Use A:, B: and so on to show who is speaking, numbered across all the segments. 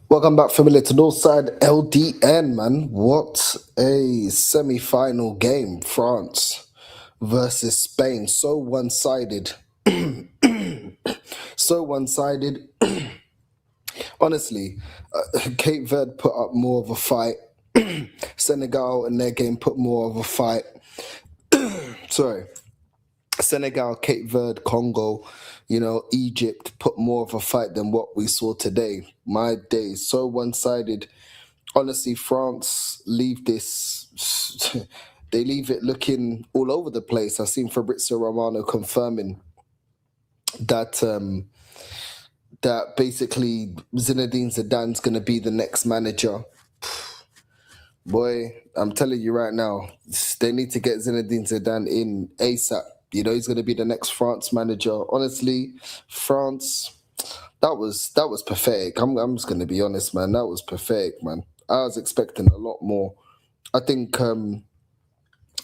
A: Welcome back, family, to Northside LDN, man. What a semi-final game. France versus Spain. So one-sided. So one-sided. Honestly, Cape Verde put up more of a fight. Senegal in their game put more of a fight. Sorry. Senegal, Cape Verde, Congo, Egypt put more of a fight than what we saw today. My days, so one-sided. Honestly, France leave this. They leave it looking all over the place. I've seen Fabrizio Romano confirming that that basically Zinedine Zidane's going to be the next manager. Boy, I'm telling you right now, they need to get Zinedine Zidane in ASAP. He's going to be the next France manager. Honestly, France, that was pathetic. I'm just going to be honest, man. That was pathetic, man. I was expecting a lot more. I think De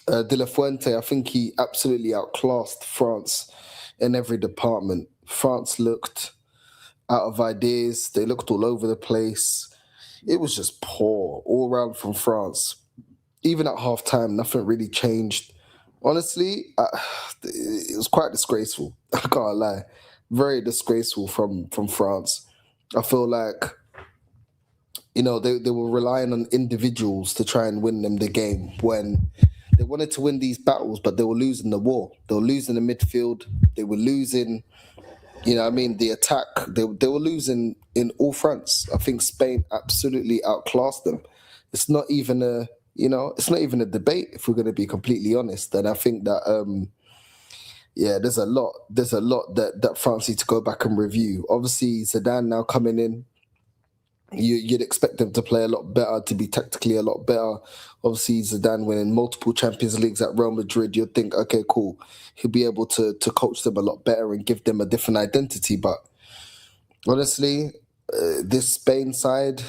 A: La Fuente, I think he absolutely outclassed France in every department. France looked out of ideas. They looked all over the place. It was just poor all round from France. Even at halftime, nothing really changed. Honestly, it was quite disgraceful. I can't lie. Very disgraceful from France. I feel like, they were relying on individuals to try and win them the game when they wanted to win these battles, but they were losing the war. They were losing the midfield. They were losing, the attack. They were losing in all fronts. I think Spain absolutely outclassed them. It's not even a debate, if we're going to be completely honest. And I think that, there's a lot that France need to go back and review. Obviously, Zidane now coming in. You'd expect them to play a lot better, to be tactically a lot better. Obviously, Zidane winning multiple Champions Leagues at Real Madrid, you'd think, okay, cool. He'll be able to coach them a lot better and give them a different identity. But honestly, this Spain side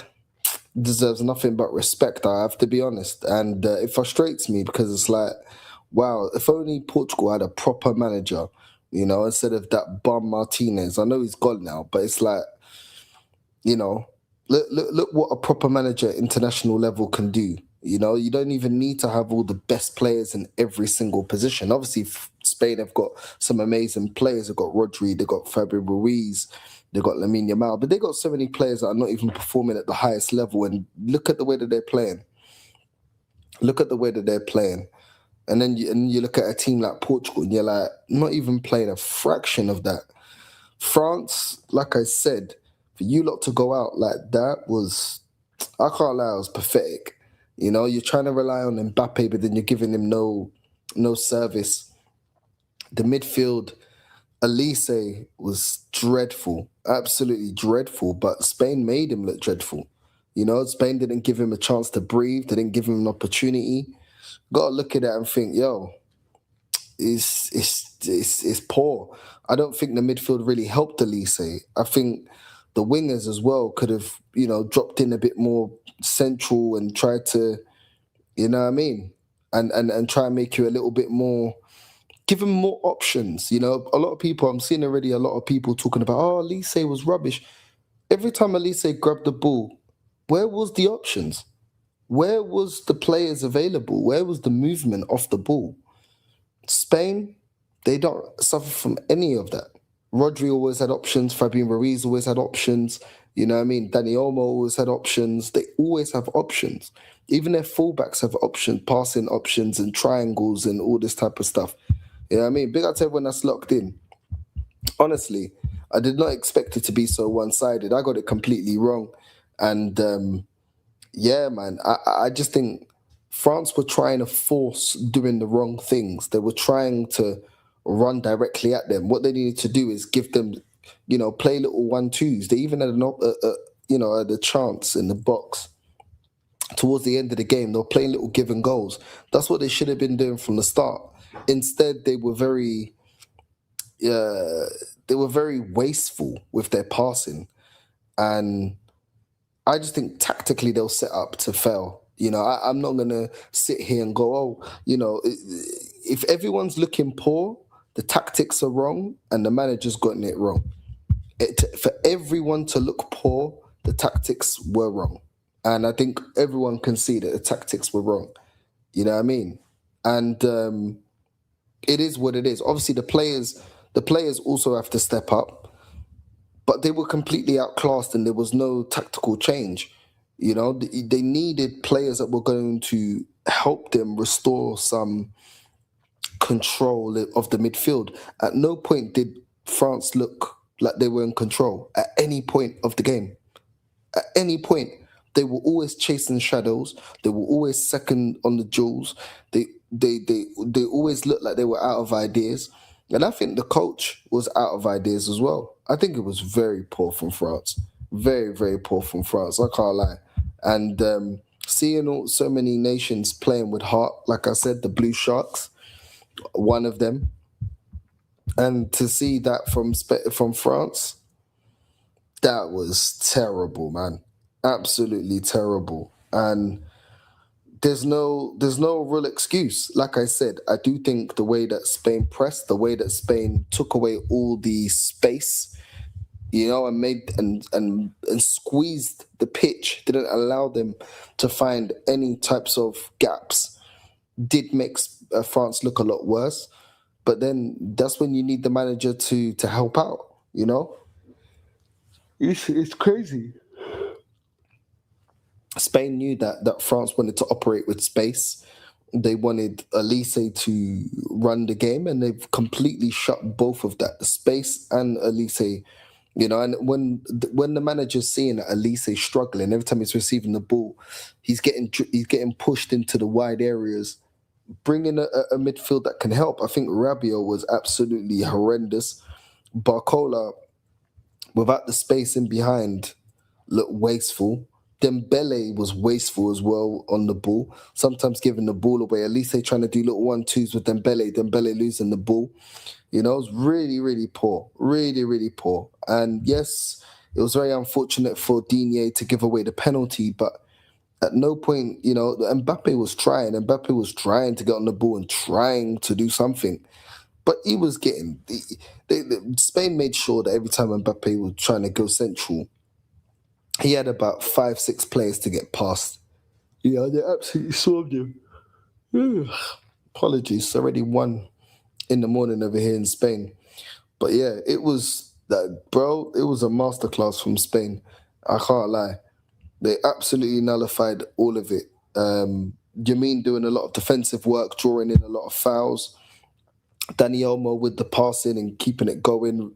A: deserves nothing but respect, I have to be honest. And it frustrates me because it's like, wow, if only Portugal had a proper manager, instead of that bum Martinez. I know he's gone now, but it's like, look what a proper manager at international level can do. You don't even need to have all the best players in every single position. Obviously, Spain have got some amazing players. They've got Rodri, they've got Fabio Ruiz, they've got Lamine Yamal, but they've got so many players that are not even performing at the highest level. And look at the way that they're playing. Look at the way that they're playing. And then you look at a team like Portugal and you're like, not even playing a fraction of that. France, like I said, for you lot to go out like that was, I can't lie, it was pathetic. You're trying to rely on Mbappe, but then you're giving him no service. The midfield, Elise was dreadful, absolutely dreadful, but Spain made him look dreadful. Spain didn't give him a chance to breathe. They didn't give him an opportunity. Got to look at that and think, yo, it's poor. I don't think the midfield really helped Elise. I think the wingers as well could have, dropped in a bit more central and tried to, you know what I mean? And try and make you a little bit more, give him more options. A lot of people, I'm seeing already a lot of people talking about, oh, Elise was rubbish. Every time Elise grabbed the ball, where was the options? Where was the players available? Where was the movement off the ball? Spain, they don't suffer from any of that. Rodri always had options. Fabian Ruiz always had options. You know what I mean? Dani Olmo always had options. They always have options. Even their fullbacks have options, passing options and triangles and all this type of stuff. You know what I mean? Big up to everyone that's locked in. Honestly, I did not expect it to be so one-sided. I got it completely wrong. And yeah, man, I just think France were trying to force doing the wrong things. They were trying to run directly at them. What they needed to do is give them, play little 1-2s. They even had had a chance in the box towards the end of the game. They were playing little give and goals. That's what they should have been doing from the start. Instead, they were very wasteful with their passing, and I just think tactically they'll set up to fail. I'm not going to sit here and go, if everyone's looking poor, the tactics are wrong and the manager's gotten it wrong. For everyone to look poor, the the tactics were wrong. And I think everyone can see that the tactics were wrong. You know what I mean? And it is what it is. Obviously, the players also have to step up, but they were completely outclassed and there was no tactical change. You know, they needed players that were going to help them restore some control of the midfield. At no point did France look like they were in control at any point of the game. At any point, they were always chasing shadows. They were always second on the jewels. They always looked like they were out of ideas. And I think the coach was out of ideas as well. I think it was very poor from France. Very, very poor from France. I can't lie. And seeing so many nations playing with heart, like I said, the Blue Sharks, one of them, and to see that from France, that was terrible, man. Absolutely terrible. And there's no real excuse. Like I said, I do think the way that Spain pressed, the way that Spain took away all the space, you know, and made and squeezed the pitch, didn't allow them to find any types of gaps, did make France look a lot worse. But then that's when you need the manager to help out, you know? It's crazy. Spain knew that France wanted to operate with space. They wanted Elise to run the game, and they've completely shut both of that, the space and Elise. You know, and when the manager's seeing that Elise struggling, every time he's receiving the ball, he's getting pushed into the wide areas. Bringing a midfield that can help. I think Rabiot was absolutely horrendous. Barcola, without the space in behind, looked wasteful. Dembele was wasteful as well on the ball, sometimes giving the ball away. At least they trying to do little 1-2s with Dembele losing the ball. You know, it was really, really poor. Really, really poor. And yes, it was very unfortunate for Digne to give away the penalty, but at no point, you know, Mbappe was trying. Mbappe was trying to get on the ball and trying to do something. But he was getting... Spain made sure that every time Mbappe was trying to go central, he had about 5-6 players to get past. Yeah, they absolutely swarmed him. Apologies, it's already 1 in the morning over here in Spain. But yeah, it was that, bro. It was a masterclass from Spain. I can't lie. They absolutely nullified all of it. Yamin doing a lot of defensive work, drawing in a lot of fouls. Dani Olmo with the passing and keeping it going.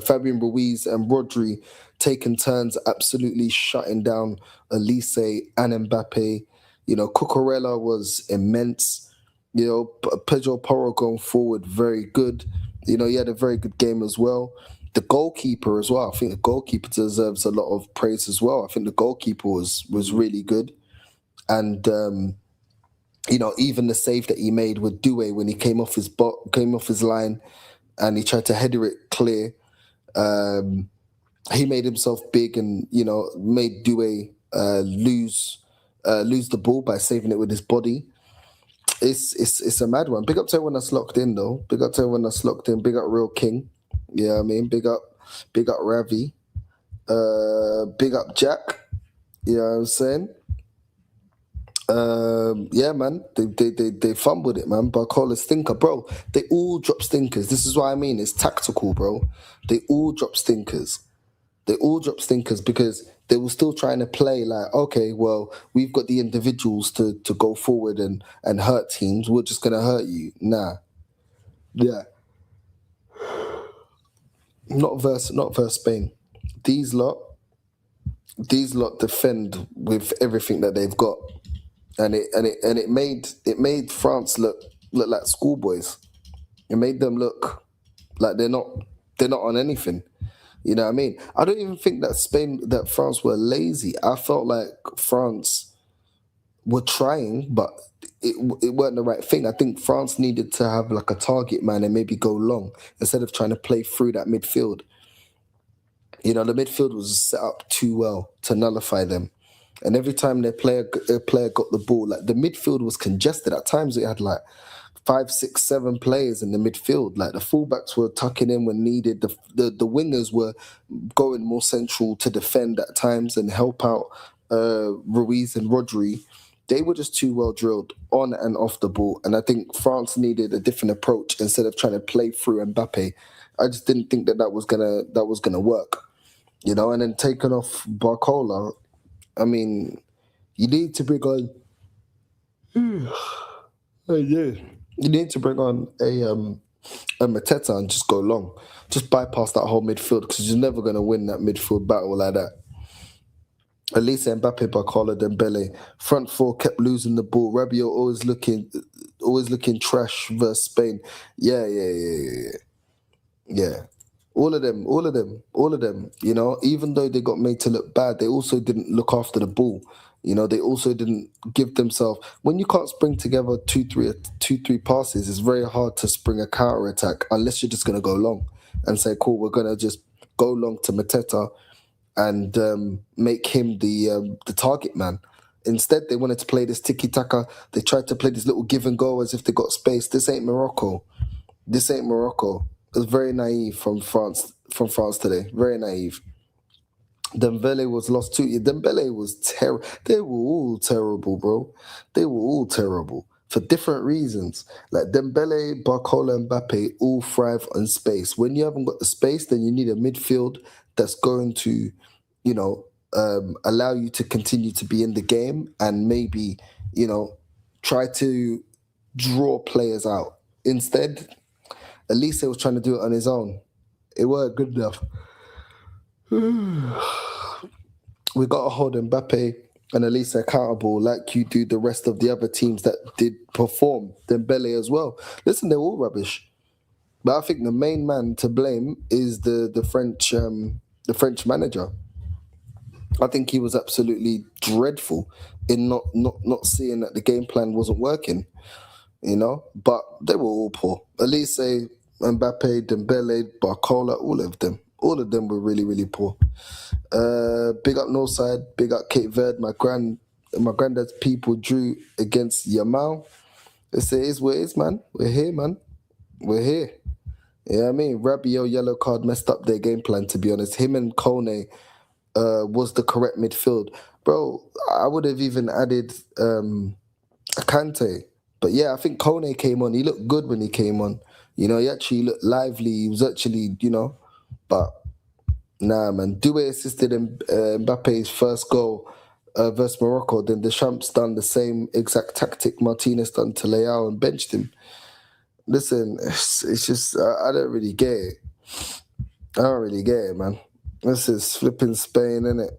A: Fabian Ruiz and Rodri taking turns, absolutely shutting down Elise and Mbappe. You know, Cucurella was immense. You know, Pedro Porro going forward, very good. You know, he had a very good game as well. The goalkeeper as well. I think the goalkeeper deserves a lot of praise as well. I think the goalkeeper was really good. And, you know, even the save that he made with Doué when he came off his line and he tried to header it clear. He made himself big and, you know, made Doué lose the ball by saving it with his body. It's a mad one. Big up to everyone that's locked in, though. Big up to everyone that's locked in. Big up Real King. Yeah, you know I mean, big up Ravi. Big up Jack. You know what I'm saying? Yeah, man. They fumbled it, man. Barcola stinker, bro. They all drop stinkers. This is what I mean. It's tactical, bro. They all drop stinkers. They all drop stinkers because they were still trying to play like, okay, well, we've got the individuals to go forward and hurt teams. We're just gonna hurt you. Nah. Yeah. Not versus Spain. These lot defend with everything that they've got. And it made France look like schoolboys. It made them look like they're not on anything. You know what I mean? I don't even think that France were lazy. I felt like France were trying, but it weren't the right thing. I think France needed to have like a target man and maybe go long instead of trying to play through that midfield. You know, the midfield was set up too well to nullify them. And every time their player got the ball, like the midfield was congested. At times it had like 5, 6, 7 players in the midfield. Like the fullbacks were tucking in when needed. The wingers were going more central to defend at times and help out Ruiz and Rodri. They were just too well drilled on and off the ball. And I think France needed a different approach instead of trying to play through Mbappe. I just didn't think that was gonna work, you know. And then taking off Barcola, I mean, you need to bring on. Oh, yeah. You need to bring on a Mateta and just go long. Just bypass that whole midfield because you're never going to win that midfield battle like that. At least Mbappe, Barcola, Dembele. Front four kept losing the ball. Rabiot always looking trash versus Spain. Yeah. Yeah. All of them, you know, even though they got made to look bad, they also didn't look after the ball. You know, they also didn't give themselves. When you can't spring together two, three passes, it's very hard to spring a counter attack unless you're just going to go long and say, cool, we're going to just go long to Mateta and make him the target man. Instead, they wanted to play this tiki-taka. They tried to play this little give and go as if they got space. This ain't Morocco. It was very naive from France today. Very naive. Dembele was lost too. Dembele was terrible. They were all terrible, bro. They were all terrible for different reasons. Like Dembele, Barcola, Mbappe all thrive on space. When you haven't got the space, then you need a midfield that's going to, you know, allow you to continue to be in the game and maybe, you know, try to draw players out. Instead, Elise was trying to do it on his own. It weren't good enough. We got to hold Mbappe and Elise accountable like you do the rest of the other teams that did perform. Dembele as well. Listen, they're all rubbish. But I think the main man to blame is the French manager. I think he was absolutely dreadful in not seeing that the game plan wasn't working. You know, but they were all poor. Elise, Mbappe, Dembele, Barcola, all of them were really, really poor. Big up Northside, big up Cape Verde. My granddad's people drew against Yamal. They say it is what it is, man. We're here, man. We're here. Yeah, you know what I mean, Rabiot yellow card messed up their game plan. To be honest, him and Kone was the correct midfield, bro. I would have even added Kante. But yeah, I think Kone came on. He looked good when he came on. You know, he actually looked lively. He was actually, you know, but nah, man. Doué assisted in Mbappe's first goal versus Morocco. Then Deschamps done the same exact tactic Martinez done to Leao and benched him. Listen, it's just, I don't really get it. I don't really get it, man. This is flipping Spain, innit?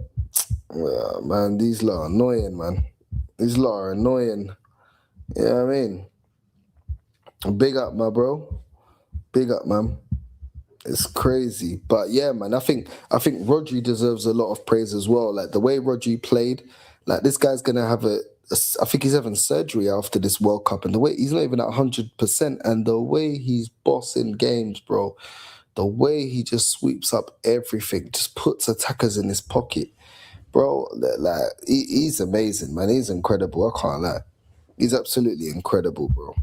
A: Man, these lot are annoying, man. These lot are annoying. You know what I mean? Big up, my bro. Big up, man. It's crazy. But yeah, man, I think Rodri deserves a lot of praise as well. Like the way Rodri played, like this guy's gonna have I think he's having surgery after this World Cup, and the way he's not even at 100%, and the way he's bossing games, bro, the way he just sweeps up everything, just puts attackers in his pocket, bro. Like he's amazing, man. He's incredible. I can't lie. He's absolutely incredible, bro.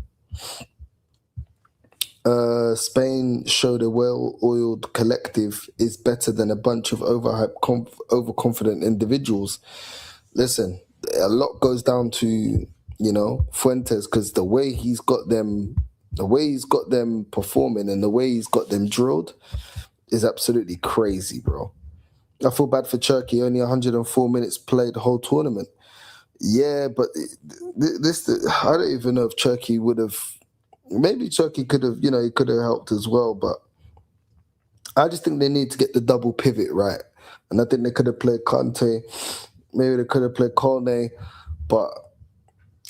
A: Spain showed a well-oiled collective is better than a bunch of overhyped, overconfident individuals. Listen, a lot goes down to, you know, Fuentes, because the way he's got them performing and the way he's got them drilled is absolutely crazy, bro. I feel bad for Turkey. Only 104 minutes played the whole tournament. Yeah, but I don't even know if Turkey would have. Maybe Turkey could have, you know, he could have helped as well, but I just think they need to get the double pivot right. And I think they could have played Kante, maybe they could have played Kone, but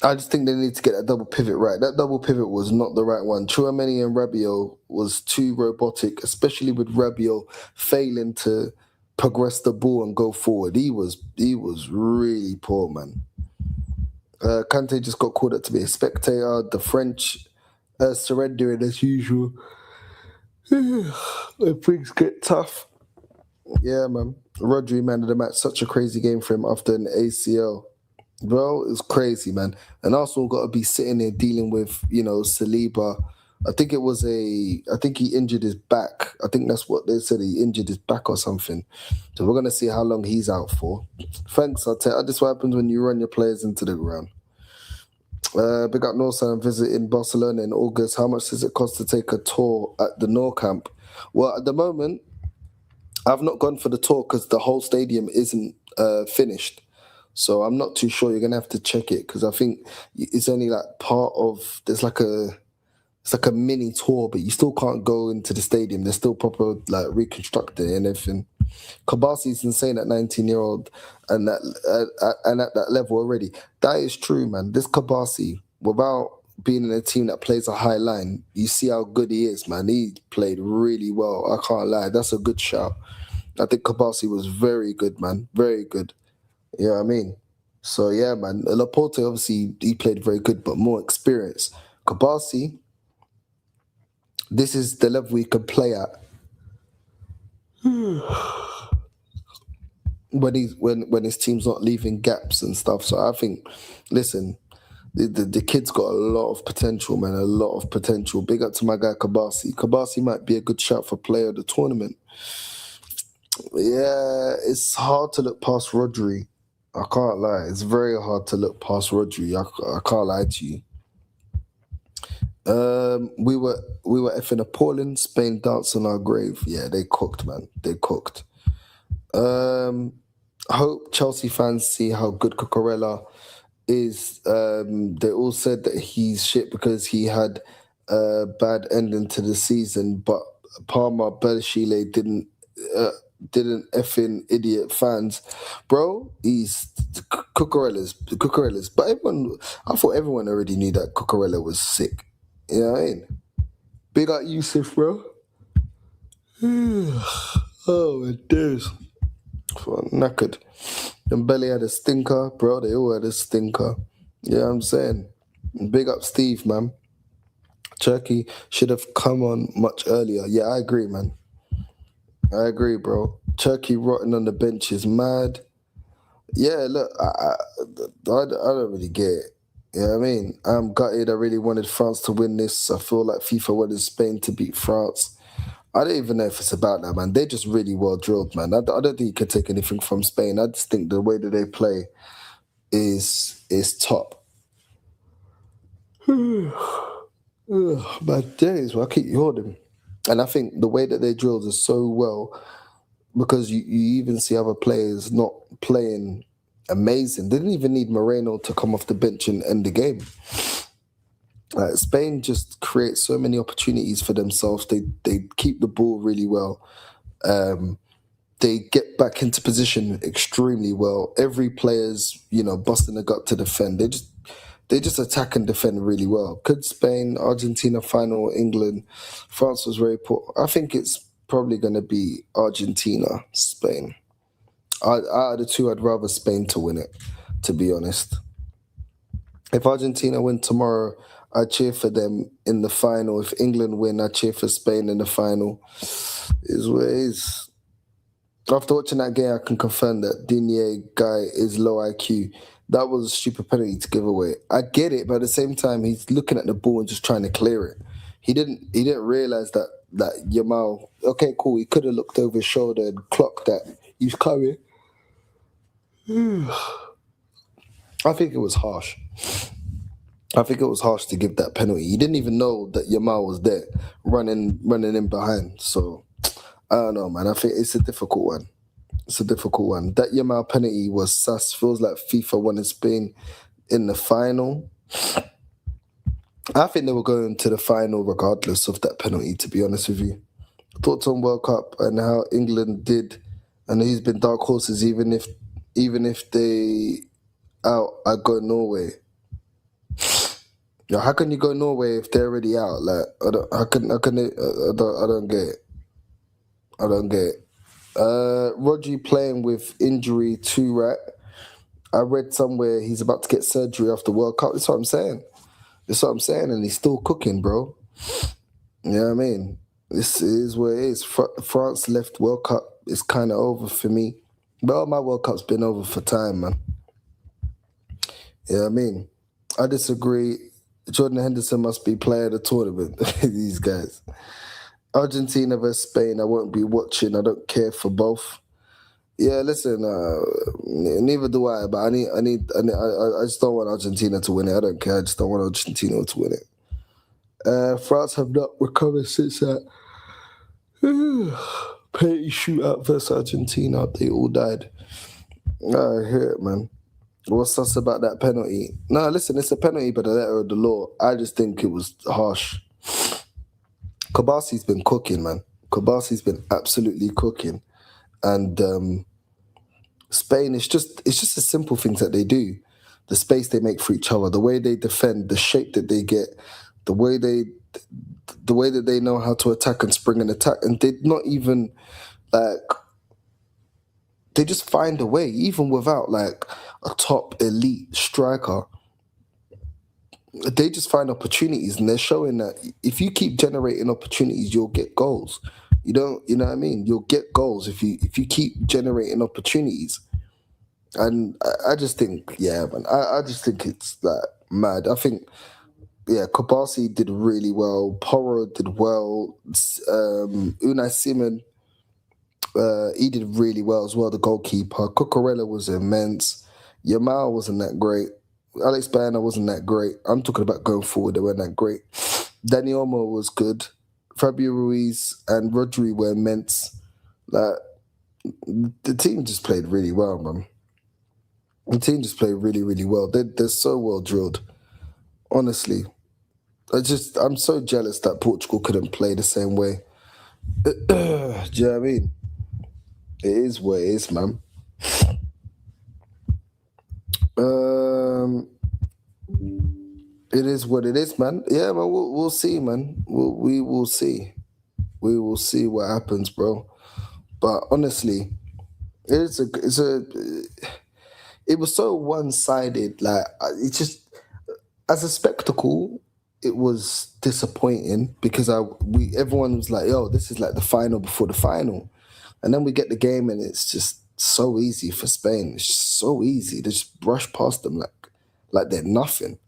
A: I just think they need to get that double pivot right. That double pivot was not the right one. Tchouaméni and Rabiot was too robotic, especially with Rabiot failing to progress the ball and go forward. He was really poor, man. Kante just got called up to be a spectator. The French surrendering as usual. When things get tough. Yeah, man. Rodri, man of the match, such a crazy game for him after an ACL. Bro, it's crazy, man. And Arsenal got to be sitting there dealing with, Saliba. I think he injured his back. I think that's what they said. He injured his back or something. So we're gonna see how long he's out for. Thanks. I'll tell you. This is what happens when you run your players into the ground. Big up Northside and visiting Barcelona in August. How much does it cost to take a tour at the Nou Camp? Well, at the moment, I've not gone for the tour because the whole stadium isn't finished. So I'm not too sure. You're gonna have to check it because I think it's only like part of. It's like a mini tour, but you still can't go into the stadium. They're still proper like reconstructing it and everything. Kabasi's insane at 19-year-old and at that level already. That is true, man. This Kabasi, without being in a team that plays a high line, you see how good he is, man. He played really well. I can't lie. That's a good shout. I think Kabasi was very good, man. Very good. You know what I mean? So yeah, man. Laporte obviously he played very good, but more experience. Kabasi, this is the level he could play at when his team's not leaving gaps and stuff. So I think, listen, the kid's got a lot of potential, man. A lot of potential. Big up to my guy Kabasi. Kabasi might be a good shout for player of the tournament. Yeah, it's hard to look past Rodri. I can't lie. It's very hard to look past Rodri. I can't lie to you. We were effing appalling. Spain danced on our grave. Yeah, they cooked, man. They cooked. Hope Chelsea fans see how good Cucurella is. They all said that he's shit because he had a bad ending to the season, but Palmer Belshile didn't effing idiot fans, bro. He's Cucurella's. But I thought everyone already knew that Cucurella was sick. You know what I mean? Big up Yusuf, bro. Oh my days. Knackered. And Belly had a stinker, bro. They all had a stinker. You know what I'm saying? Big up Steve, man. Turkey should have come on much earlier. Yeah, I agree, man. I agree, bro. Turkey rotting on the bench is mad. Yeah, look, I don't really get it. You know what I mean? I'm gutted. I really wanted France to win this. I feel like FIFA wanted Spain to beat France. I don't even know if it's about that, man. They're just really well drilled, man. I don't think you can take anything from Spain. I just think the way that they play is top. Bad days, well, I keep yawning. And I think the way that they drilled is so well because you even see other players not playing amazing. They didn't even need Moreno to come off the bench and end the game. Spain just creates so many opportunities for themselves. They keep the ball really well. They get back into position extremely well. Every player's, busting the gut to defend. They just attack and defend really well. Could Spain, Argentina final, England, France was very poor. I think it's probably going to be Argentina, Spain. Out of the two, I'd rather Spain to win it, to be honest. If Argentina win tomorrow, I cheer for them in the final. If England win, I cheer for Spain in the final. Is what it is. After watching that game, I can confirm that Digne guy is low IQ. That was a stupid penalty to give away. I get it, but at the same time, he's looking at the ball and just trying to clear it. He didn't realize that Yamal. Okay, cool. He could have looked over his shoulder and clocked that he's coming. I think it was harsh. I think it was harsh to give that penalty. He didn't even know that Yamal was there, running in behind. So I don't know, man. I think it's a difficult one. It's a difficult one. That Yamal penalty was sus. Feels like FIFA wanted Spain in the final. I think they were going to the final regardless of that penalty, to be honest with you. Thoughts on World Cup and how England did, and he's been dark horses even if they I go Norway. Yeah, how can you go Norway if they're already out? Like, I don't get it. I don't get it. Rodri playing with injury too, right? I read somewhere he's about to get surgery after World Cup. That's what I'm saying. And he's still cooking, bro. You know what I mean? This is what it is. France left World Cup. It's kind of over for me. Well, my World Cup's been over for time, man. Yeah, I mean, I disagree. Jordan Henderson must be player of the tournament. These guys. Argentina versus Spain. I won't be watching. I don't care for both. Yeah, listen. Neither do I. But I just don't want Argentina to win it. I don't care. I just don't want Argentina to win it. France have not recovered since that penalty shootout versus Argentina. They all died. I hear it, man. What's sus about that penalty? No, listen, it's a penalty by the letter of the law. I just think it was harsh. Kabasi's been cooking, man. Kabasi's been absolutely cooking. And Spain, it's just the simple things that they do. The space they make for each other, the way they defend, the shape that they get, the way that they know how to attack and spring and attack. And they're not even like, they just find a way, even without like a top elite striker. They just find opportunities, and they're showing that if you keep generating opportunities, you'll get goals. You know what I mean? You'll get goals if you keep generating opportunities. And I just think, yeah, man, I just think it's like mad. I think, yeah, Kabasi did really well. Porro did well. Unai Simon, he did really well as well, the goalkeeper. Cucurella was immense. Yamal wasn't that great. Alex Baena wasn't that great. I'm talking about going forward, they weren't that great. Dani Olmo was good. Fabio Ruiz and Rodri were immense. Like, the team just played really well, man. The team just played really, really well. They're so well drilled. Honestly. I'm so jealous that Portugal couldn't play the same way. Do you know what I mean? It is what it is, man. It is what it is, man. Yeah, man. We'll see, man. We will see. We will see what happens, bro. But honestly, it was so one-sided. Like, it just, as a spectacle, it was disappointing because everyone was like, "Yo, this is like the final before the final," and then we get the game and it's just so easy for Spain. It's just so easy. They just brush past them like they're nothing.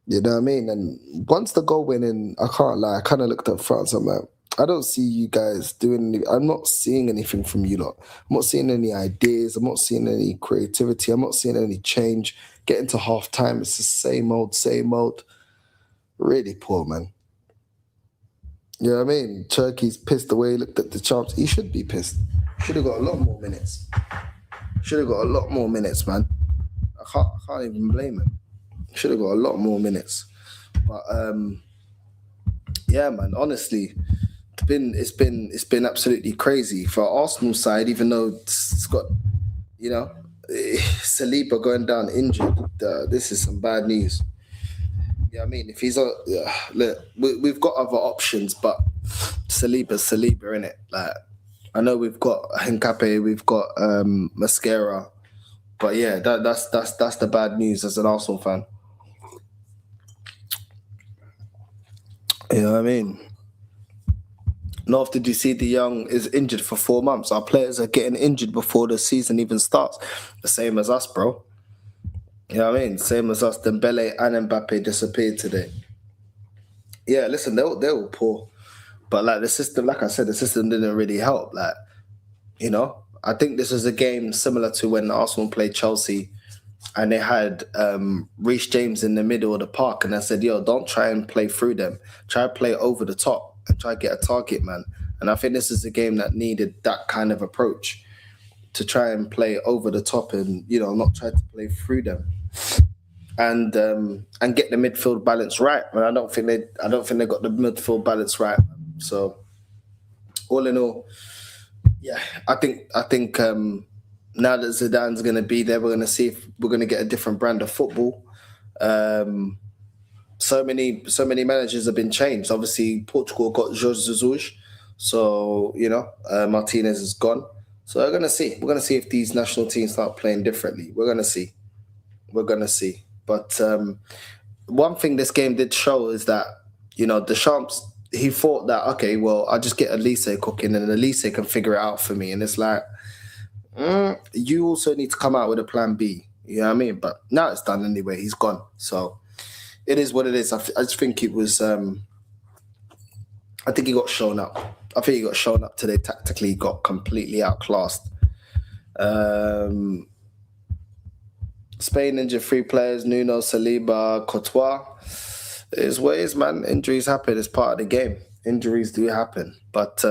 A: You know what I mean? And once the goal went in, I can't lie, I kind of looked at France. I'm like, I don't see you guys doing I'm not seeing anything from you lot. I'm not seeing any ideas. I'm not seeing any creativity. I'm not seeing any change. Getting to half time, it's the same old, same old. Really poor, man. You know what I mean? Turkey's pissed away, looked at the champs. He should be pissed. Should have got a lot more minutes. Should have got a lot more minutes, man. I can't even blame him. Should have got a lot more minutes. But yeah, man, honestly, it's been absolutely crazy for Arsenal side, even though it's got, Saliba going down injured. This is some bad news. Yeah, I mean, if he's look, we've got other options, but Saliba's Saliba, innit? Like, I know we've got Hincapié, we've got Mascara, but yeah, that's the bad news as an Arsenal fan. You know what I mean? North, did you see De Jong is injured for 4 months? Our players are getting injured before the season even starts. The same as us, bro. You know what I mean? Same as us. Dembele and Mbappe disappeared today. Yeah, listen, they were poor. But like the system, like I said, the system didn't really help. Like, I think this was a game similar to when Arsenal played Chelsea and they had Reece James in the middle of the park, and I said, yo, don't try and play through them. Try to play over the top and try to get a target, man. And I think this is a game that needed that kind of approach to try and play over the top and, not try to play through them. And get the midfield balance right. And I don't think they got the midfield balance right. So all in all, yeah, I think now that Zidane's going to be there, we're going to see if we're going to get a different brand of football. So many managers have been changed. Obviously, Portugal got Jorge Jesus, so Martinez is gone. So we're going to see. We're going to see if these national teams start playing differently. We're going to see. But one thing this game did show is that Deschamps, he thought that, okay, well, I'll just get Elise cooking and Elise can figure it out for me. And it's like, you also need to come out with a plan B. You know what I mean? But now it's done anyway. He's gone. So it is what it is. I just think it was. I think he got shown up. I think he got shown up today tactically. He got completely outclassed. Um, Spain injured 3 players: Nuno, Saliba, Courtois. It is what it is, man. Injuries happen. It's part of the game. Injuries do happen. But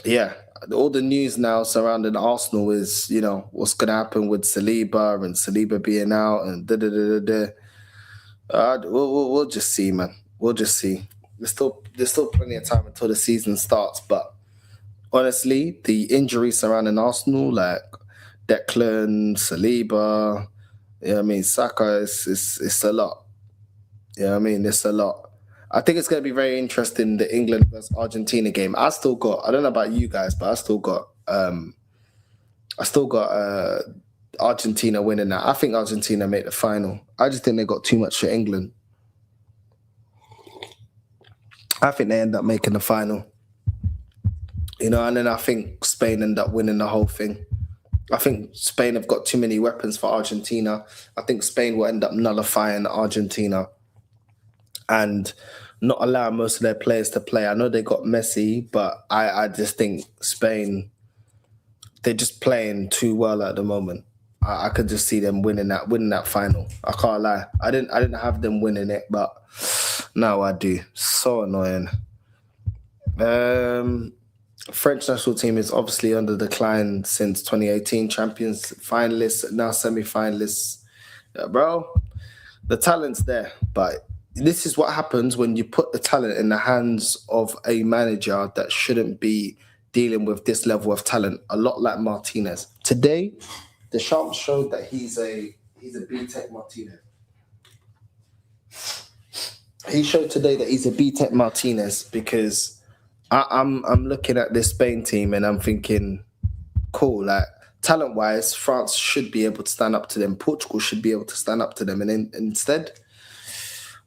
A: yeah, all the news now surrounding Arsenal is, what's going to happen with Saliba and Saliba being out and da-da-da-da-da. We'll just see, man. We'll just see. There's still plenty of time until the season starts, but honestly, the injuries surrounding Arsenal, like Declan, Saliba, Saka, it's a lot. It's a lot. I think it's going to be very interesting, the England versus Argentina game. I don't know about you guys, but I still got Argentina winning that. I think Argentina made the final. I just think they got too much for England. I think they end up making the final. And then I think Spain end up winning the whole thing. I think Spain have got too many weapons for Argentina. I think Spain will end up nullifying Argentina and not allow most of their players to play. I know they got Messi, but I just think Spain, they're just playing too well at the moment. I could just see them winning that final. I can't lie. I didn't have them winning it, but now I do. So annoying. French national team is obviously under decline since 2018. Champions, finalists, now semi-finalists. Bro, the talent's there, but this is what happens when you put the talent in the hands of a manager that shouldn't be dealing with this level of talent. A lot like Martinez. Today, Deschamps showed that he's a B-Tech Martinez. He showed today that he's a B-Tech Martinez because I'm looking at this Spain team and I'm thinking, cool, like talent-wise, France should be able to stand up to them. Portugal should be able to stand up to them. And instead,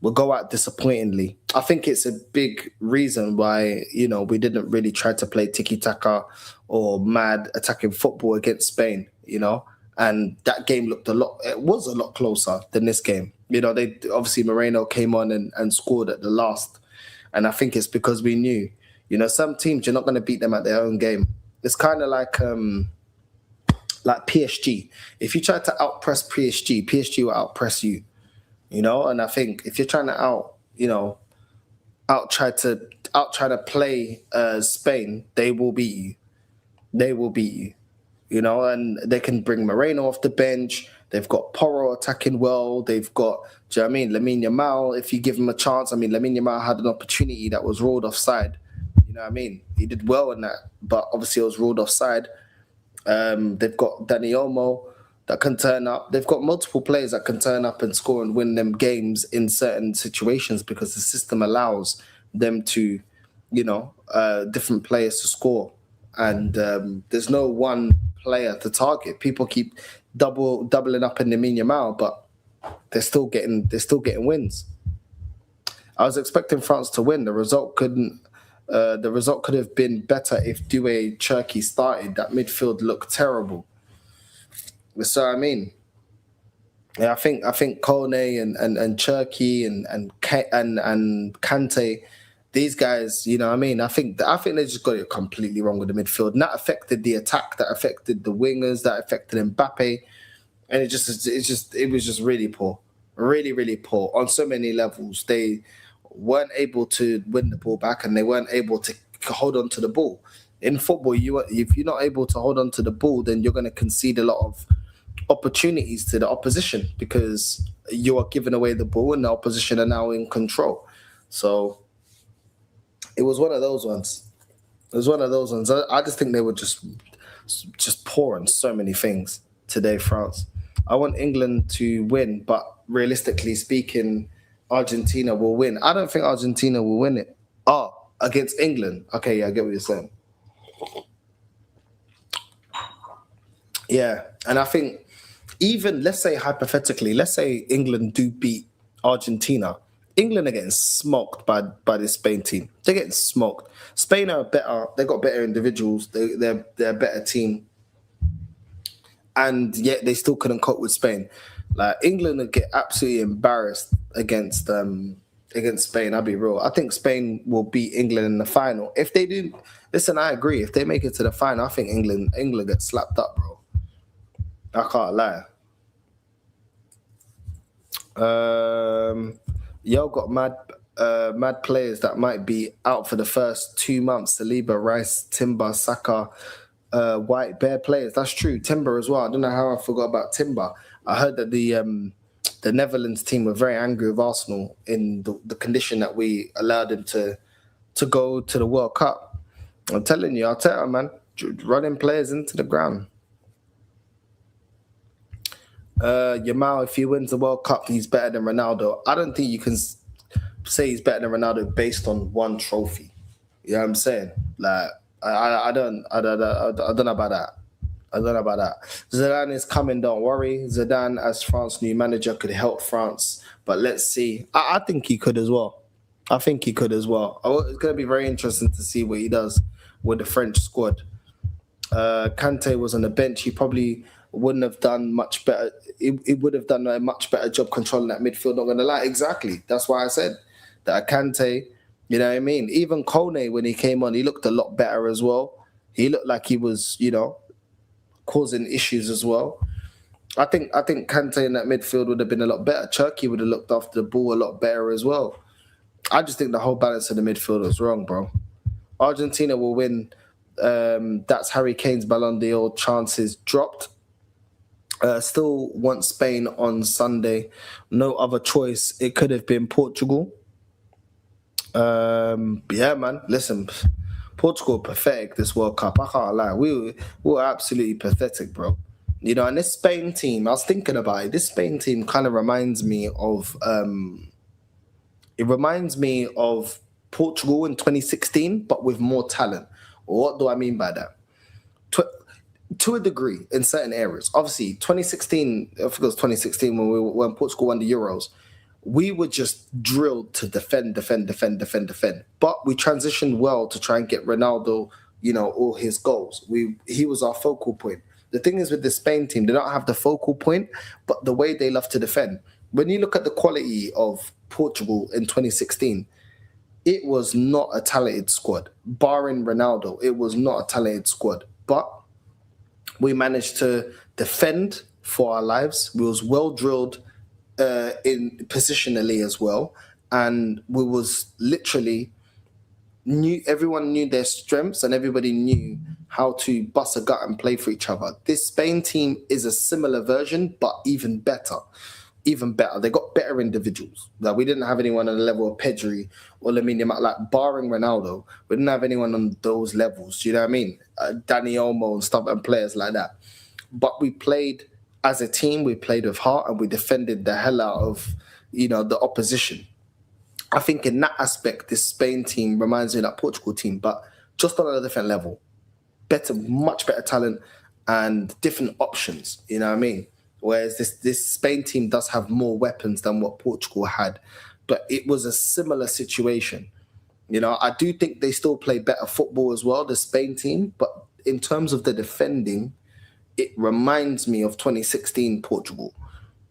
A: we'll go out disappointingly. I think it's a big reason why, we didn't really try to play tiki-taka or mad attacking football against Spain, and that game was a lot closer than this game. They obviously Moreno came on and scored at the last. And I think it's because we knew, some teams, you're not going to beat them at their own game. It's kind of like PSG. If you try to outpress PSG will outpress you. And I think if you're trying to try to play Spain, they will beat you. They will beat you. And they can bring Moreno off the bench. They've got Porro attacking well. They've got, do you know what I mean, Lamine Yamal, if you give him a chance. Lamine Yamal had an opportunity that was ruled offside. You know what I mean? He did well in that, but obviously it was ruled offside. They've got Dani Olmo that can turn up. They've got multiple players that can turn up and score and win them games in certain situations because the system allows them to, different players to score. And there's no one player to target. People keep doubling up in the Lamine Yamal, but they're still getting wins. I was expecting France to win. The result could have been better if Doué Cherki started. That midfield looked terrible. So I mean, yeah, I think Kone and Cherki and Kante, these guys, I think they just got it completely wrong with the midfield. And that affected the attack, that affected the wingers, that affected Mbappe, and it was just really poor, really really poor on so many levels. They weren't able to win the ball back, and they weren't able to hold on to the ball. In football, if you're not able to hold on to the ball, then you're going to concede a lot of opportunities to the opposition because you are giving away the ball, and the opposition are now in control. So it was one of those ones. I just think they were just poor on so many things today, France. I want England to win, but realistically speaking, Argentina will win. I don't think Argentina will win it. Oh, against England. Okay, yeah, I get what you're saying. Yeah, and I think even, let's say hypothetically, let's say England do beat Argentina. England are getting smoked by this Spain team. They're getting smoked. Spain are better. They got better individuals. They're a better team. and yet they still couldn't cope with Spain. Like England would get absolutely embarrassed against Spain. I'll be real. I think Spain will beat England in the final. If they do, listen, I agree. If they make it to the final, I think England gets slapped up, bro. I can't lie. Y'all got mad players that might be out for the first 2 months. Saliba, Rice, Timber, Saka, White, bare players. That's true. Timber as well. I don't know how I forgot about Timber. I heard that the Netherlands team were very angry with Arsenal in the condition that we allowed him to go to the World Cup. I'm telling you, I'll tell you, man, running players into the ground. Yamal, if he wins the World Cup, he's better than Ronaldo. I don't think you can say he's better than Ronaldo based on one trophy. You know what I'm saying? Like, I don't know about that. I don't know about that. Zidane is coming, don't worry. Zidane, as France's new manager, could help France. But let's see. I think he could as well. It's going to be very interesting to see what he does with the French squad. Kante was on the bench. He probably wouldn't have done much better. He would have done a much better job controlling that midfield, not going to lie. Exactly. That's why I said that Kante, you know what I mean? Even Kone, when he came on, he looked a lot better as well. He looked like he was, causing issues as well. I think Kante in that midfield would have been a lot better. Turkey would have looked after the ball a lot better as well. I just think the whole balance of the midfield was wrong, bro. Argentina will win. That's Harry Kane's Ballon d'Or chances dropped. Still want Spain on Sunday. No other choice. It could have been Portugal. Yeah, man. Listen, Portugal pathetic this World Cup. I can't lie. We were absolutely pathetic, bro. And this Spain team, I was thinking about it. This Spain team kind of reminds me of Portugal in 2016, but with more talent. What do I mean by that? To a degree, in certain areas. Obviously, 2016, I think it was 2016 when Portugal won the Euros, we were just drilled to defend. But we transitioned well to try and get Ronaldo, all his goals. He was our focal point. The thing is with the Spain team, they don't have the focal point, but the way they love to defend. When you look at the quality of Portugal in 2016, it was not a talented squad. Barring Ronaldo, it was not a talented squad. But we managed to defend for our lives. We was well drilled in positionally as well, and we was literally everyone knew their strengths and everybody knew how to bust a gut and play for each other. This Spain team is a similar version, but even better. They got better individuals. Like, we didn't have anyone on the level of Pedri or Lamine Yamal, like barring Ronaldo. We didn't have anyone on those levels. Do you know what I mean? Dani Olmo and stuff and players like that. But we played as a team. We played with heart and we defended the hell out of the opposition. I think in that aspect, this Spain team reminds me of that Portugal team, but just on a different level. Much better talent and different options. You know what I mean? Whereas this Spain team does have more weapons than what Portugal had. But it was a similar situation. I do think they still play better football as well, the Spain team. But in terms of the defending, it reminds me of 2016 Portugal.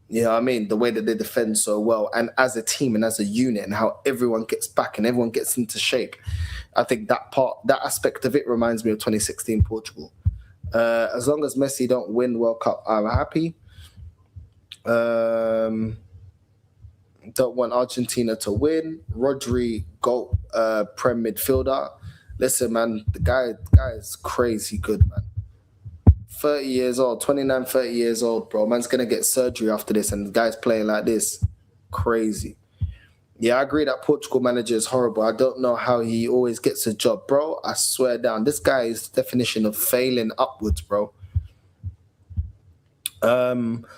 A: You know what I mean? The way that they defend so well. And as a team and as a unit and how everyone gets back and everyone gets into shape. I think that aspect of it reminds me of 2016 Portugal. As long as Messi don't win World Cup, I'm happy. Don't want Argentina to win. Rodri, GOAT, Prem midfielder. Listen, man, the guy is crazy good, man. 30 years old, 29, 30 years old, bro. Man's going to get surgery after this, and the guy's playing like this. Crazy. Yeah, I agree that Portugal manager is horrible. I don't know how he always gets a job, bro. I swear down. This guy is the definition of failing upwards, bro.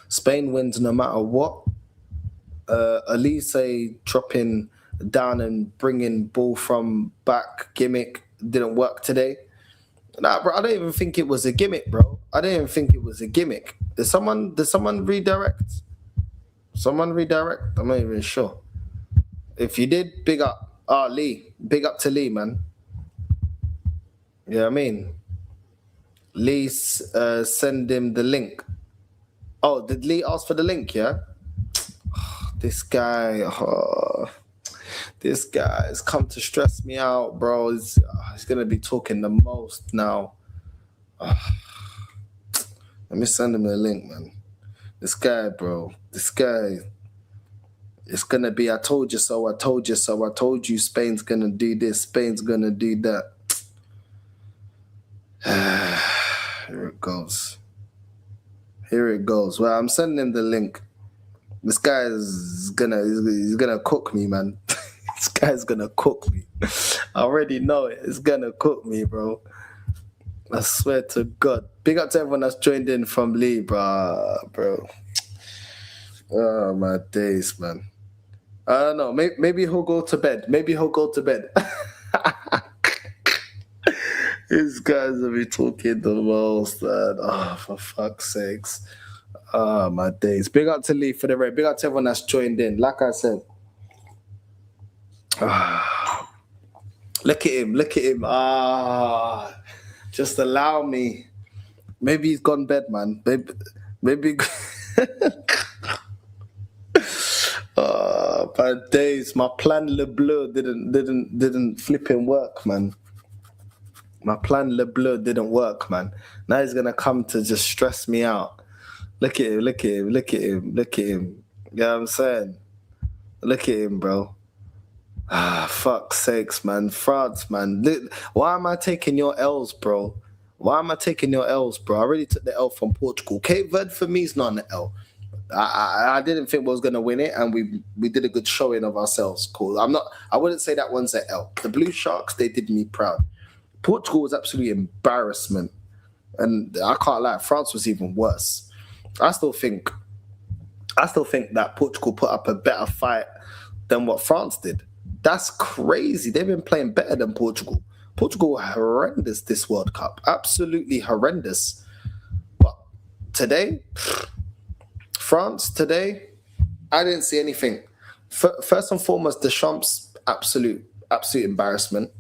A: Spain wins no matter what. Elise dropping down and bringing ball from back gimmick didn't work today. Nah, bro, I don't even think it was a gimmick, bro. I didn't even think it was a gimmick. Did someone redirect? Someone redirect? I'm not even sure. If you did, big up. Lee. Big up to Lee, man. You know what I mean? Lee, send him the link. Oh, did Lee ask for the link? Yeah. This guy. This guy has come to stress me out, bro. He's gonna be talking the most now. Let me send him the link, man. This guy, bro. This guy. It's gonna be. I told you so. I told you so. I told you Spain's gonna do this. Spain's gonna do that. Here it goes. Here it goes. Well, I'm sending him the link. This guy is he's gonna cook me, man. This guy's gonna cook me. I already know it. It's gonna cook me, bro. I swear to God. Big up to everyone that's joined in from Lee, bro. Oh, my days, man. I don't know. Maybe he'll go to bed. These guys will be talking the most, man. Oh, for fuck's sakes. Oh, my days. Big up to Lee for the raid. Big up to everyone that's joined in. Like I said. Look at him. Just allow me. Maybe he's gone bed, man. Maybe. My days. My plan Le Bleu didn't flipping work, man. My plan Le Bleu didn't work, man. Now he's gonna come to just stress me out. Look at him. You know what I'm saying? Look at him, bro. Fuck's sakes, man. France, man. Why am I taking your L's, bro? I already took the L from Portugal. Cape Verde for me is not an L. I didn't think we was gonna win it, and we did a good showing of ourselves. Cool. I wouldn't say that one's an L. The Blue Sharks, they did me proud. Portugal was absolutely embarrassment, and I can't lie. France was even worse. I still think that Portugal put up a better fight than what France did. That's crazy. They've been playing better than Portugal. Portugal were horrendous this World Cup. Absolutely horrendous. But today, France, I didn't see anything. First and foremost, Deschamps, absolute embarrassment.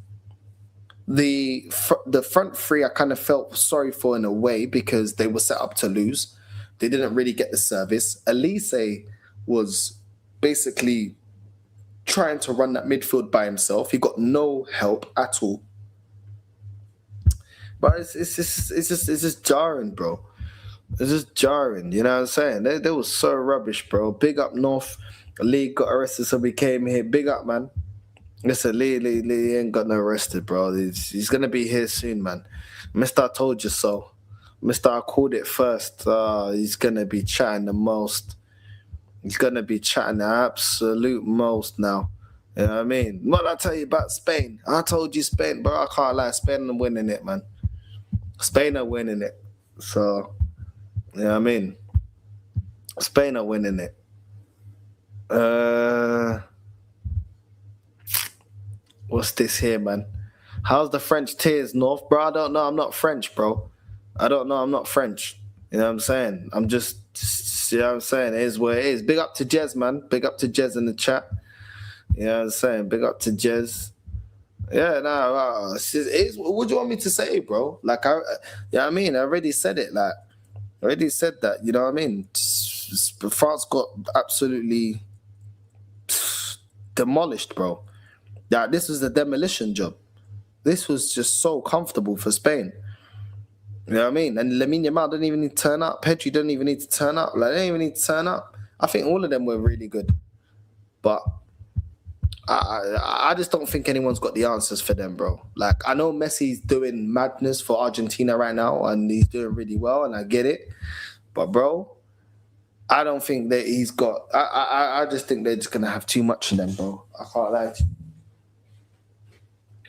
A: The front three I kind of felt sorry for in a way because they were set up to lose. They didn't really get the service. Elise was basically trying to run that midfield by himself. He got no help at all. But it's just jarring, bro. It's just jarring, you know what I'm saying? They were so rubbish, bro. Big up North. Lee got arrested, so we came here. Big up, man. Listen, Lee ain't got no arrested, bro. He's going to be here soon, man. Mr. I told you so. Mr. I called it first. He's going to be chatting the most. He's going to be chatting the absolute most now. You know what I mean? What did I tell you about Spain? I told you Spain, bro. I can't lie. Spain are winning it, man. Spain are winning it. So, you know what I mean? Spain are winning it. What's this here, man? How's the French tears, North? Bro, I don't know. I'm not French, bro. I don't know. I'm not French. You know what I'm saying? I'm just, you know what I'm saying? It is what it is. Big up to Jez, man. Big up to Jez in the chat. You know what I'm saying? Big up to Jez. Yeah, no, what do you want me to say, bro? Like, you know what I mean? I already said it. Like, I already said that. You know what I mean? France got absolutely demolished, bro. Yeah, this was a demolition job. This was just so comfortable for Spain. You know what I mean? And Lamine Yamal didn't even need to turn up. Pedri didn't even need to turn up. Like, they didn't even need to turn up. I think all of them were really good. But I just don't think anyone's got the answers for them, bro. Like, I know Messi's doing madness for Argentina right now, and he's doing really well, and I get it. But, bro, I don't think that he's got... I just think they're just going to have too much in them, bro. I can't lie to you.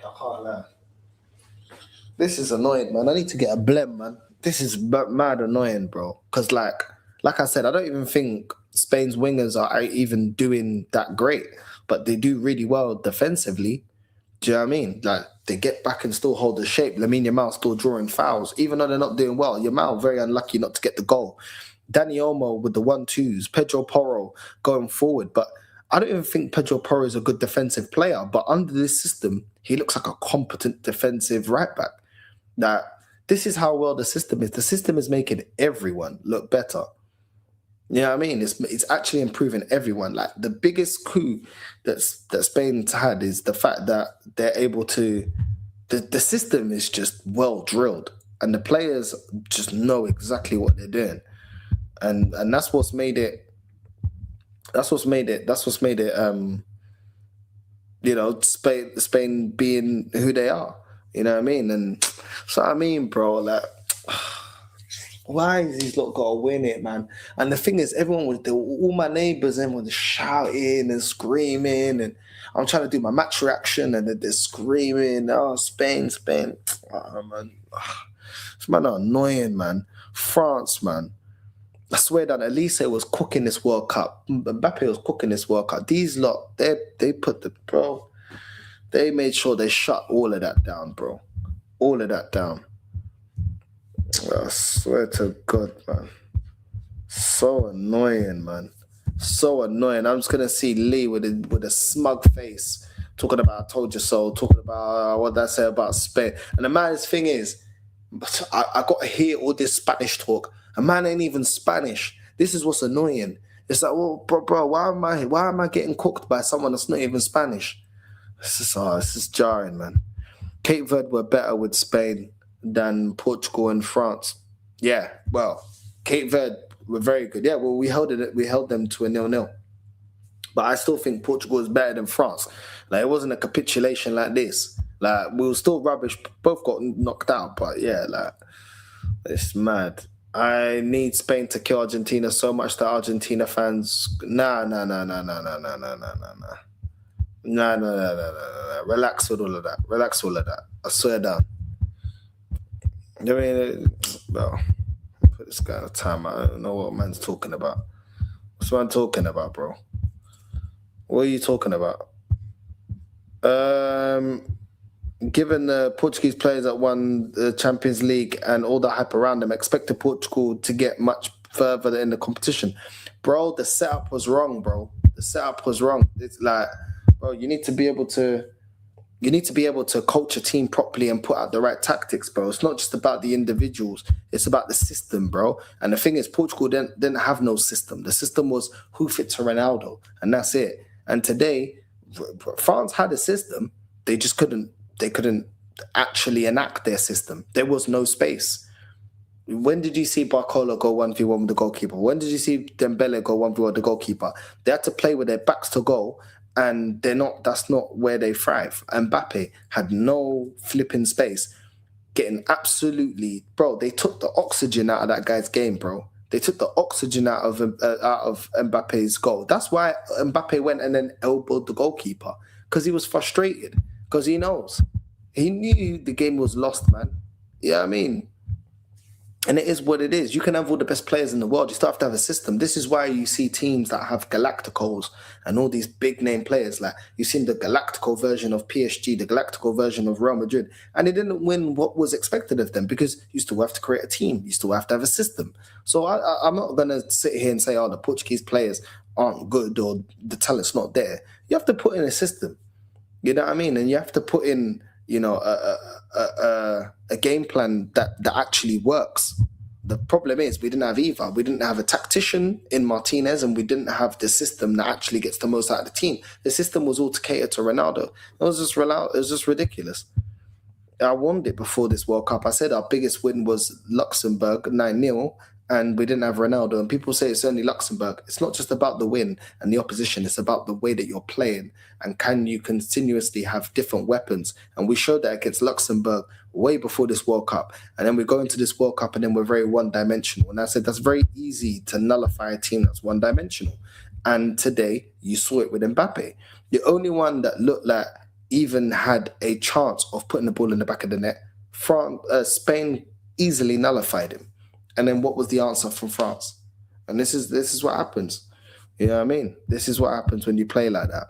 A: I can't lie. This is annoying, man. I need to get a blem, man. This is mad annoying, bro. Because, like I said, I don't even think Spain's wingers are even doing that great. But they do really well defensively. Do you know what I mean? Like, they get back and still hold the shape. Lamine Yamal still drawing fouls. Even though they're not doing well. Yamal very unlucky not to get the goal. Dani Olmo with the 1-2s. Pedro Porro going forward. But I don't even think Pedro Porro is a good defensive player. But under this system, he looks like a competent defensive right back. Now, this is how well the system is. The system is making everyone look better. You know what I mean? It's actually improving everyone. Like the biggest coup that Spain's had is the fact that they're able to. The system is just well drilled, and the players just know exactly what they're doing, and that's what's made it. That's what's made it. That's what's made it. You know, Spain being who they are. You know what I mean? And so I mean, bro, like. Why is these lot gotta win it, man? And the thing is, everyone was all my neighbors and were shouting and screaming, and I'm trying to do my match reaction, and they're screaming, "Oh, Spain, Spain!" Oh, man, it's man annoying, man. France, man. I swear that Elise was cooking this World Cup. Mbappe was cooking this World Cup. These lot, they put the bro. They made sure they shut all of that down, bro. All of that down. I swear to God, man. So annoying, man. So annoying. I'm just gonna see Lee with a smug face talking about "I told you so," talking about what did I say about Spain. And the man's thing is, I got to hear all this Spanish talk. A man ain't even Spanish. This is what's annoying. It's like, well, bro, why am I getting cooked by someone that's not even Spanish? This is jarring, man. Cape Verde were better with Spain than Portugal and France. Yeah, well, Cape Verde were very good. Yeah, well, we held them to a 0-0. But I still think Portugal is better than France. Like, it wasn't a capitulation like this. Like, we were still rubbish. Both got knocked out, but yeah, like, it's mad. I need Spain to kill Argentina so much that Argentina fans... Nah. Relax with all of that. I swear down. I mean, well, put this guy in a timeout. I don't know what man's talking about. What's man talking about, bro? What are you talking about? Given the Portuguese players that won the Champions League and all the hype around them, expected Portugal to get much further in the competition. Bro, the setup was wrong, bro. The setup was wrong. It's like, bro, you need to be able to coach a team properly and put out the right tactics, bro. It's not just about the individuals. It's about the system, bro. And the thing is, Portugal didn't have no system. The system was who fit to Ronaldo, and that's it. And today, France had a system. They just couldn't actually enact their system. There was no space. When did you see Barcola go 1v1 with the goalkeeper? When did you see Dembele go 1v1 with the goalkeeper? They had to play with their backs to goal, and that's not where they thrive. Mbappe had no flipping space. Getting absolutely... Bro, they took the oxygen out of that guy's game, bro. They took the oxygen out of Mbappe's goal. That's why Mbappe went and then elbowed the goalkeeper, because he was frustrated, because he knows. He knew the game was lost, man. You know what I mean? And it is what it is. You can have all the best players in the world. You still have to have a system. This is why you see teams that have Galacticos and all these big name players. Like, you've seen the Galactico version of PSG, the Galactico version of Real Madrid. And they didn't win what was expected of them, because you still have to create a team. You still have to have a system. So I'm not going to sit here and say, oh, the Portuguese players aren't good or the talent's not there. You have to put in a system. You know what I mean? And you have to put in, you know, a game plan that actually works. The problem is we didn't have either. We didn't have a tactician in Martinez, and we didn't have the system that actually gets the most out of the team. The system was all to cater to Ronaldo. It was just ridiculous. I warned it before this World Cup. I said our biggest win was Luxembourg, 9-0, and we didn't have Ronaldo. And people say it's only Luxembourg. It's not just about the win and the opposition. It's about the way that you're playing, and can you continuously have different weapons. And we showed that against Luxembourg way before this World Cup. And then we go into this World Cup and then we're very one-dimensional. And I said that's very easy to nullify a team that's one-dimensional. And today you saw it with Mbappe. The only one that looked like even had a chance of putting the ball in the back of the net, Spain easily nullified him. And then what was the answer from France? And this is what happens. You know what I mean? This is what happens when you play like that.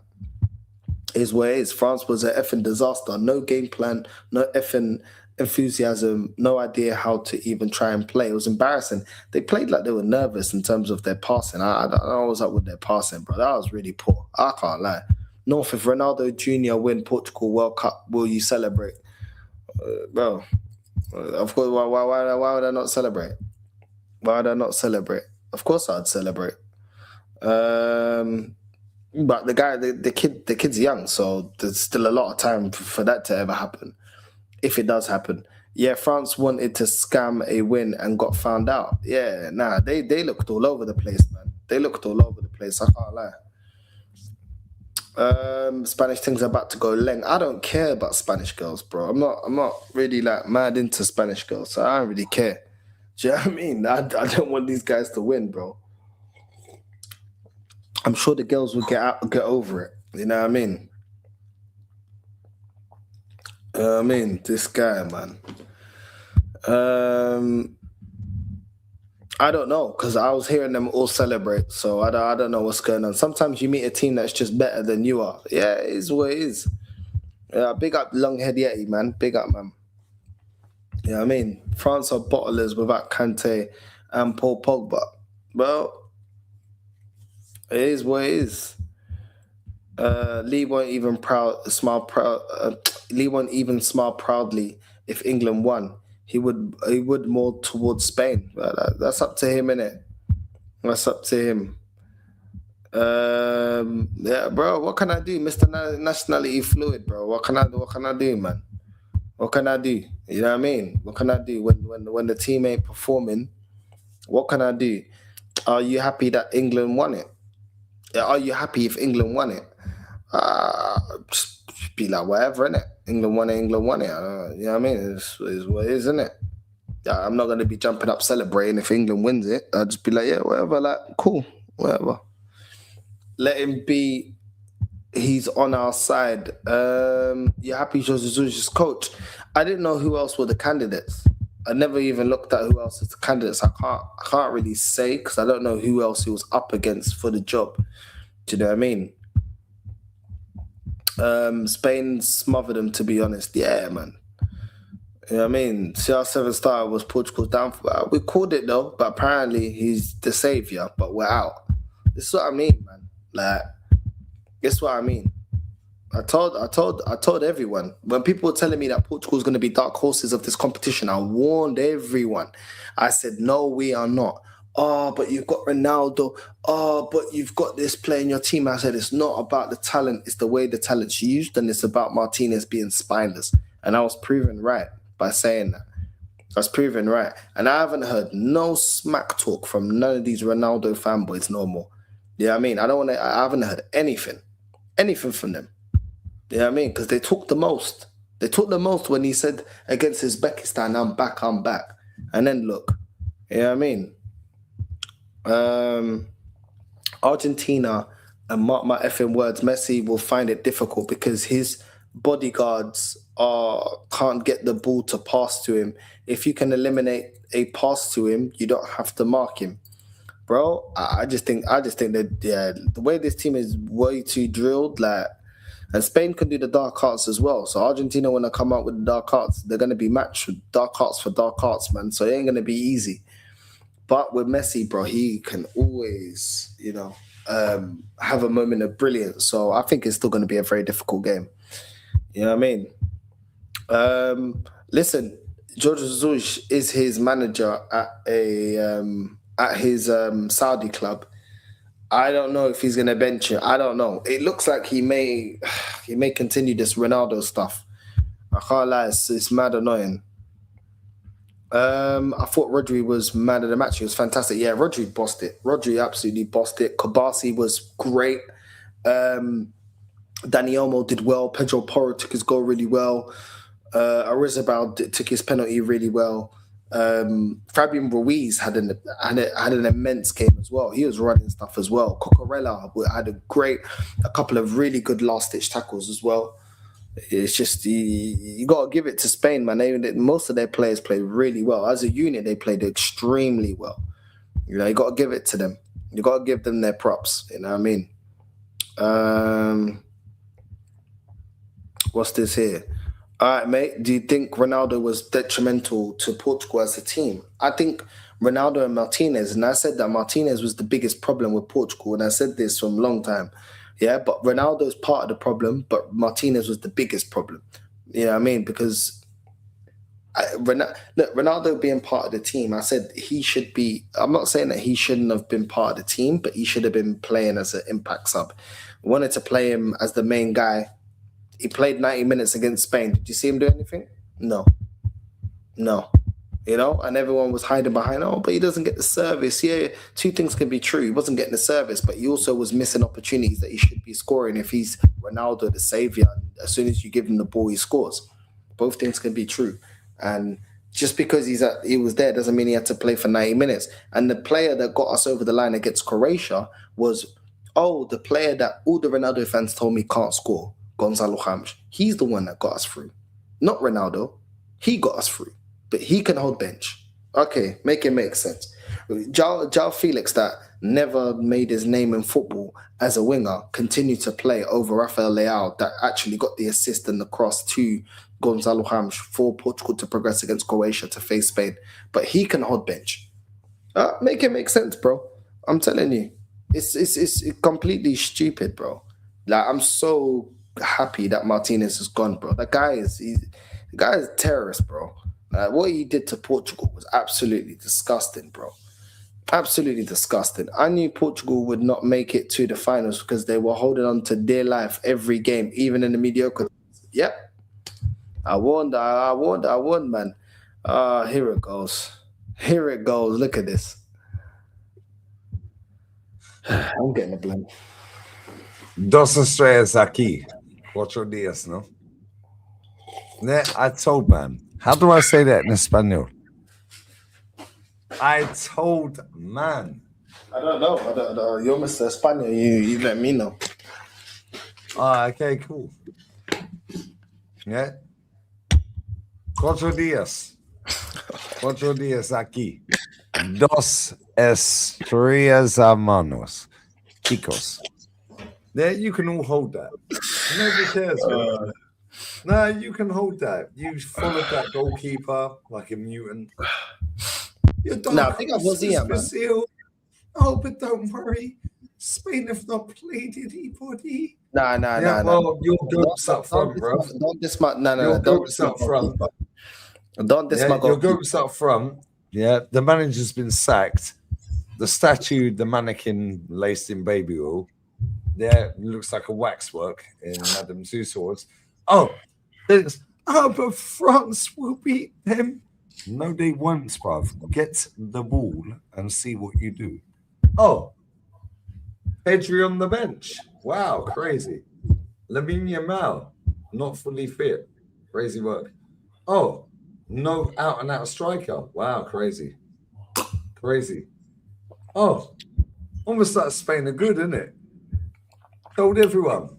A: Is what it is. France was an effing disaster. No game plan, no effing enthusiasm, no idea how to even try and play. It was embarrassing. They played like they were nervous in terms of their passing. I don't know what's up with their passing, bro. That was really poor. I can't lie. North, if Ronaldo Jr. win Portugal World Cup, will you celebrate? Bro, of course, why would I not celebrate? Why would I not celebrate? Of course, I'd celebrate. But the kid's young, so there's still a lot of time for that to ever happen. If it does happen. Yeah, France wanted to scam a win and got found out. Yeah, nah, they looked all over the place, man. They looked all over the place, I can't lie. Spanish things are about to go leng. I don't care about Spanish girls, bro. I'm not really like mad into Spanish girls, so I don't really care. Do you know what I mean? I don't want these guys to win, bro. I'm sure the girls will get over it. You know what I mean? This guy, man. I don't know, because I was hearing them all celebrate, so I don't know what's going on. Sometimes you meet a team that's just better than you are. Yeah, it is what it is. Big up Longhead Yeti, man. Big up, man. Yeah, I mean, France are bottlers without Kante and Paul Pogba. Well, it is what it is. Lee won't even smile proudly if England won. He would more towards Spain. But that's up to him, innit? That's up to him. Yeah, bro. What can I do, Mister Nationality Fluid, bro? What can I do, man? What can I do? You know what I mean? What can I do when the team ain't performing? What can I do? Are you happy that England won it? Are you happy if England won it? Just be like, whatever, innit? England won it. You know what I mean? It's what it is, isn't it? I'm not going to be jumping up celebrating if England wins it. I'll just be like, yeah, whatever, like, cool, whatever. Let him be. He's on our side. You're happy Jesus' coach? I didn't know who else were the candidates. I never even looked at who else is the candidates. I can't really say because I don't know who else he was up against for the job. Do you know what I mean? Spain smothered them, to be honest. Yeah, man. You know what I mean? CR7 star was Portugal's downfall. We called it though, but apparently he's the savior, but we're out. This is what I mean, man. Like, this is what I mean. I told everyone. When people were telling me that Portugal's going to be dark horses of this competition, I warned everyone. I said, no, we are not. Oh, but you've got Ronaldo. Oh, but you've got this player in your team. I said, it's not about the talent. It's the way the talent's used, and it's about Martinez being spineless. And I was proven right by saying that. I was proven right. And I haven't heard no smack talk from none of these Ronaldo fanboys no more. You know what I mean? I haven't heard anything from them. You know what I mean? Because they talk the most. They talk the most when he said against Uzbekistan, I'm back. And then look, you know what I mean? Argentina, and mark my effing words, Messi will find it difficult because his bodyguards can't get the ball to pass to him. If you can eliminate a pass to him, you don't have to mark him. Bro, I just think that the way this team is way too drilled, like, and Spain can do the dark arts as well. So Argentina, when they come out with the dark arts, they're going to be matched with dark arts for dark arts, man. So it ain't going to be easy. But with Messi, bro, he can always, have a moment of brilliance. So I think it's still going to be a very difficult game. You know what I mean? Listen, George Jesus is his manager at his Saudi club. I don't know if he's going to bench him. I don't know. It looks like he may continue this Ronaldo stuff. I can't lie, it's mad annoying. I thought Rodri was man of the match. He was fantastic. Yeah, Rodri bossed it. Rodri absolutely bossed it. Kabasi was great. Dani Olmo did well. Pedro Porro took his goal really well. Arizabal took his penalty really well. Fabian Ruiz had an immense game as well. He was running stuff as well. Cocorella had a couple of really good last-ditch tackles as well. It's just you got to give it to Spain, man. Most of their players played really well. As a unit, they played extremely well. You got to give it to them. You got to give them their props. You know what I mean? What's this here? All right, mate. Do you think Ronaldo was detrimental to Portugal as a team? I think Ronaldo and Martinez, and I said that Martinez was the biggest problem with Portugal, and I said this from a long time. Yeah, but Ronaldo's part of the problem, but Martinez was the biggest problem. You know what I mean? Because Look, Ronaldo being part of the team, I said he should be. I'm not saying that he shouldn't have been part of the team, but he should have been playing as an impact sub. Wanted to play him as the main guy. He played 90 minutes against Spain. Did you see him do anything? No. No. You know, and everyone was hiding behind, oh, but he doesn't get the service. Yeah, two things can be true. He wasn't getting the service, but he also was missing opportunities that he should be scoring if he's Ronaldo, the savior. As soon as you give him the ball, he scores. Both things can be true. And just because he was there doesn't mean he had to play for 90 minutes. And the player that got us over the line against Croatia was, the player that all the Ronaldo fans told me can't score, Gonzalo Ramos. He's the one that got us through. Not Ronaldo. He got us through. But he can hold bench. Okay, make it make sense. João Felix, that never made his name in football as a winger, continued to play over Rafael Leao, that actually got the assist and the cross to Gonzalo Ramos for Portugal to progress against Croatia to face Spain. But he can hold bench. Make it make sense, bro. I'm telling you. It's completely stupid, bro. Like, I'm so happy that Martinez is gone, bro. The guy is a terrorist, bro. What he did to Portugal was absolutely disgusting, bro. Absolutely disgusting. I knew Portugal would not make it to the finals because they were holding on to their life every game, even in the mediocre. Yep. I warned, man. Here it goes. Here it goes. Look at this. I'm getting a blame.
B: Dos estrellas aquí. 4 días, no? I told, man. How do I say that in Espanol? I told, man.
A: I don't know. You're Mr. Espanol. You let me know.
B: Okay, cool. Yeah. 4 días. 4 días aquí. Dos estrellas a manos. Chicos. Yeah, you can all hold that. Nobody cares, man. No, you can hold that. You followed that goalkeeper like a mutant.
A: No, I think I was here, man.
B: Oh, but don't worry. Spain have not played anybody.
A: Nah.
B: Well, your goats up front, bro.
A: Don't diss my... No.
B: Your goats up front.
A: Don't diss my
B: your goats up front. Yeah, the manager's been sacked. The statue, the mannequin laced in baby oil. Yeah, looks like a waxwork in Madame Tussauds. But France will beat them. No, they won't, bruv. Get the ball and see what you do. Pedri on the bench. Wow, crazy. Lamine Yamal, not fully fit. Crazy work. No out-and-out striker. Wow, crazy. Crazy. Almost like Spain are good, isn't it? Told everyone.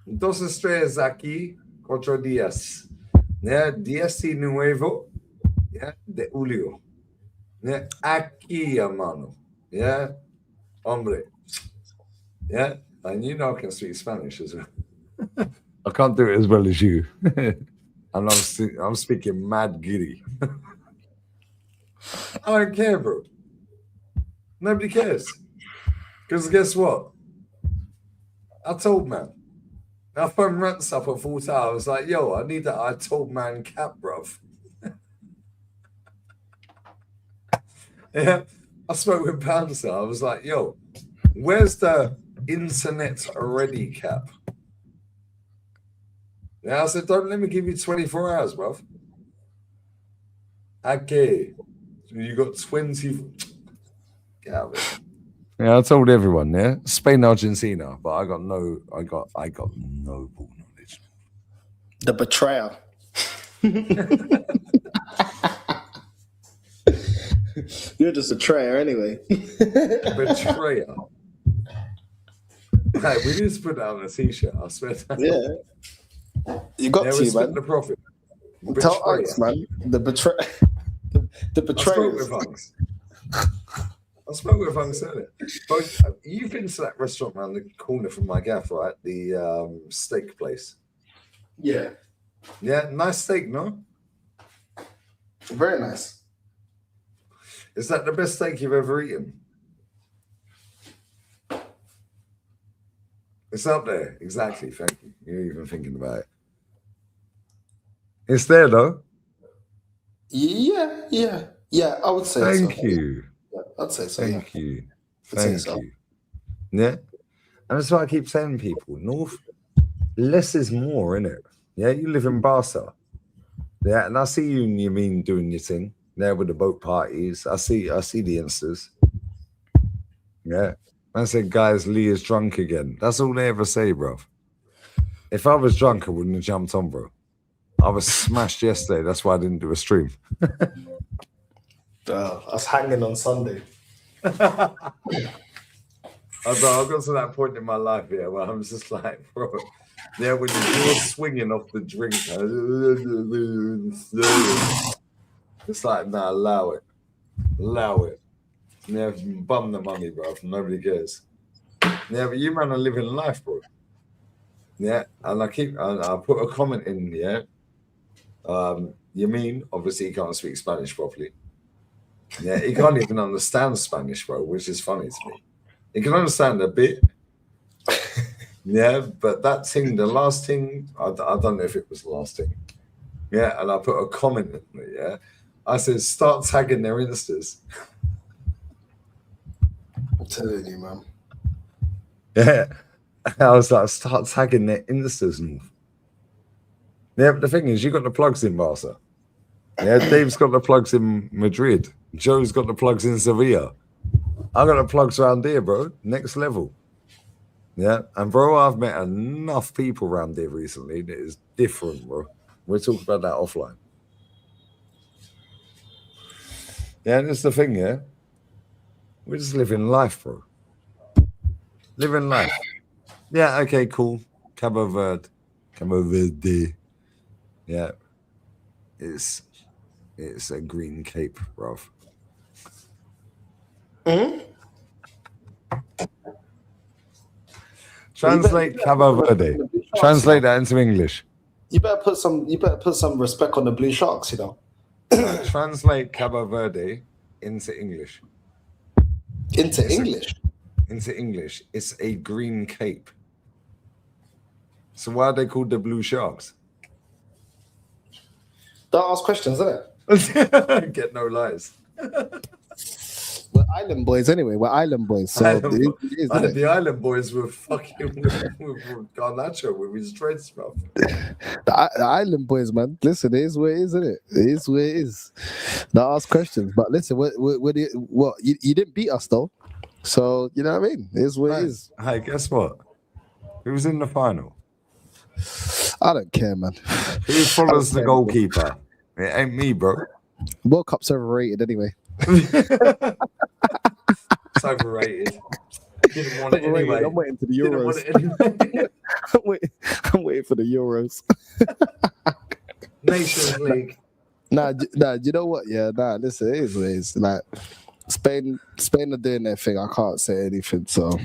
B: Dos estrellas aquí, 4 días. Yeah, 19 de julio. Yeah, aquí, hermano. Yeah, hombre. Yeah, and you know I can speak Spanish as well. I can't do it as well as you. And I'm speaking mad giddy. I don't care, bro. Nobody cares. Because guess what? I told man. I phoned Rents up at 4 hours. I was like, yo, I need that I told man cap, bruv. Yeah. I spoke with Bouncer. I was like, yo, where's the internet ready cap? Yeah, I said, don't let me give you 24 hours, bruv. Okay. So you got 20. Get out of it. Yeah, I told everyone, yeah. Spain, Argentina, but I got no ball knowledge.
A: The betrayal. You're just a betrayer anyway.
B: Betrayer. Hey, we need to put that on a t-shirt, I swear.
A: Yeah. You got to, man.
B: The profit.
A: Tell us, man. The betrayer. The betrayer.
B: I spoke with Hunks earlier. But you've been to that restaurant around the corner from my gaff, right? The steak place.
A: Yeah.
B: Yeah, nice steak, no?
A: Very nice.
B: Is that the best steak you've ever eaten? It's up there. Exactly. Thank you. You're even thinking about it. It's there, though.
A: Yeah. I would say so.
B: Thank you.
A: Yeah, I'd say so.
B: Thank
A: Yeah,
B: you.
A: I'd say
B: Thank
A: so.
B: you. Yeah. And that's what I keep saying to people. North, less is more, innit? Yeah, you live in Barca. Yeah, and I see you and you mean doing your thing there with the boat parties. I see the Instas. Yeah. I said, guys, Lee is drunk again. That's all they ever say, bro. If I was drunk, I wouldn't have jumped on, bro. I was smashed yesterday. That's why I didn't do a stream.
A: I was hanging on Sunday.
B: I got to that point in my life, yeah, where I'm just like, bro, yeah, when you're swinging off the drink, it's like, nah, allow it. Yeah, bum the money, bro. Nobody cares. Yeah, but you man are living life, bro. Yeah, and I put a comment in, yeah. You mean, obviously, he can't speak Spanish properly. Yeah, he can't even understand Spanish, bro, which is funny to me. He can understand a bit. Yeah, but that thing, the last thing, I don't know if it was the last thing. Yeah, and I put a comment in it, yeah. I said, start tagging their Instas.
A: I'm telling you, man.
B: Yeah. I was like, start tagging their Instas. Yeah, but the thing is, you got the plugs in Barca. Yeah, Dave's got the plugs in Madrid. Joe's got the plugs in Sevilla. I got the plugs around here, bro. Next level. Yeah, and bro, I've met enough people around here recently that is different, bro. We'll talk about that offline. Yeah, and that's the thing, yeah. We're just living life, bro. Living life. Yeah, okay, cool. Cabo Verde. Yeah. It's a green cape, bro. Translate Cabo Verde. Translate that into English.
A: You better put some respect on the Blue Sharks, you know.
B: Translate Cabo Verde into English.
A: Into English?
B: Into English. It's a green cape. So why are they called the Blue Sharks?
A: Don't ask questions, innit?
B: Get no lies.
A: We're island boys anyway. We're island boys. So
B: the island boys were fucking with Garnacho with his dreads, bro.
A: The island boys, man. Listen, it is where it is, isn't it? It is where it is. Don't ask questions. But listen, you didn't beat us though. So you know what I mean? It is where it is.
B: Hey, guess what? Who was in the final?
A: I don't care, man.
B: Who follows the goalkeeper? It ain't me, bro.
A: World Cup's overrated anyway.
B: It's overrated. Didn't want it anyway.
A: I'm waiting for the Euros. I'm waiting for the Euros.
B: Nations League.
A: Nah, you know what? Yeah, listen, it is what it is. Like Spain are doing their thing. I can't say anything, so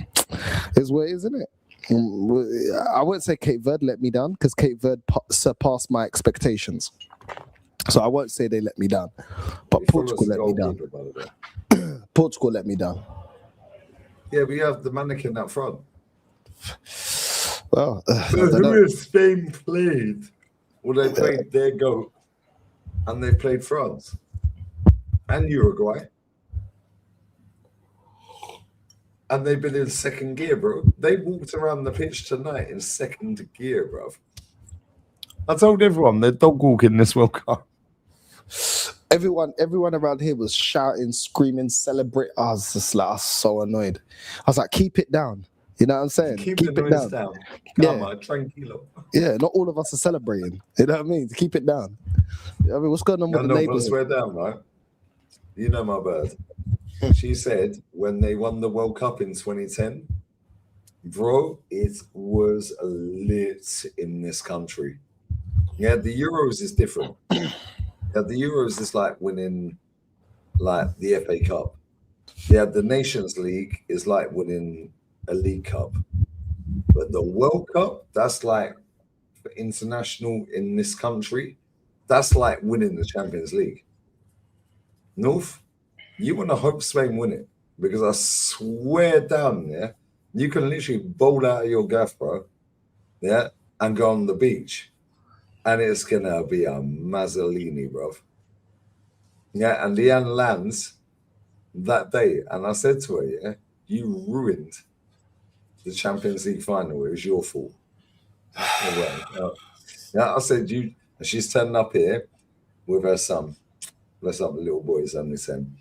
A: it's what it is, isn't it? I wouldn't say Cape Verde let me down because Cape Verde surpassed my expectations. So I won't say they let me down, but Portugal let me down. Portugal let me down.
B: Yeah, we have the mannequin up front.
A: Well,
B: who has Spain played? Well, they played their goat, and they played France and Uruguay, and they've been in second gear, bro. They walked around the pitch tonight in second gear, bro. I told everyone they're dog walking this World Cup.
A: Everyone around here was shouting, screaming, celebrating. I was just like, I was so annoyed. I was like, keep it down. You know what I'm saying?
B: Keep it down. Calma, tranquilo.
A: Yeah, not all of us are celebrating. You know what I mean? Keep it down. I mean, what's going on with the neighbours?
B: Swear down, right? You know my bird. She said when they won the World Cup in 2010, bro, it was lit in this country. Yeah, the Euros is different. Yeah, the Euros is like winning like the FA Cup. Yeah, the Nations League is like winning a League Cup. But the World Cup, that's like for international in this country, that's like winning the Champions League. North, you want to hope Spain win it because I swear down there, you can literally bowl out of your gaff, bro. Yeah, and go on the beach. And it's going to be a Mazzolini, bro. Yeah, and Leanne lands that day, and I said to her, "Yeah, you ruined the Champions League final. It was your fault." Yeah, I said you. And she's turning up here with her son. Bless up the little boys and this him.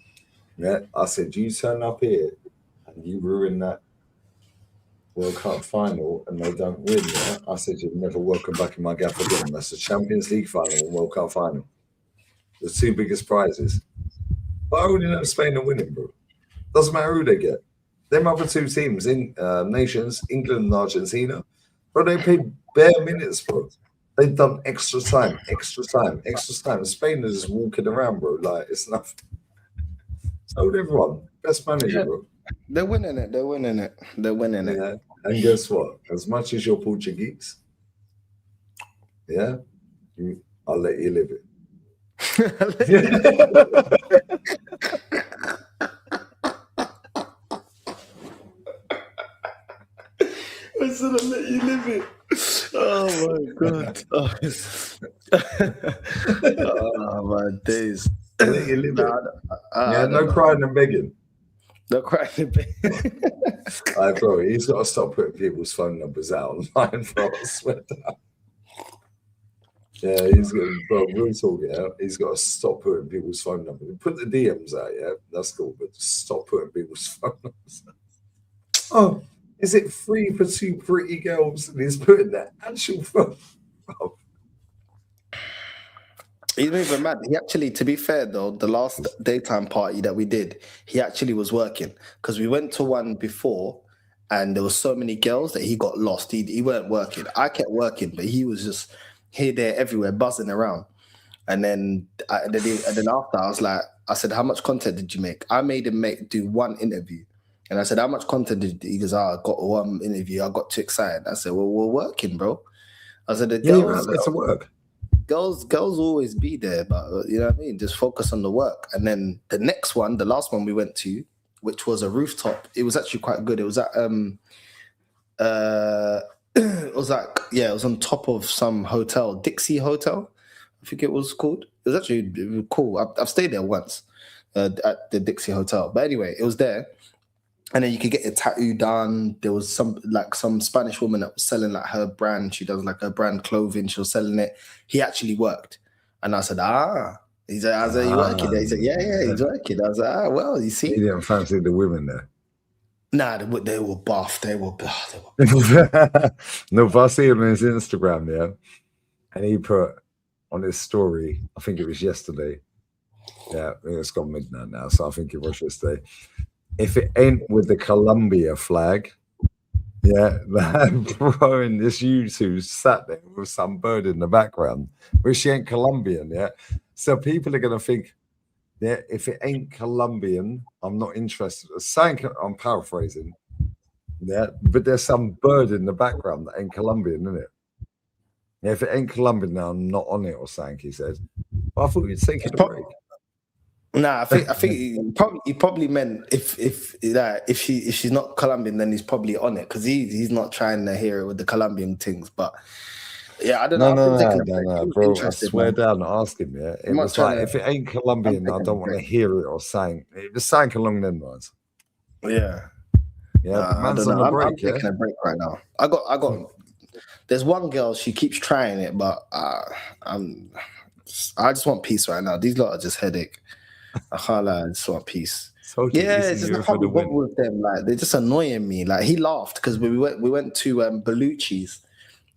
B: Yeah, I said you turn up here and you ruin that World Cup final and they don't win. Yeah, I said you're never welcome back in my gaff again. That's the Champions League final and World Cup final, the two biggest prizes. But I already know Spain are winning, bro. Doesn't matter who they get. Them other two teams in nations, England and Argentina, bro, they played bare minutes, bro. They've done extra time. Spain is just walking around, bro. Like it's nothing. So everyone, best manager, bro.
A: They're winning it.
B: Yeah. And guess what? As much as you're Portuguese, yeah, I'll let you live it.
A: I said I'll let you live it. Oh my god. Oh my days.
B: I'll let you live it. No crying and begging.
A: No crying and begging.
B: Bro, he's got to stop putting people's phone numbers out online, bro. I swear down. Yeah, he's got, bro, real talk, yeah. He's got to stop putting people's phone numbers. Put the DMs out, yeah. That's cool, but just stop putting people's phone numbers out. Oh, is it free for two pretty girls? And he's putting that actual phone. Oh.
A: He's not even mad. He actually, to be fair though, the last daytime party that we did, he actually was working because we went to one before and there was so many girls that he got lost. He weren't working. I kept working, but he was just here, there, everywhere, buzzing around. And then after I was like, I said, how much content did you make? I made him do one interview. And I said, how much content did he? He goes, I got one interview. I got too excited. I said, well, we're working, bro. I said, the girls,
B: it's a work.
A: Girls always be there, but you know what I mean? Just focus on the work. And then the next one, the last one we went to, which was a rooftop, it was actually quite good. It was at it was on top of some hotel, Dixie Hotel, I think it was called. It was actually cool. I've stayed there once at the Dixie Hotel. But anyway, it was there. And then you could get your tattoo done. There was some Spanish woman that was selling like her brand. She does like her brand clothing. She was selling it. He actually worked. And I said, He said, I said, you working there? He said, yeah, he's working. I was like, well, you see.
B: He didn't fancy the women there.
A: Nah, they were buff. They were
B: No, but I see him on his Instagram, yeah. And he put on his story, I think it was yesterday. Yeah, it's gone midnight now, so I think it was yesterday. If it ain't with the Colombia flag, yeah, bro, and this YouTube sat there with some bird in the background, but she ain't Colombian, yeah. So people are gonna think, yeah, if it ain't Colombian, I'm not interested. I'm paraphrasing, yeah, but there's some bird in the background that ain't Colombian, isn't it? Yeah, if it ain't Colombian, now I'm not on it or something. He said, but I thought you'd take it a break.
A: Nah, I think he probably meant if she's not Colombian, then he's probably on it because he's not trying to hear it with the Colombian things. But yeah, I don't know.
B: No, bro. I swear down, ask him. Yeah, it was like if it ain't Colombian, I don't want to hear it or saying. It was saying along them lines.
A: Yeah.
B: Man's on a break.
A: I'm taking a break right now. I got. There's one girl. She keeps trying it, but I just want peace right now. These lot are just headache. I can't lie, I just want peace. It's just I can't be bothered with them. Like they're just annoying me. Like he laughed because we went to Bellucci's.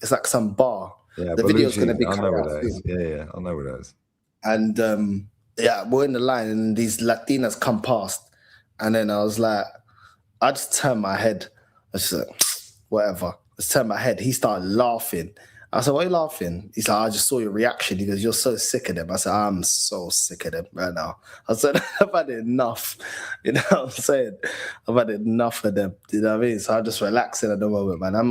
A: It's like some bar.
B: Yeah,
A: the video's gonna be.
B: I know where that is. Yeah, I know where that is.
A: And we're in the line, and these Latinas come past, and then I was like, I just turned my head. I just like, whatever. Just turned my head. He started laughing. I said, why are you laughing? He's like, I just saw your reaction. He goes, you're so sick of them. I said, I'm so sick of them right now. I said, I've had enough. You know what I'm saying? I've had enough of them. You know what I mean? So I'm just relaxing at the moment, man. I'm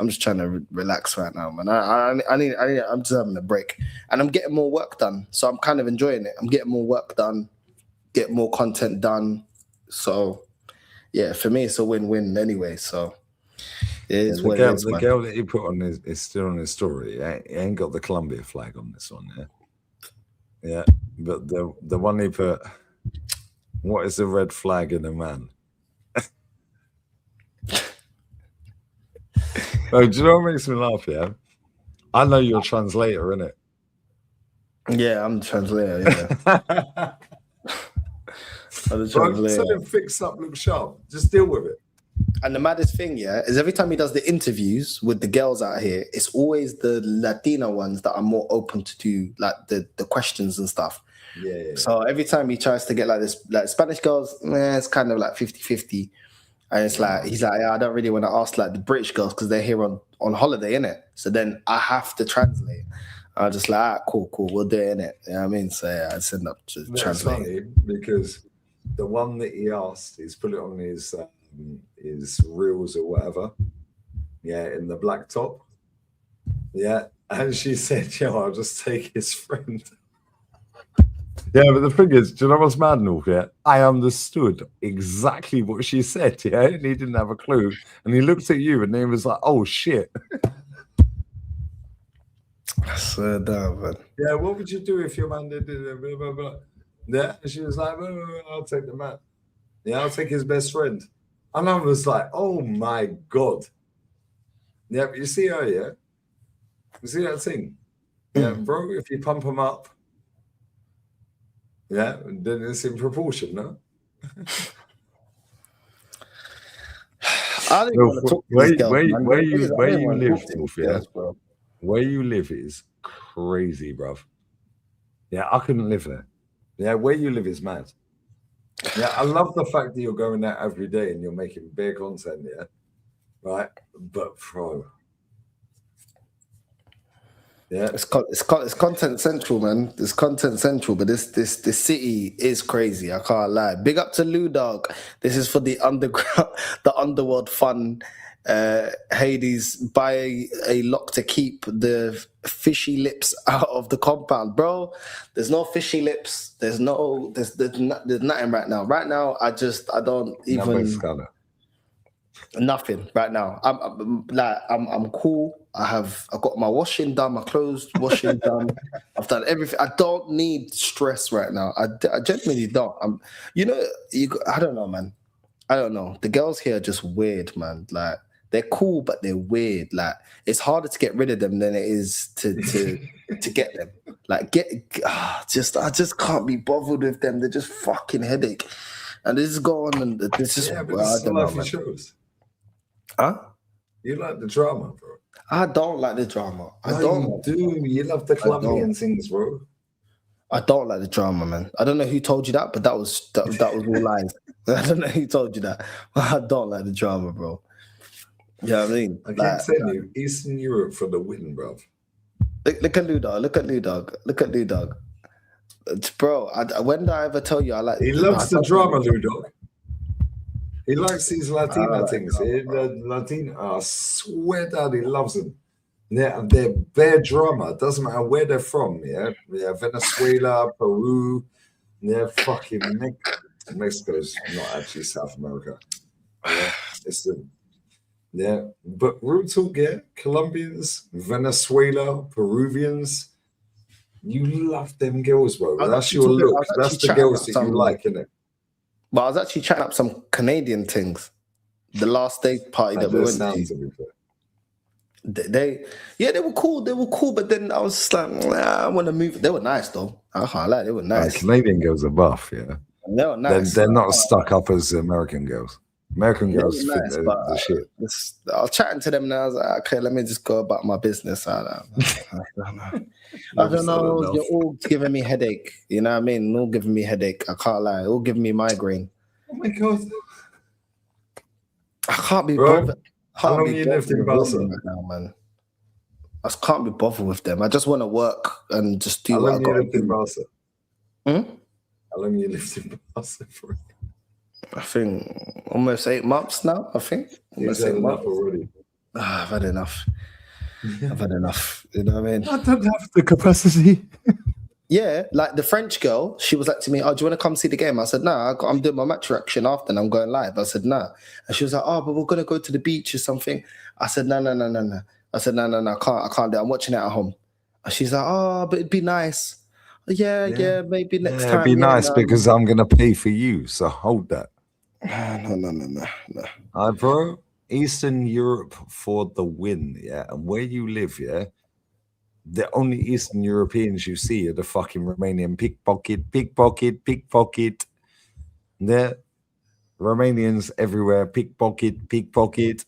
A: just trying to relax right now, man. I'm just having a break. And I'm getting more work done. So I'm kind of enjoying it. I'm getting more work done, get more content done. So, yeah, for me, it's a win-win anyway, so...
B: The girl that he put on is still on his story. He ain't got the Colombia flag on this one, yeah. But the one he put, what is the red flag in a man? Oh, do you know what makes me laugh? Yeah, I know you're a translator, innit?
A: Yeah, I'm the translator. Yeah, I'm the translator.
B: So fix up, look sharp. Just deal with it.
A: And the maddest thing, yeah, is every time he does the interviews with the girls out here, it's always the Latina ones that are more open to do like the questions and stuff.
B: Yeah.
A: So every time he tries to get like this, like Spanish girls, it's kind of like 50-50. And it's like, he's like, yeah, I don't really want to ask like the British girls because they're here on holiday, innit? So then I have to translate. I'm just like, cool, we'll do it, innit? You know what I mean? So yeah, I send up to translate.
B: Funny because the one that he asked, he's put it on his reels or whatever. Yeah, in the black top. Yeah. And she said, I'll just take his friend. Yeah, but the thing is, do you know what's mad enough? Yeah, I understood exactly what she said. Yeah, and he didn't have a clue. And he looked at you, and he was like, "Oh shit."
A: I swear down, man.
B: Yeah, what would you do if your man did blah, blah, blah. Yeah, and she was like, "I'll take the man. Yeah, I'll take his best friend." And I was like, "Oh my god." Yeah, but you see her, yeah. You see that thing, yeah, bro. If you pump him up. Yeah, then it's in proportion, no?
A: I don't want to talk to these girls,
B: where you live, yeah? Where you live is crazy, bruv. Yeah, I couldn't live there. Yeah, where you live is mad. Yeah, I love the fact that you're going out every day and you're making big content, yeah? Right? But, bro... Yeah,
A: it's content central, man. It's content central, but this city is crazy. I can't lie. Big up to Lou Dog. This is for the underground, the underworld fun. Hades, buy a lock to keep the fishy lips out of the compound, bro. There's no fishy lips. There's nothing right now. Right now, I don't even. Nothing right now. I'm cool. I got my washing done, my clothes washing done. I've done everything. I don't need stress right now. I genuinely don't. I don't know, man. I don't know. The girls here are just weird, man. Like they're cool, but they're weird. Like it's harder to get rid of them than it is to get them. Like I just can't be bothered with them. They're just fucking headache. And this is going and this is
B: I don't know, man. Shows.
A: Huh?
B: You like the drama, bro.
A: I don't like the drama.
B: You do. You love the clubbing and things, bro.
A: I don't like the drama, man. I don't know who told you that, but that was all lies. I don't know who told you that. I don't like the drama, bro. You know what I mean?
B: I keep telling you, Eastern Europe for the win, bro.
A: Look at Lou Dog. Look at Lou Dog. Bro, when did I ever tell you I like?
B: He loves the drama, Lou Dog. He likes these Latina things. I swear that he loves them. Yeah, they're bare drama. It doesn't matter where they're from. Yeah, Venezuela, Peru. Yeah, fucking Mexico's not actually South America. Yeah, but real talk, yeah, Colombians, Venezuela, Peruvians. You love them girls, bro. That's your look. That's the girls that you like, innit?
A: But I was actually chatting up some Canadian things. The last day party that we went to. They were cool. They were cool, but then I was just like, I want to move. They were nice though. I can't lie. They were nice.
B: Canadian girls are buff, yeah.
A: They were nice.
B: They're not stuck up as American girls. American girls fit
A: nice,
B: the shit.
A: I was chatting to them and I was like, okay, let me just go about my business. I don't know. You're all giving me headache. You know what I mean? All giving me headache. I can't lie. All giving me migraine.
B: Oh my god.
A: I can't be bothered.
B: How long you lived in Berta
A: right now, man? I just can't be bothered with them. I just want to work and just do what I got to do.
B: How long you lived in Berta? How long you lived in Berta for?
A: I think almost 8 months now. I think almost 8 months
B: already.
A: I've had enough. I've had enough. You know what I mean?
B: I don't have the capacity.
A: Yeah, like the French girl, she was like to me, "Oh, do you want to come see the game?" I said, "No, I'm doing my match reaction after, and I'm going live." I said, "No," and she was like, "Oh, but we're gonna go to the beach or something." I said, "No." I said, "No, I can't do it. I'm watching it at home." And she's like, "Oh, but it'd be nice." Yeah, maybe next
B: It'd
A: time.
B: be nice because I'm gonna pay for you. So hold that.
A: No.
B: Bro, Eastern Europe for the win, yeah. And where you live, yeah, the only Eastern Europeans you see are the fucking Romanian pickpocket. Yeah, Romanians everywhere, pickpocket.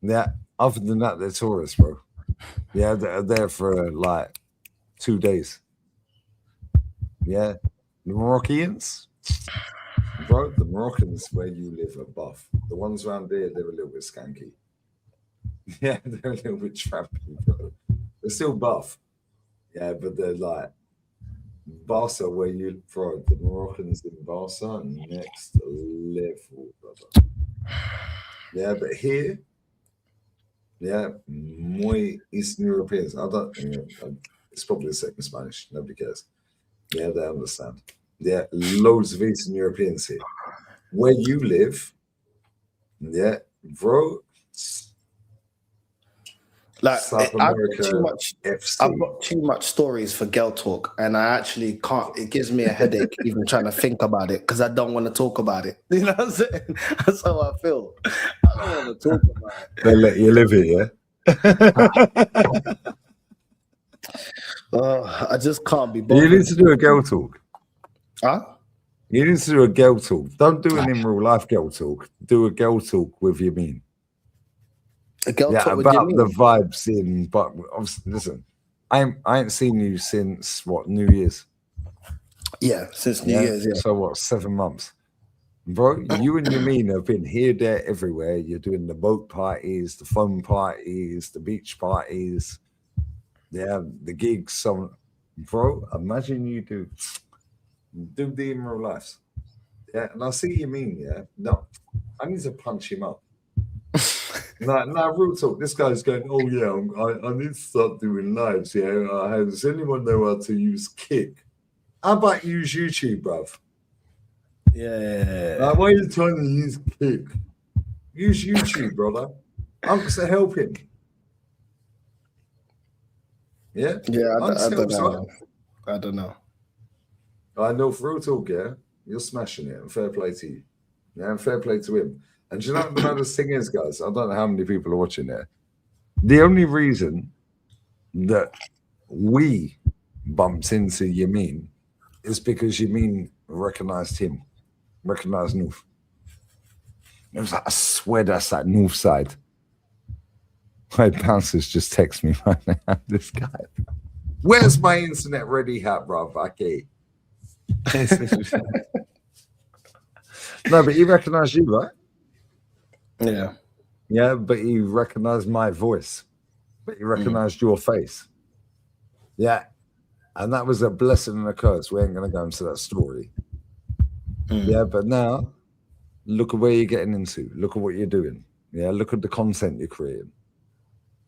B: Yeah, other than that, they're tourists, bro. Yeah, they're there for like 2 days. Yeah, the Moroccans, bro, the Moroccans where you live are buff. The ones around there, they're a little bit skanky. Yeah, they're a little bit trampy, bro. They're still buff. Yeah, but they're like Barca, where you, bro, the Moroccans in Barca are next level, brother. Yeah, but here, yeah, muy Eastern Europeans. I don't, it's probably the second Spanish. Nobody cares. Yeah, they understand. Yeah, loads of Eastern Europeans here. Where you live, yeah, bro.
A: Like
B: South
A: I've
B: America
A: got too much.
B: FC.
A: I've got too much stories for girl talk, and I actually can't. It gives me a headache even trying to think about it because I don't want to talk about it. You know what I'm saying? That's how I feel. I don't want to talk about it.
B: They let you live it,
A: yeah. I just can't be bothered.
B: You need to do a girl talk.
A: Huh?
B: You need to do a girl talk. Don't do an in real life girl talk. Do a girl talk with Yamin.
A: A girl talk with
B: about
A: Yamin?
B: the vibes in. But listen, I ain't seen you since what, New Year's?
A: Yeah, since New Year's. Yeah.
B: So what, 7 months, bro? You and Yamin have been here, there, everywhere. You're doing the boat parties, the phone parties, the beach parties. Yeah, the gigs. So, bro, imagine you do the in real life. Yeah, and I see Yamin. Yeah, no, I need to punch him up. No, real talk. This guy's going, oh yeah, I need to start doing lives. Yeah, does anyone know how to use Kick? How about use YouTube, bruv?
A: Yeah.
B: Why are you trying to use Kick? Use YouTube, brother. I'm just helping. Yeah?
A: I don't know. I don't know.
B: I know for real talk, yeah, you're smashing it, and fair play to you. Yeah, and fair play to him. And do you know what the maddest thing is, guys? I don't know how many people are watching there. The only reason that we bumped into Yamin is because Yamin recognized him, recognized Noof. It was like, I swear that's that North side. My bouncers just text me right now. This guy. Where's my internet ready hat, bruv? Okay. No, but he recognized you, right?
A: Yeah.
B: Yeah, but he recognized my voice. But he recognized your face. Yeah. And that was a blessing and a curse. We ain't going to go into that story. Yeah, but now, look at where you're getting into. Look at what you're doing. Yeah, look at the content you're creating.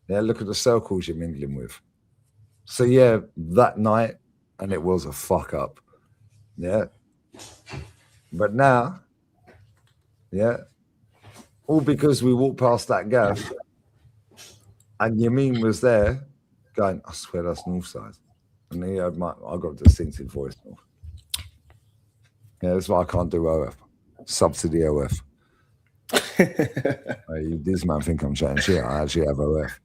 B: Yeah, look at the circles you're mingling with. So, yeah, that night, and it was a fuck up. Yeah. But now, yeah, all because we walked past that gaff and Yamin was there going, I swear that's Northside. And he had I got a distinctive voice. Yeah, that's why I can't do OF. Subsidy OF. This man think I'm chatting shit. I actually have OF.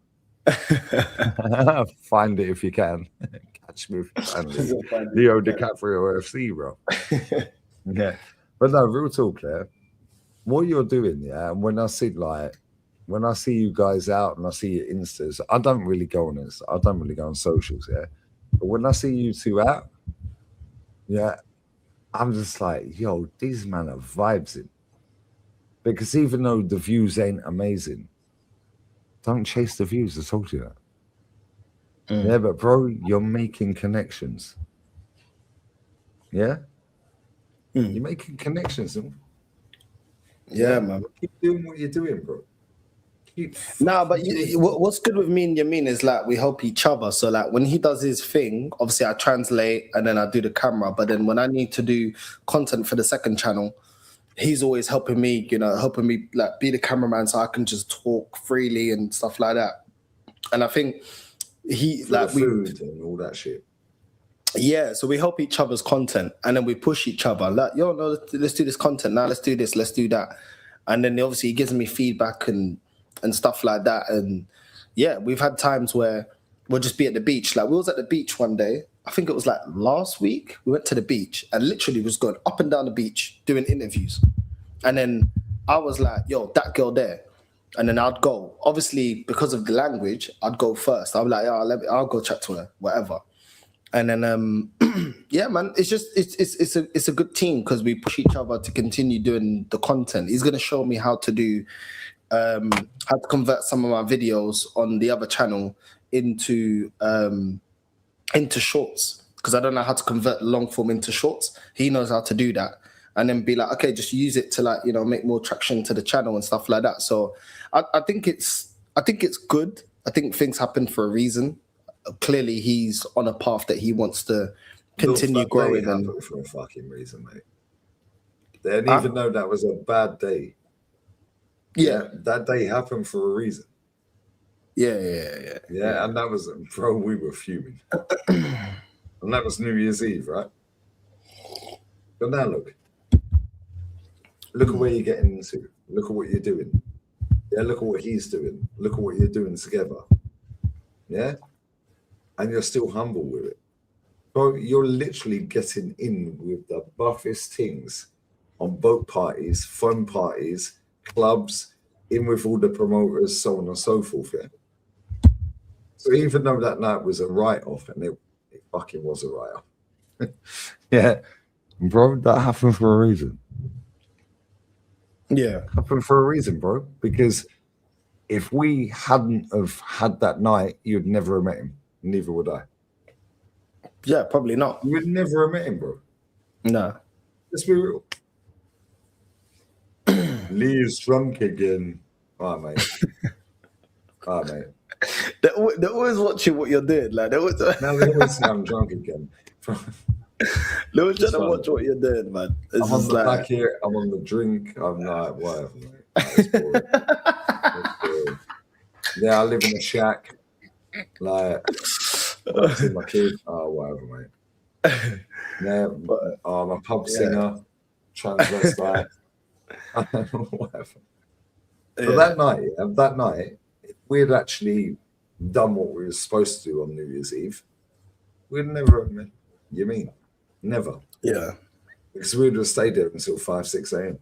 B: Find it if you can. Catch me if you can. Leo DiCaprio OFC, bro. Yeah. But no, real talk, yeah. What you're doing, yeah, and when I see you guys out and I see your Instas, I don't really go on this. I don't really go on socials, yeah. But when I see you two out, yeah, I'm just like, yo, these men are vibes in. Because even though the views ain't amazing, don't chase the views. I told you that. Yeah, but bro, you're making connections. Yeah? You're making connections.
A: Yeah, man.
B: Keep doing what you're doing, bro.
A: But what's good with me and Yamin is like we help each other. So like when he does his thing, obviously I translate and then I do the camera. But then when I need to do content for the second channel, he's always helping me like be the cameraman so I can just talk freely and stuff like that. And I think
B: food and all that shit.
A: Yeah, so we help each other's content, and then we push each other. Like, yo, no, let's do this content now. Let's do this. Let's do that. And then obviously he gives me feedback and stuff like that. And yeah, we've had times where we'll just be at the beach. Like, we was at the beach one day. I think it was like last week. We went to the beach and literally was going up and down the beach doing interviews. And then I was like, yo, that girl there. And then I'd go. Obviously, because of the language, I'd go first. I'd be like, yeah, I'll go chat to her, whatever. And then, yeah, man, it's a good team because we push each other to continue doing the content. He's gonna show me how to convert some of my videos on the other channel into shorts, because I don't know how to convert long form into shorts. He knows how to do that, and then be like, okay, just use it to, like, you know, make more traction to the channel and stuff like that. So I think it's good. I think things happen for a reason. Clearly he's on a path that he wants to continue growing.
B: And for a fucking reason, mate. They didn't even know that was a bad day. Yeah, that day happened for a reason.
A: Yeah.
B: And that was, bro, we were fuming. And that was New Year's Eve, right? But now look at where you're getting into. Look at what you're doing. Yeah, look at what he's doing. Look at what you're doing together. Yeah? And you're still humble with it. Bro, you're literally getting in with the buffest things on boat parties, fun parties, clubs, in with all the promoters, so on and so forth. Yeah? So even though that night was a write-off, and it fucking was a write-off. Yeah. Bro, that happened for a reason.
A: Yeah.
B: Happened for a reason, bro. Because if we hadn't have had that night, you'd never have met him. Neither would I.
A: Yeah, probably not.
B: You would never have met him, bro.
A: No.
B: Let's be real. Lee's drunk again. All right, mate.
A: They're always watching what you're doing. Like, they always
B: say I'm drunk again.
A: They're always trying to watch what you're doing, man.
B: I'm on the back here. I'm on the drink. I'm like, whatever, mate. That's boring. Yeah, I live in a shack. Like, I see my kid. Oh, whatever, mate. Yeah, I'm a pub singer, transvestite. Whatever. But that night, if we had actually done what we were supposed to do on New Year's Eve, we'd never have met. You mean? Never.
A: Yeah.
B: Because we would have stayed there until 5, 6 a.m.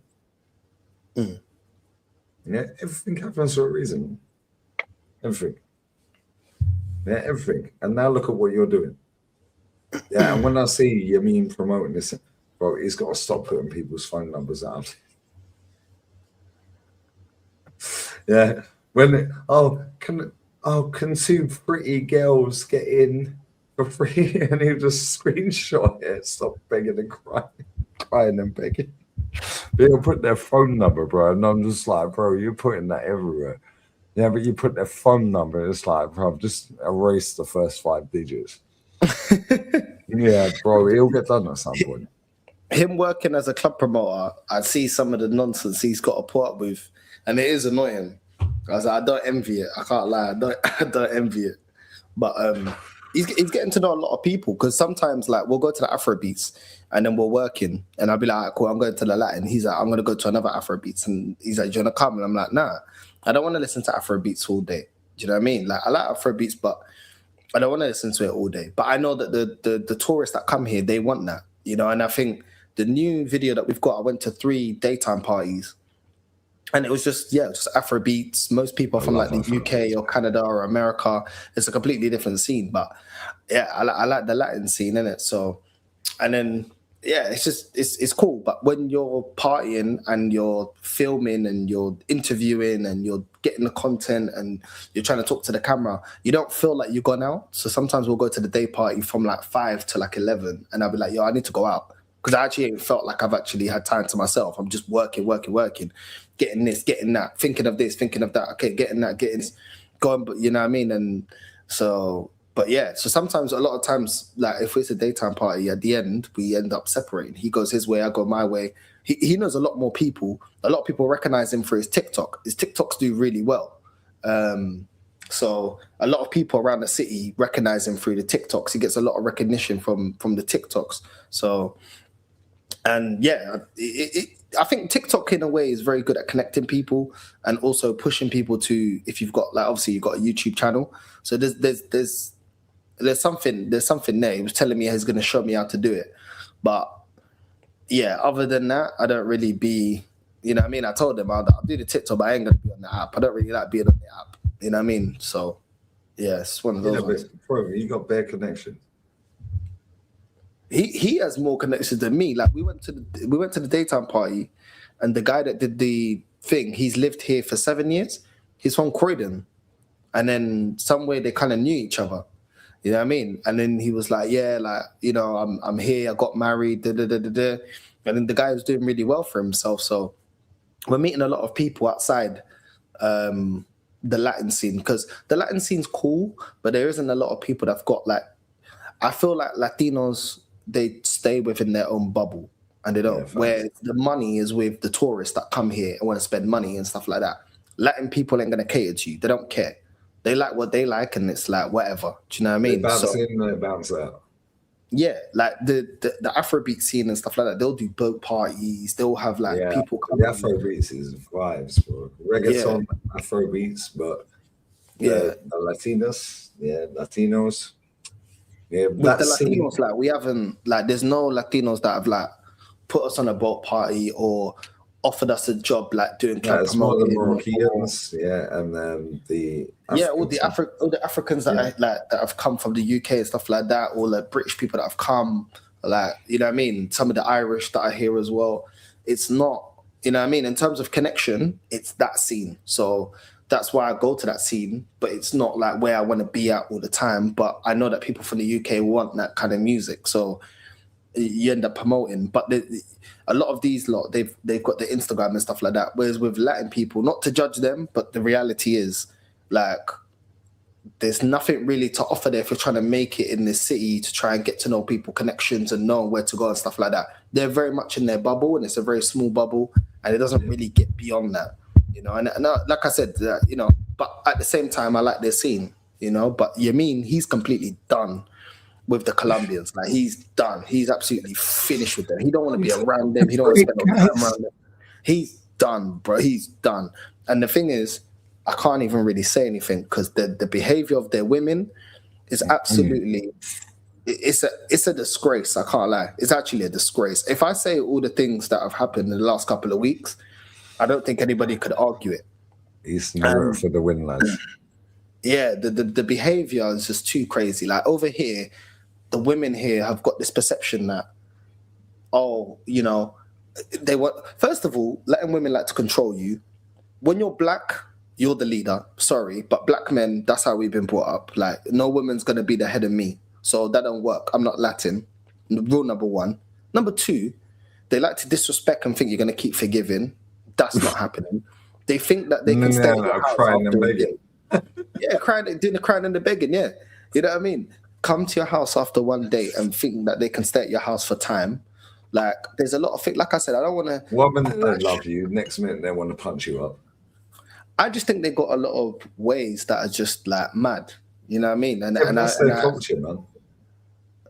B: Yeah, everything happens for a reason. Everything. Yeah, everything. And now look at what you're doing. Yeah, and when I see Yamin promoting this, bro, he's got to stop putting people's phone numbers out. Yeah. Can two pretty girls get in for free? And he just screenshot it, stop begging and crying and begging. They'll put their phone number, bro, and I'm just like, bro, you're putting that everywhere. Yeah, but you put their phone number, it's like, bro, just erase the first 5 digits. Yeah, bro, he'll get done at some point.
A: Him working as a club promoter, I see some of the nonsense he's got to put up with, and it is annoying. I was like, I don't envy it. I can't lie, I don't envy it. But he's getting to know a lot of people, because sometimes, like, we'll go to the Afrobeats and then we're working, and I'll be like, cool, I'm going to the Latin. He's like, I'm going to go to another Afrobeats, and he's like, do you want to come? And I'm like, nah, I don't want to listen to Afrobeats all day. Do you know what I mean? Like, I like Afrobeats, but I don't want to listen to it all day. But I know that the tourists that come here, they want that, you know. And I think the new video that we've got, I went to 3 daytime parties, and it was just Afrobeats. Most people are from like the UK or Canada or America. It's a completely different scene, but yeah, I like the Latin scene, innit? So, and then yeah, it's cool. But when you're partying and you're filming and you're interviewing and you're getting the content and you're trying to talk to the camera, you don't feel like you've gone out. So sometimes we'll go to the day party from like 5 to like 11, and I'll be like, yo, I need to go out, because I actually ain't felt like I've actually had time to myself. I'm just working, getting this, getting that, thinking of this, thinking of that. Okay, getting that, going, but you know what I mean? And so, but yeah, so sometimes, a lot of times, like if it's a daytime party, at the end, we end up separating. He goes his way, I go my way. He knows a lot more people. A lot of people recognize him for his TikTok. His TikToks do really well. So a lot of people around the city recognize him through the TikToks. He gets a lot of recognition from the TikToks. So, and yeah, I think TikTok in a way is very good at connecting people and also pushing people to, if you've got like, obviously you've got a YouTube channel. So there's something there. He was telling me he's going to show me how to do it. But yeah, other than that, I don't really be, you know what I mean? I told him I'll do the TikTok, but I ain't going to be on the app. I don't really like being on the app. You know what I mean? So yeah, it's one of those ones.
B: Bro, you got bad connection.
A: He has more connections than me. Like we went to the daytime party, and the guy that did the thing, he's lived here for 7 years. He's from Croydon, and then some way they kind of knew each other. You know what I mean? And then he was like, "Yeah, like you know, I'm here. I got married." Da, da, da, da, da. And then the guy was doing really well for himself. So we're meeting a lot of people outside the Latin scene, because the Latin scene's cool, but there isn't a lot of people that've got like. I feel like Latinos, they stay within their own bubble and they don't. Where the money is with the tourists that come here and want to spend money and stuff like that. Latin people ain't gonna cater to you. They don't care. They like what they like, and it's like whatever. Do you know what I mean?
B: They bounce in, they bounce out.
A: Yeah, like the Afrobeat scene and stuff like that. They'll do boat parties. They'll have like people come.
B: The Afrobeats is vibes, bro. Reggaeton, Afrobeats, but the Latinos, Latinos. Yeah,
A: with the Latinos, like we haven't, like there's no Latinos that have like put us on a boat party or offered us a job like doing club promoting.
B: The Moroccans, and then the
A: all the Africans that that have come from the UK and stuff like that, all the British people that have come, like you know what I mean. Some of the Irish that are here as well. It's not, you know what I mean. In terms of connection, it's that scene. So that's why I go to that scene, but it's not like where I want to be at all the time. But I know that people from the UK want that kind of music, so you end up promoting. But a lot of these lot, they've got the Instagram and stuff like that. Whereas with Latin people, not to judge them, but the reality is, like, there's nothing really to offer there if you're trying to make it in this city to try and get to know people, connections, and know where to go and stuff like that. They're very much in their bubble, and it's a very small bubble, and it doesn't really get beyond that. You know, and like I said, you know, but at the same time, I like their scene, you know. But Yamin, he's completely done with the Colombians. Like, he's done. He's absolutely finished with them. He don't want to be around them. He don't want to spend no time around them. He's done, bro. He's done. And the thing is, I can't even really say anything because the behavior of their women is absolutely, it's a disgrace. I can't lie. It's actually a disgrace. If I say all the things that have happened in the last couple of weeks, I don't think anybody could argue it.
B: He's never for the win, lads.
A: Yeah, the behavior is just too crazy. Like over here, the women here have got this perception that, oh, you know, they want. First of all, Latin women like to control you. When you're black, you're the leader. Sorry, but black men, that's how we've been brought up. Like, no woman's gonna be the head of me, so that don't work. I'm not Latin. Rule number one. Number two, they like to disrespect and think you're gonna keep forgiving. That's not happening. They think that they can stay in your house
B: crying and begging.
A: Doing the crying and the begging. Yeah, you know what I mean. Come to your house after one date and think that they can stay at your house for time. Like, there's a lot of things. Like I said, I don't want to.
B: 1 minute they love you, next minute they want to punch you up.
A: I just think they got a lot of ways that are just like mad. You know what I mean? And
B: that's their culture, man.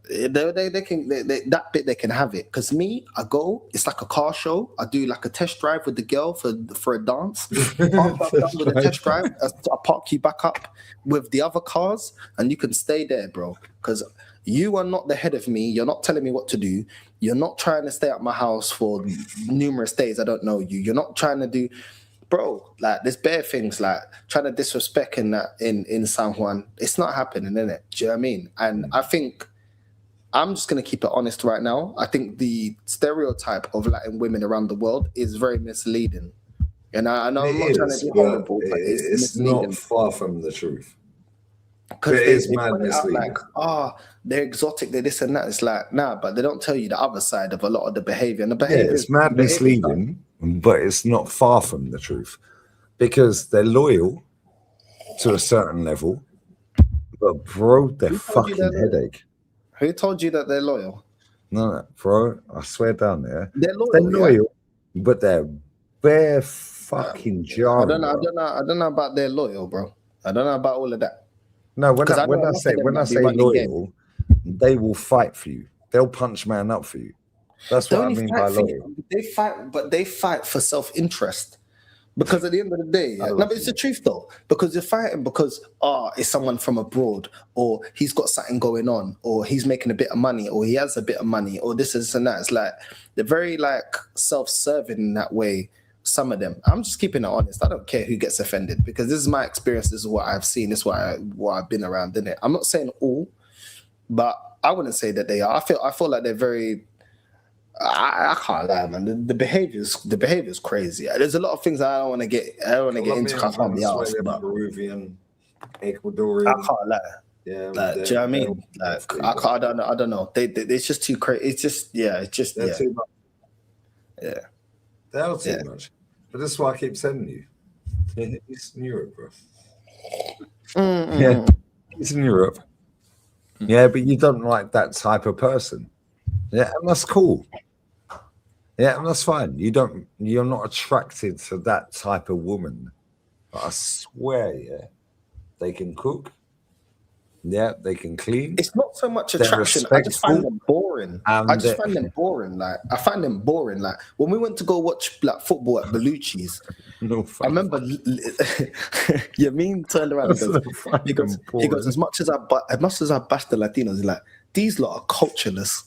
A: They can that bit they can have it. Because me, I go, it's like a car show. I do like a test drive with the girl for a dance. After I'm done with the test drive, I park you back up with the other cars, and you can stay there, bro. Because you are not the head of me. You're not telling me what to do. You're not trying to stay at my house for numerous days. I don't know you. You're not trying to do, bro. Like, there's bare things like trying to disrespect in that in San Juan. It's not happening, innit? Do you know what I mean? And I think. I'm just going to keep it honest right now. I think the stereotype of Latin women around the world is very misleading. And I know I'm not trying to be horrible, but it's
B: not far from the truth.
A: Because it is mad misleading. Like, they're exotic, they're this and that. It's like, nah, but they don't tell you the other side of a lot of the behavior. And the behavior
B: it's mad misleading, but it's not far from the truth. Because they're loyal to a certain level, but bro, they're fucking headache.
A: Who told you that they're loyal?
B: No, bro. I swear down there.
A: They're loyal,
B: but they're bare fucking jarring.
A: I don't know about they're loyal, bro. I don't know about all of that.
B: No, when
A: Because
B: I,
A: I know
B: when I
A: enough
B: say
A: of them
B: when I
A: that be
B: say
A: running game.
B: loyal, they will fight for you. They'll punch man up for you. That's
A: They
B: what I
A: only
B: mean
A: fight
B: by
A: for
B: loyal.
A: you. They fight, but they fight for self-interest. Because at the end of the day, no, but it's the truth though. Because you're fighting because it's someone from abroad, or he's got something going on, or he's making a bit of money, or he has a bit of money, or this and that. It's like they're very like self-serving in that way. Some of them. I'm just keeping it honest. I don't care who gets offended because this is my experience. This is what I've seen. This is what I've been around in it. I'm not saying all, but I wouldn't say that they are. I feel like they're very. I can't lie, man. The behavior's crazy. There's a lot of things I don't want to get. I don't want to get into. I can't be asked, but
B: Peruvian,
A: I
B: Ecuadorian.
A: can't lie.
B: Yeah,
A: Like, do you know what I mean? Like, I don't know. I don't know. It's just too crazy. It's just, it's just,
B: they're too much.
A: Yeah.
B: They're too much. But that's why I keep sending you. Eastern Europe, bro. Yeah, Eastern Europe. Yeah, but you don't like that type of person. Yeah, and that's cool. Yeah, and that's fine. You're not attracted to that type of woman. But I swear, they can cook. Yeah, they can clean.
A: It's not so much attraction. I just find them boring. Like, I find them boring. Like when we went to go watch like football at Bellucci's, I remember Yamin turned around and he goes, as much as I bash the Latinos, he's like, these lot are cultureless.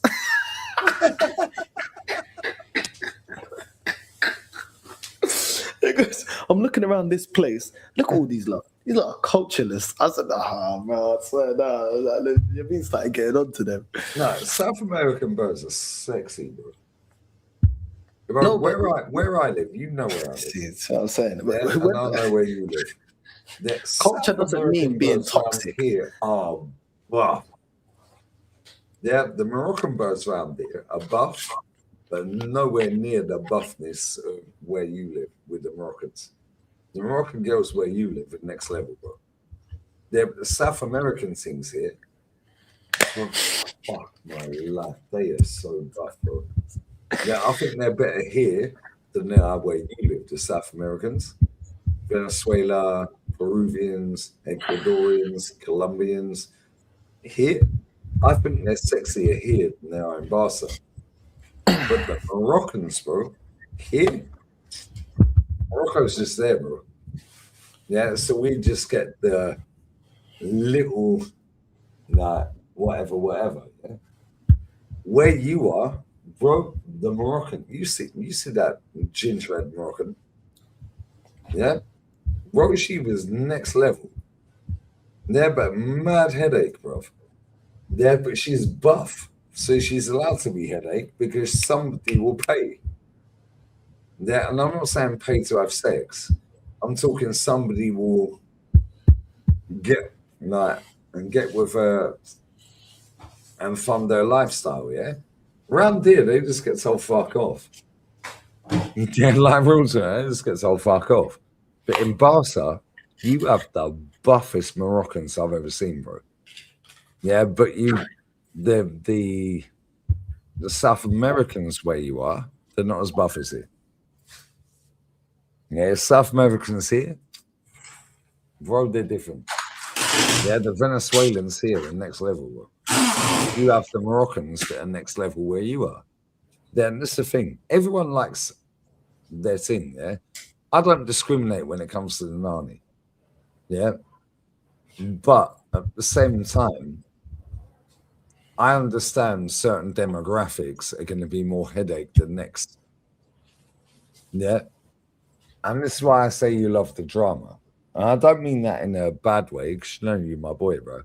A: He goes, I'm looking around this place. Look at all these lot. These lot are cultureless. I said, bro, I swear, Yamin started getting onto them.
B: No, South American birds are sexy, bro. No, where I live, you know where I live.
A: See, that's what I'm saying.
B: Yeah, and I know where you live.
A: Culture doesn't mean being toxic.
B: Here are the Moroccan birds around here are buff, but nowhere near the buffness of where you live with the Moroccans. The Moroccan girls where you live are next level, bro. The South American things here, fuck my life, they are so buff, bro. Yeah, I think they're better here than they are where you live, the South Americans. Venezuela, Peruvians, Ecuadorians, Colombians. Here, I think they're sexier here than they are in Barca. But the Moroccans, bro, here, Morocco's just there, bro. Yeah, so we just get the little, whatever. Yeah? Where you are, bro, the Moroccan, you see that gingerbread Moroccan, yeah, bro, she was next level. Yeah, but mad headache, bro. Yeah, but she's buff, so she's allowed to be headache because somebody will pay. Yeah, and I'm not saying pay to have sex. I'm talking somebody will get with her and fund their lifestyle, yeah? Around here, they just get told fuck off. Yeah, like rules, they just get told fuck off. But in Barca, you have the buffest Moroccans I've ever seen, bro. Yeah, but the South Americans where you are, they're not as buff as here. Yeah, South Americans here, bro, they're different. Yeah, the Venezuelans here are next level, bro. You have the Moroccans that are next level where you are. Then that's the thing. Everyone likes their thing, yeah? I don't discriminate when it comes to the Nani. Yeah? But at the same time, I understand certain demographics are going to be more headache than next. Yeah? And this is why I say you love the drama. And I don't mean that in a bad way, because you know you're my boy, bro.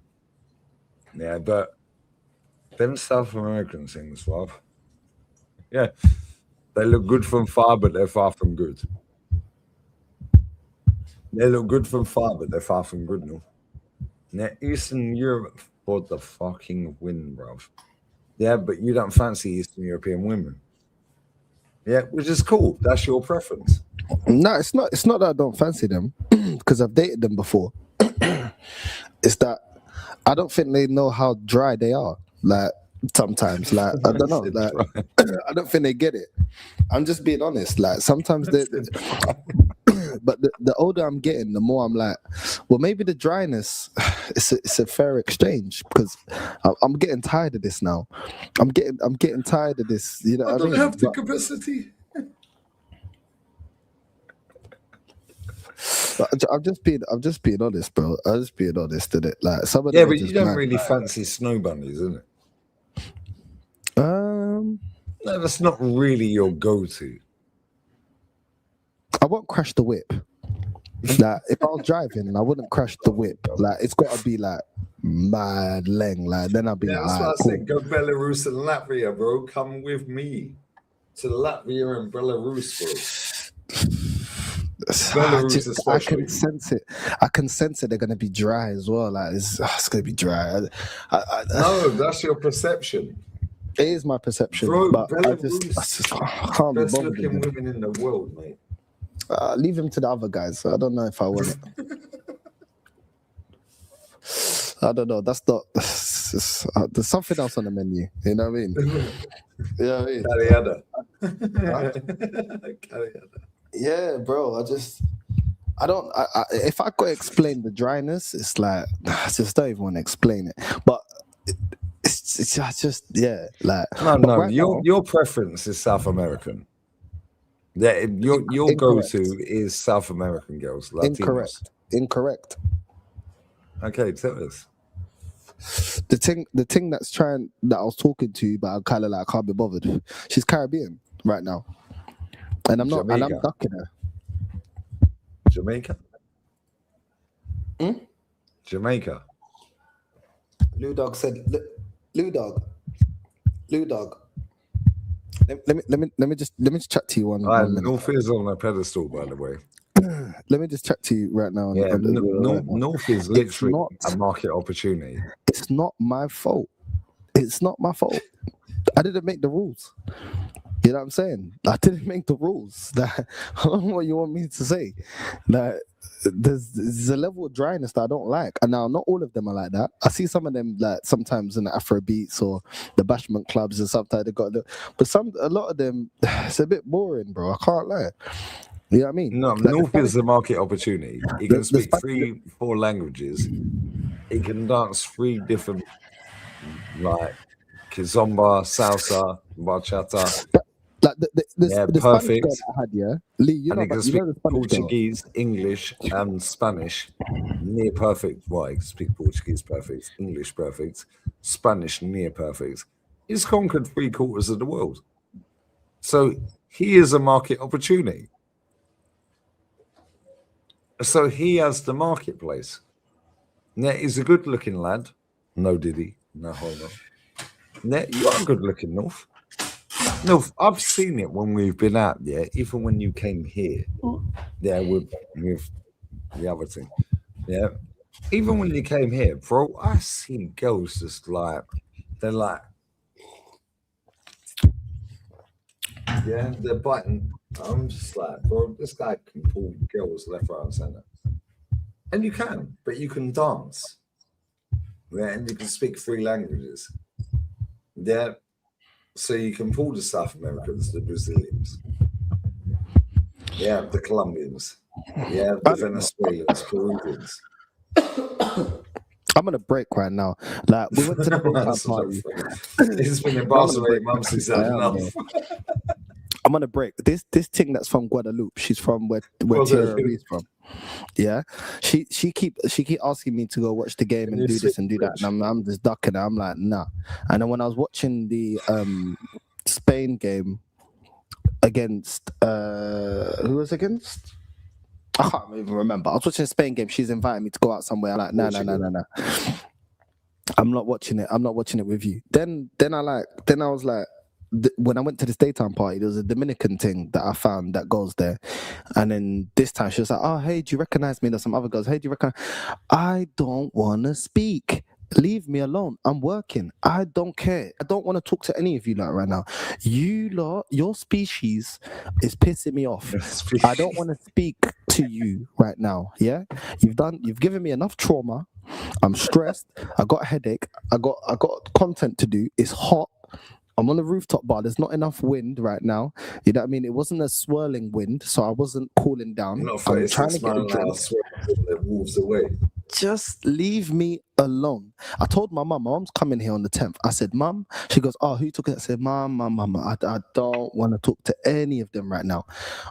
B: Yeah, but them South American things, love. Yeah. They look good from far, but they're far from good. They look good from far, but they're far from good, no? Yeah, Eastern Europe for the fucking win, bruv. Yeah, but you don't fancy Eastern European women. Yeah, which is cool. That's your preference.
A: No, it's not. It's not that I don't fancy them because I've dated them before. It's that I don't think they know how dry they are. Like sometimes, like I don't know. Like I don't think they get it. I'm just being honest. Like sometimes they But the older I'm getting, the more I'm like, well, maybe the dryness, it's a fair exchange because I'm getting tired of this now. I'm getting tired of this. You know
B: I
A: what I
B: don't
A: mean?
B: have the
A: But
B: capacity.
A: I'm just being honest, bro. I'm just being honest in it. Like some of
B: Yeah,
A: them are
B: but you
A: just
B: don't
A: mad.
B: really fancy snow bunnies, isn't it?
A: Um,
B: No, that's not really your go-to.
A: I won't crash the whip. Like if I was driving, I wouldn't crash the whip. Like it's got to be like mad leng. Like then I'll be
B: Yeah,
A: like,
B: that's why I
A: alright, cool.
B: said go Belarus and Latvia, bro. Come with me to Latvia and Belarus, bro. Belarus
A: I
B: especially.
A: can sense it. I can sense it. They're gonna be dry as well. Like it's gonna be dry.
B: No, that's your perception.
A: It is my perception,
B: Bro,
A: but I
B: Belarus,
A: can't be
B: best
A: bothered
B: looking
A: with it.
B: women in the world, mate.
A: Leave him to the other guys. I don't know if I want it. I don't know. That's not. There's something else on the menu. You know what I mean? Yeah, I mean?
B: Cariada.
A: Yeah, bro. I don't. If I could explain the dryness, it's like I just don't even want to explain it. But it's just yeah, like
B: No.
A: Right
B: Your preference is South American. Yeah, your go-to is South American girls, Latinos.
A: Incorrect.
B: Okay, tell us.
A: The thing that I was talking to, but I kind of like can't be bothered. She's Caribbean right now, and I'm not, and I'm ducking her.
B: Jamaica. Jamaica.
A: Lou Dog said, Lou Dog. Let me just chat to you one minute.
B: North is on a pedestal, by the way.
A: Let me just chat to you right now.
B: Yeah, North is literally a market opportunity.
A: It's not my fault. It's not my fault. I didn't make the rules. You know what I'm saying? I didn't make the rules. I don't know what you want me to say. There's a level of dryness that I don't like. And now not all of them are like that. I see some of them like sometimes in the Afro beats or the bashment clubs and sometimes they got but a lot of them it's a bit boring, bro. I can't lie. You know what I mean?
B: No, North is a market opportunity. He can speak 3-4 languages. He can dance 3 different like kizomba, salsa, bachata.
A: Like the
B: perfect.
A: Spanish girl that I had, yeah. Lee, you
B: and
A: know,
B: he can
A: you
B: speak
A: know the Spanish
B: Portuguese,
A: girl.
B: English, and Spanish. Near perfect. Well, he can speak Portuguese perfect, English perfect, Spanish near perfect. He's conquered 3/4 of the world. So he is a market opportunity. So he has the marketplace. Now, he's a good-looking lad. No diddy, no homo. Now, you are good-looking, North. No, I've seen it when we've been out there, even when you came here. Yeah, with the other thing. Yeah. Even when you came here, bro, I see girls just like, they're like, yeah, they're biting. I'm just like, bro, this guy can pull girls left, right, and center. And you can, but you can dance. Yeah, and you can speak 3 languages. Yeah. So you can pull the South Americans, the Brazilians. Yeah, the Colombians. Yeah, the Venezuelans, Peruvians.
A: I'm on a break right now. Like we went to the daytime party.
B: It's been in Barcelona 8 months since I've enough.
A: I'm on a break. This thing that's from Guadeloupe. She's from where Tierra is from. Yeah, she keep asking me to go watch the game and do this and do that, and I'm just ducking her. I'm like, nah. And then when I was watching the Spain game against who was against? I can't even remember. I was watching the Spain game. She's inviting me to go out somewhere. I'm like, no. I'm not watching it. I'm not watching it with you. Then I was like. When I went to this daytime party, there was a Dominican thing that I found that goes there. And then this time she was like, oh, hey, do you recognize me? There's some other girls. Hey, do you recognize? I don't want to speak. Leave me alone. I'm working. I don't care. I don't want to talk to any of you right now. You lot, your species is pissing me off. I don't want to speak to you right now. Yeah? You've given me enough trauma. I'm stressed. I got a headache. I got content to do. It's hot. I'm on a rooftop bar. There's not enough wind right now. You know what I mean? It wasn't a swirling wind, so I wasn't cooling down.
B: Not
A: I'm trying to
B: 36
A: get
B: mile
A: a
B: an
A: drink.
B: hour swell that moves away.
A: Just leave me alone. I told my mum, my mum's coming here on the 10th. I said, Mum, she goes, oh, who took it? I said, Mum, I don't want to talk to any of them right now.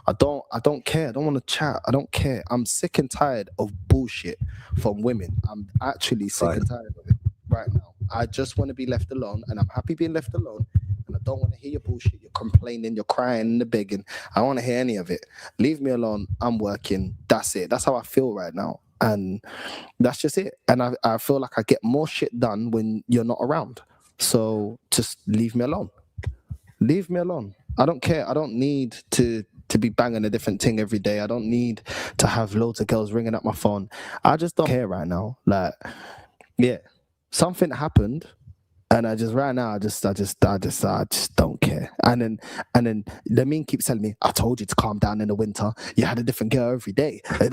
A: I don't care. I don't want to chat. I don't care. I'm sick and tired of bullshit from women. I'm actually sick and tired of it right now. I just want to be left alone, and I'm happy being left alone. And I don't want to hear your bullshit. You're complaining, you're crying, and begging. I don't want to hear any of it. Leave me alone. I'm working. That's it. That's how I feel right now. And that's just it. And I feel like I get more shit done when you're not around. So just leave me alone. Leave me alone. I don't care. I don't need to be banging a different thing every day. I don't need to have loads of girls ringing up my phone. I just don't care right now. Like, yeah, something happened. And I just right now, I just don't care. And then Lamine keeps telling me, I told you to calm down in the winter. You had a different girl every day. I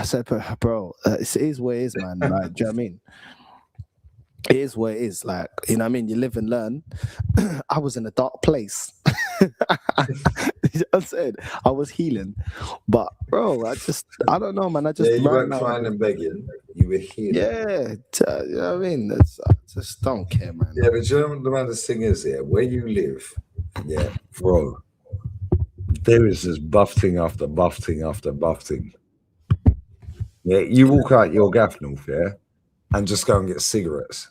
A: said, bro, it is what it is, man. Like, do you know what I mean? It is what it is. Like, you know what I mean? You live and learn. I was in a dark place. You know what I'm saying? I was healing. But bro, I don't know, man. I just
B: you weren't crying and begging. You were healing.
A: Yeah, you know what I mean? I just don't care, man.
B: Yeah, but you know what the maddest thing is here? Where you live, yeah, bro, there is just buffing after buffing after buffing. Yeah, you walk out your gaff, North, yeah, and just go and get cigarettes.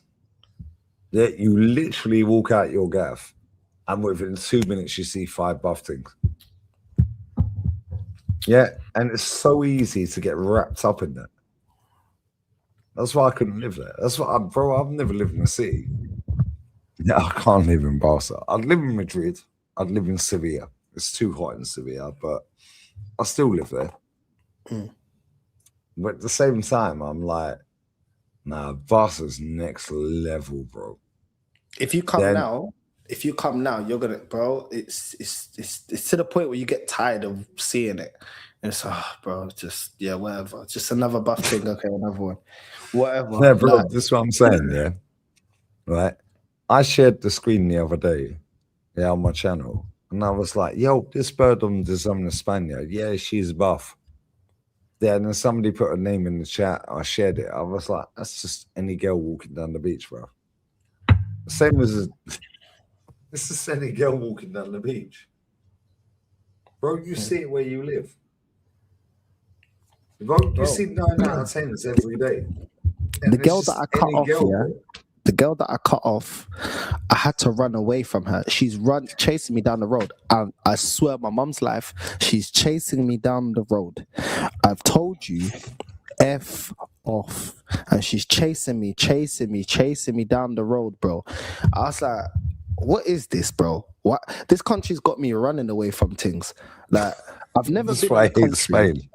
B: Yeah, you literally walk out your gaff, and within 2 minutes you see 5 buffings. Yeah, and it's so easy to get wrapped up in that. That's why I couldn't live there. That's why, bro, I've never lived in a city. Yeah, I can't live in Barca. I'd live in Madrid. I'd live in Sevilla. It's too hot in Sevilla, but I still live there. But at the same time, I'm like, nah, Barca's next level, bro.
A: If you come now, you're gonna, bro. It's to the point where you get tired of seeing it. And it's bro, just whatever. Just another buff thing. Okay, another one. Whatever.
B: Yeah, bro, this is what I'm saying, yeah. Right? I shared the screen the other day, yeah, on my channel. And I was like, yo, this bird on the Spaniard, yeah, she's buff. Yeah, and then somebody put a name in the chat. I shared it. I was like, that's just any girl walking down the beach, bro. Same as this is any girl walking down the beach. Bro, you see it where you live. Bro, you see 9 out of 10s every day. And
A: the girl that I cut off, the girl that I cut off, I had to run away from her. She's chasing me down the road. And I swear my mum's life, she's chasing me down the road. I've told you, F off. And she's chasing me down the road, bro. I was like, what is this, bro? What? This country's got me running away from things. Like, I've never been in a country.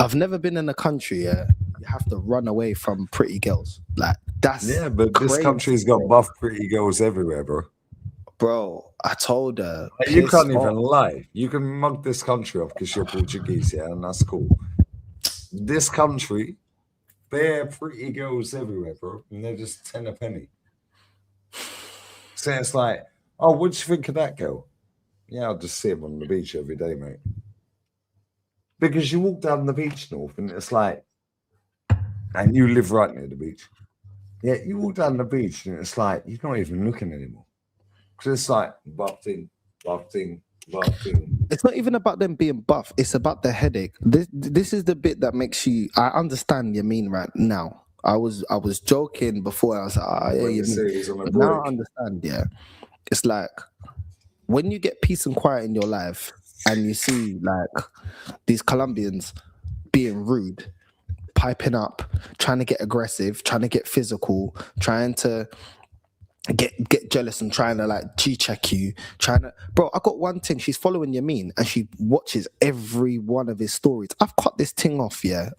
A: I've never been in a country, yeah. You have to run away from pretty girls. Like, that's
B: but crazy. This country's got buff pretty girls everywhere, bro.
A: Bro, I told her.
B: You can't even lie. You can mug this country off because you're Portuguese, yeah, and that's cool. This country, bare pretty girls everywhere, bro. And they're just 10 a penny. So it's like, oh, what do you think of that girl? Yeah, I'll just see him on the beach every day, mate. Because you walk down the beach, North, and it's like, and you live right near the beach. Yeah, you walk down the beach, and it's like, you're not even looking anymore. Because it's like, buffing.
A: It's not even about them being buff. It's about the headache. This is the bit that makes you, I understand you mean right now. I was joking before. I was like, yeah, you mean. Now I understand, yeah. It's like, when you get peace and quiet in your life, and you see like these Colombians being rude, piping up, trying to get aggressive, trying to get physical, trying to get jealous and trying to like G-check you, bro, I got one thing. She's following Yamin and she watches every one of his stories. I've cut this thing off, yeah,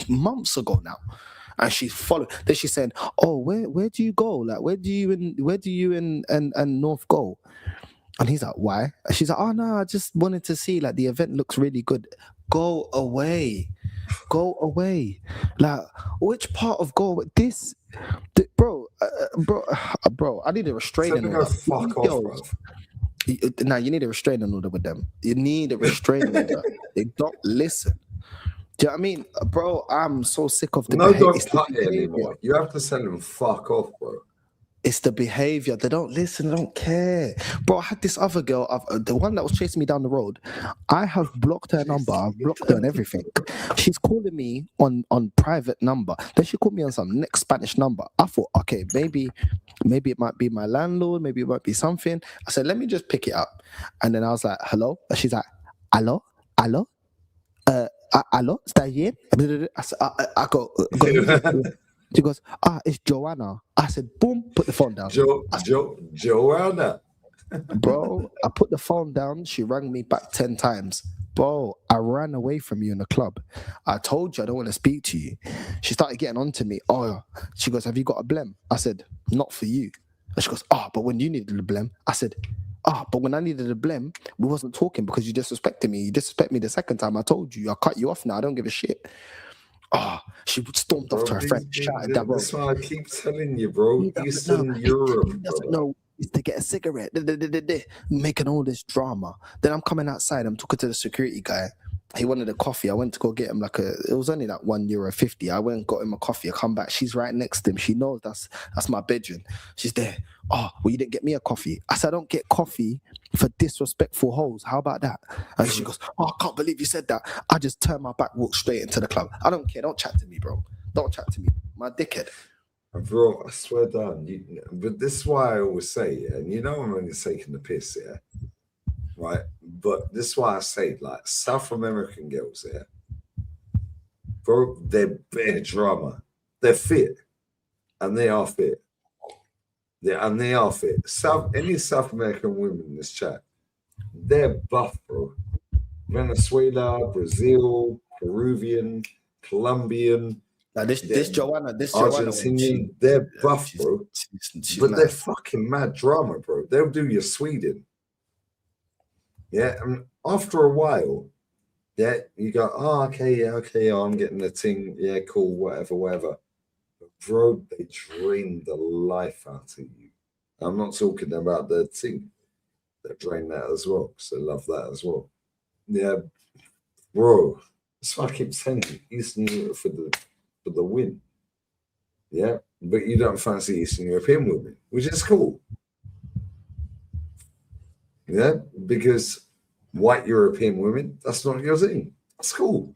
A: months ago now. And she's following. Then she's saying, oh, where do you go? Like, where do you and North go? And he's like, why? And she's like, oh no, I just wanted to see, like, the event looks really good. Go away. Go away. Like, which part of go away? Bro, bro, I need a
B: Tell
A: restraining
B: me go
A: order.
B: fuck off, bruv.
A: Now you need a restraining order with them. You need a restraining order. They don't listen. Do you know what I mean, bro? I'm so sick of the
B: No,
A: behavior.
B: don't cut it anymore. You have to tell them fuck off, bro.
A: It's the behavior. They don't listen. They don't care. Bro, I had this other girl, the one that was chasing me down the road. I have blocked her number. I've blocked her and everything. She's calling me on private number. Then she called me on some next Spanish number. I thought, okay, maybe it might be my landlord. Maybe it might be something. I said, let me just pick it up. And then I was like, hello? And she's like, hello? Hello? Hello? ¿Está bien? I said, I go. She goes, it's Joanna. I said, boom, put the phone down.
B: Joanna.
A: Bro, I put the phone down. She rang me back 10 times. Bro, I ran away from you in the club. I told you I don't want to speak to you. She started getting on to me. She goes, have you got a blem? I said, not for you. And she goes, but when you needed a blem? I said, but when I needed a blem, we wasn't talking because you disrespected me. You disrespect me the second time. I told you. I cut you off now. I don't give a shit. She stormed off to her friend, shouted that, bro.
B: That's why I keep telling you, bro. Eastern Europe.
A: He doesn't know is to get a cigarette, making all this drama. Then I'm coming outside. I'm talking to the security guy. He wanted a coffee. I went to go get him it was only like €1.50. I went and got him a coffee. I come back. She's right next to him. She knows that's my bedroom. She's there. Well, you didn't get me a coffee. I said, I don't get coffee for disrespectful hoes. How about that? And she goes, I can't believe you said that. I just turned my back, walked straight into the club. I don't care. Don't chat to me, bro. Don't chat to me. My dickhead.
B: Bro, I swear down. But this is why I always say, and you know I'm only taking the piss, yeah? Right? But this is why I say, like, South American girls, yeah? Bro, they're bare drama. They're fit. And they are fit. And they are fit. Any South American women in this chat, they're buff, bro. Venezuela, Brazil, Peruvian, Colombian.
A: This Joanna,
B: Argentinian, they're buff, bro. But they're fucking mad drama, bro. They'll do your Sweden. Yeah, and after a while, yeah, you go, okay, I'm getting the thing. Yeah, cool, whatever. But bro, they drain the life out of you. I'm not talking about the thing. They drain that as well, because they love that as well. Yeah, bro. That's why I keep saying Eastern Europe for the win. Yeah, but you don't fancy Eastern European women, which is cool. Yeah, because white European women, that's not your thing. That's cool.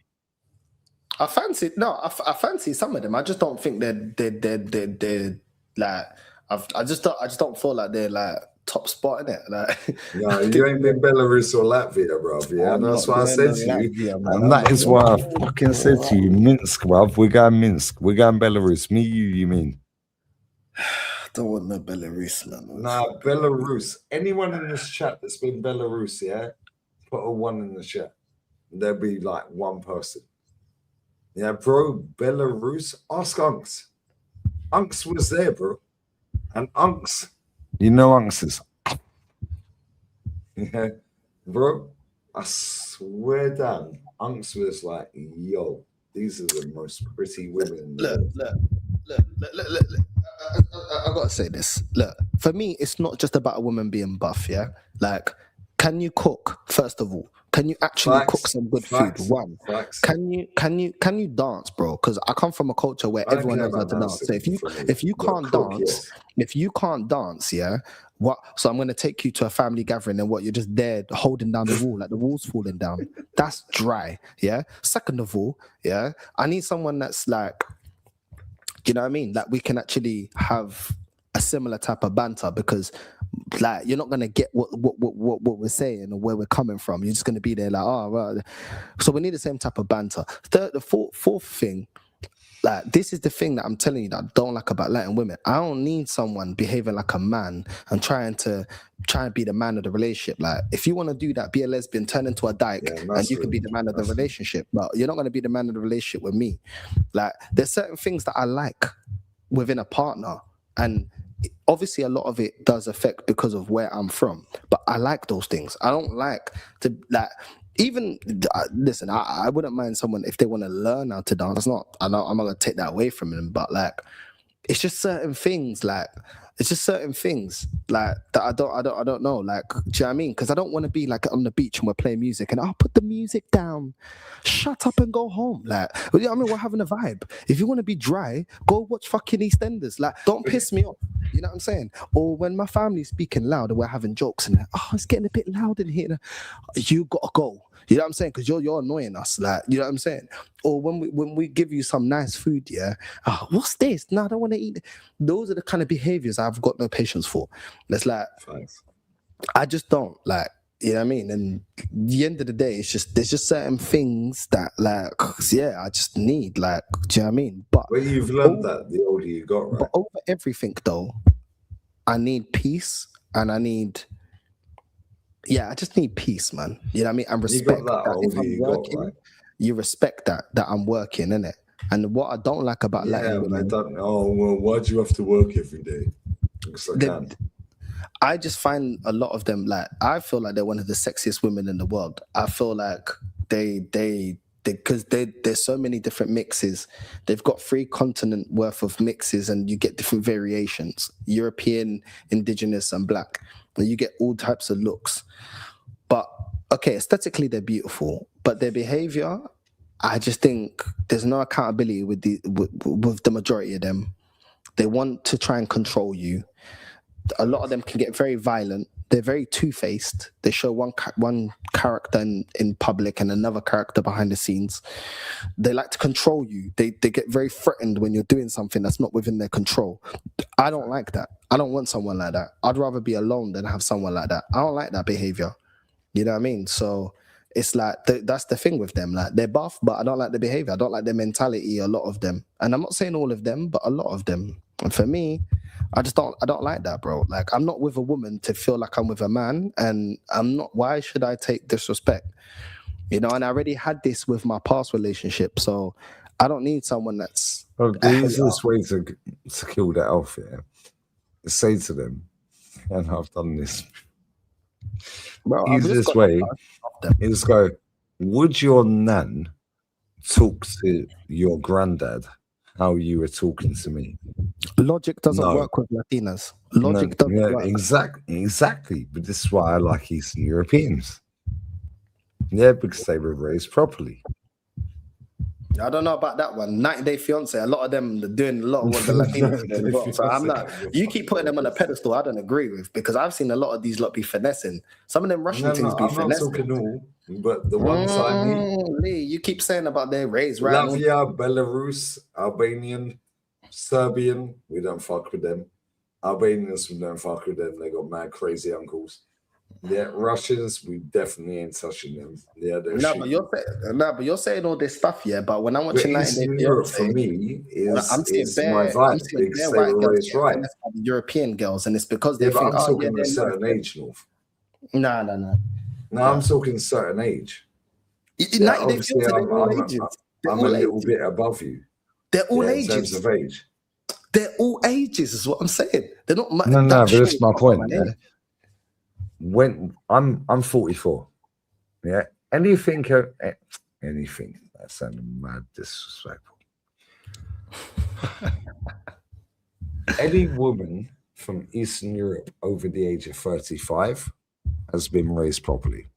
A: I fancy some of them. I just don't think they're like I just don't feel like they're like top spot in it. Like,
B: no, you ain't been Belarus or Latvia, bruv. Yeah, that's what I said to you. And that is why I fucking said to you, Minsk, bruv. We're going Minsk. We're going Belarus. Me, you mean?
A: Don't want no Belarus, man.
B: Nah, Belarus. Anyone in this chat that's been Belarus, yeah, put a 1 in the chat. There'll be like one person. Yeah, bro, Belarus. Ask Unks. Unks was there, bro. And Unks. You know Unks is. Yeah, bro. I swear down, Unks was like, yo, these are the most pretty women in the world.
A: Look. I gotta say this. Look, for me, it's not just about a woman being buff. Yeah, like, can you cook? First of all, can you actually cook some good food? One, can you dance, bro? Because I come from a culture where everyone knows how to dance. So if you can't dance, yeah, what? So I'm gonna take you to a family gathering and what? You're just there holding down the wall, like the wall's falling down. That's dry. Yeah. Second of all, yeah, I need someone that's like, you know what I mean? Like, we can actually have a similar type of banter, because like, you're not gonna get what we're saying or where we're coming from. You're just gonna be there like, well. So we need the same type of banter. The fourth thing, like, this is the thing that I'm telling you that I don't like about Latin women. I don't need someone behaving like a man and trying to be the man of the relationship. Like, if you want to do that, be a lesbian, turn into a dyke, and you can be the man of the relationship. But you're not going to be the man of the relationship with me. Like, there's certain things that I like within a partner, and obviously a lot of it does affect because of where I'm from. But I like those things. I don't like to like. even listen, I wouldn't mind someone if they want to learn how to dance. That's not. I'm not gonna take that away from them, but like, it's just certain things. Like, it's just certain things like that. I don't know. Like, do you know what I mean? Because I don't want to be like on the beach and we're playing music and I'll put the music down. Shut up and go home. Like, you know what I mean? We're having a vibe. If you want to be dry, go watch fucking EastEnders. Like, don't piss me off. You know what I'm saying? Or when my family's speaking loud and we're having jokes and it's getting a bit loud in here. You gotta go. You know what I'm saying? Because you're annoying us. Like, you know what I'm saying? Or when we give you some nice food, yeah. What's this? No, I don't want to eat it. Those are the kind of behaviors I've got no patience for. It's like,
B: Thanks.
A: I just don't like. You know what I mean? And at the end of the day, there's just certain things that like, yeah, I just need. Like, do you know what I mean? But
B: you've learned that the older you got, right?
A: But over everything, though, I need peace, and I just need peace, man. You know what I mean? And respect that if I'm working, right? You respect that I'm working, innit? And what I don't like about Latin women,
B: I don't know. Well, why do you have to work every day? Because I can.
A: I just find a lot of them, like, I feel like they're one of the sexiest women in the world. I feel like because there's so many different mixes. They've got 3 continent worth of mixes and you get different variations, European, indigenous and black. And you get all types of looks. But, okay, aesthetically they're beautiful, but their behavior, I just think there's no accountability with the majority of them. They want to try and control you. A lot of them can get very violent. They're very two-faced. They show one character in public and another character behind the scenes. They like to control you. They get very threatened when you're doing something that's not within their control. I don't like that. I don't want someone like that. I'd rather be alone than have someone like that. I don't like that behavior. You know what I mean? So it's like, that's the thing with them. Like, they're buff, but I don't like the behavior. I don't like their mentality, a lot of them. And I'm not saying all of them, but a lot of them. And for me, I don't like that, bro. Like, I'm not with a woman to feel like I'm with a man, and why should I take disrespect? You know, and I already had this with my past relationship, so I don't need someone that's...
B: Well, the easiest way to kill that off, yeah, is say to them, and I've done this.
A: Bro,
B: easiest way is go, would your nan talk to your granddad how you were talking to me?
A: Logic doesn't work with Latinas. Logic doesn't work.
B: Exactly. But this is why I like Eastern Europeans. Yeah, because they were raised properly.
A: I don't know about that one. 90 Day Fiance, a lot of them are doing a lot of what the Latinos do as well. So I'm not. You keep putting them on a pedestal. I don't agree with, because I've seen a lot of these lot be finessing. Some of them Russian things be finessing. I'm not talking all,
B: but the ones I meet.
A: Lee, you keep saying about their race, right?
B: Latvia, Belarus, Albanian, Serbian. We don't fuck with them. Albanians, we don't fuck with them. They got mad crazy uncles. Yeah, Russians, we definitely ain't touching them. Yeah,
A: but you're saying all this stuff, yeah. But when I'm watching
B: Eastern Europe, for me,
A: I'm seeing my vibe. I'm seeing bare white girls right. European girls, and it's because they think,
B: I'm talking a certain age, North.
A: No,
B: I'm talking certain age.
A: Obviously,
B: I'm a little bit above you.
A: They're all ages.
B: In terms of age.
A: They're all ages, is what I'm saying. They're not.
B: No, but that's my point. Yeah? When I'm 44, yeah. Anything that sounded mad disrespectful. Any woman from Eastern Europe over the age of 35 has been raised properly.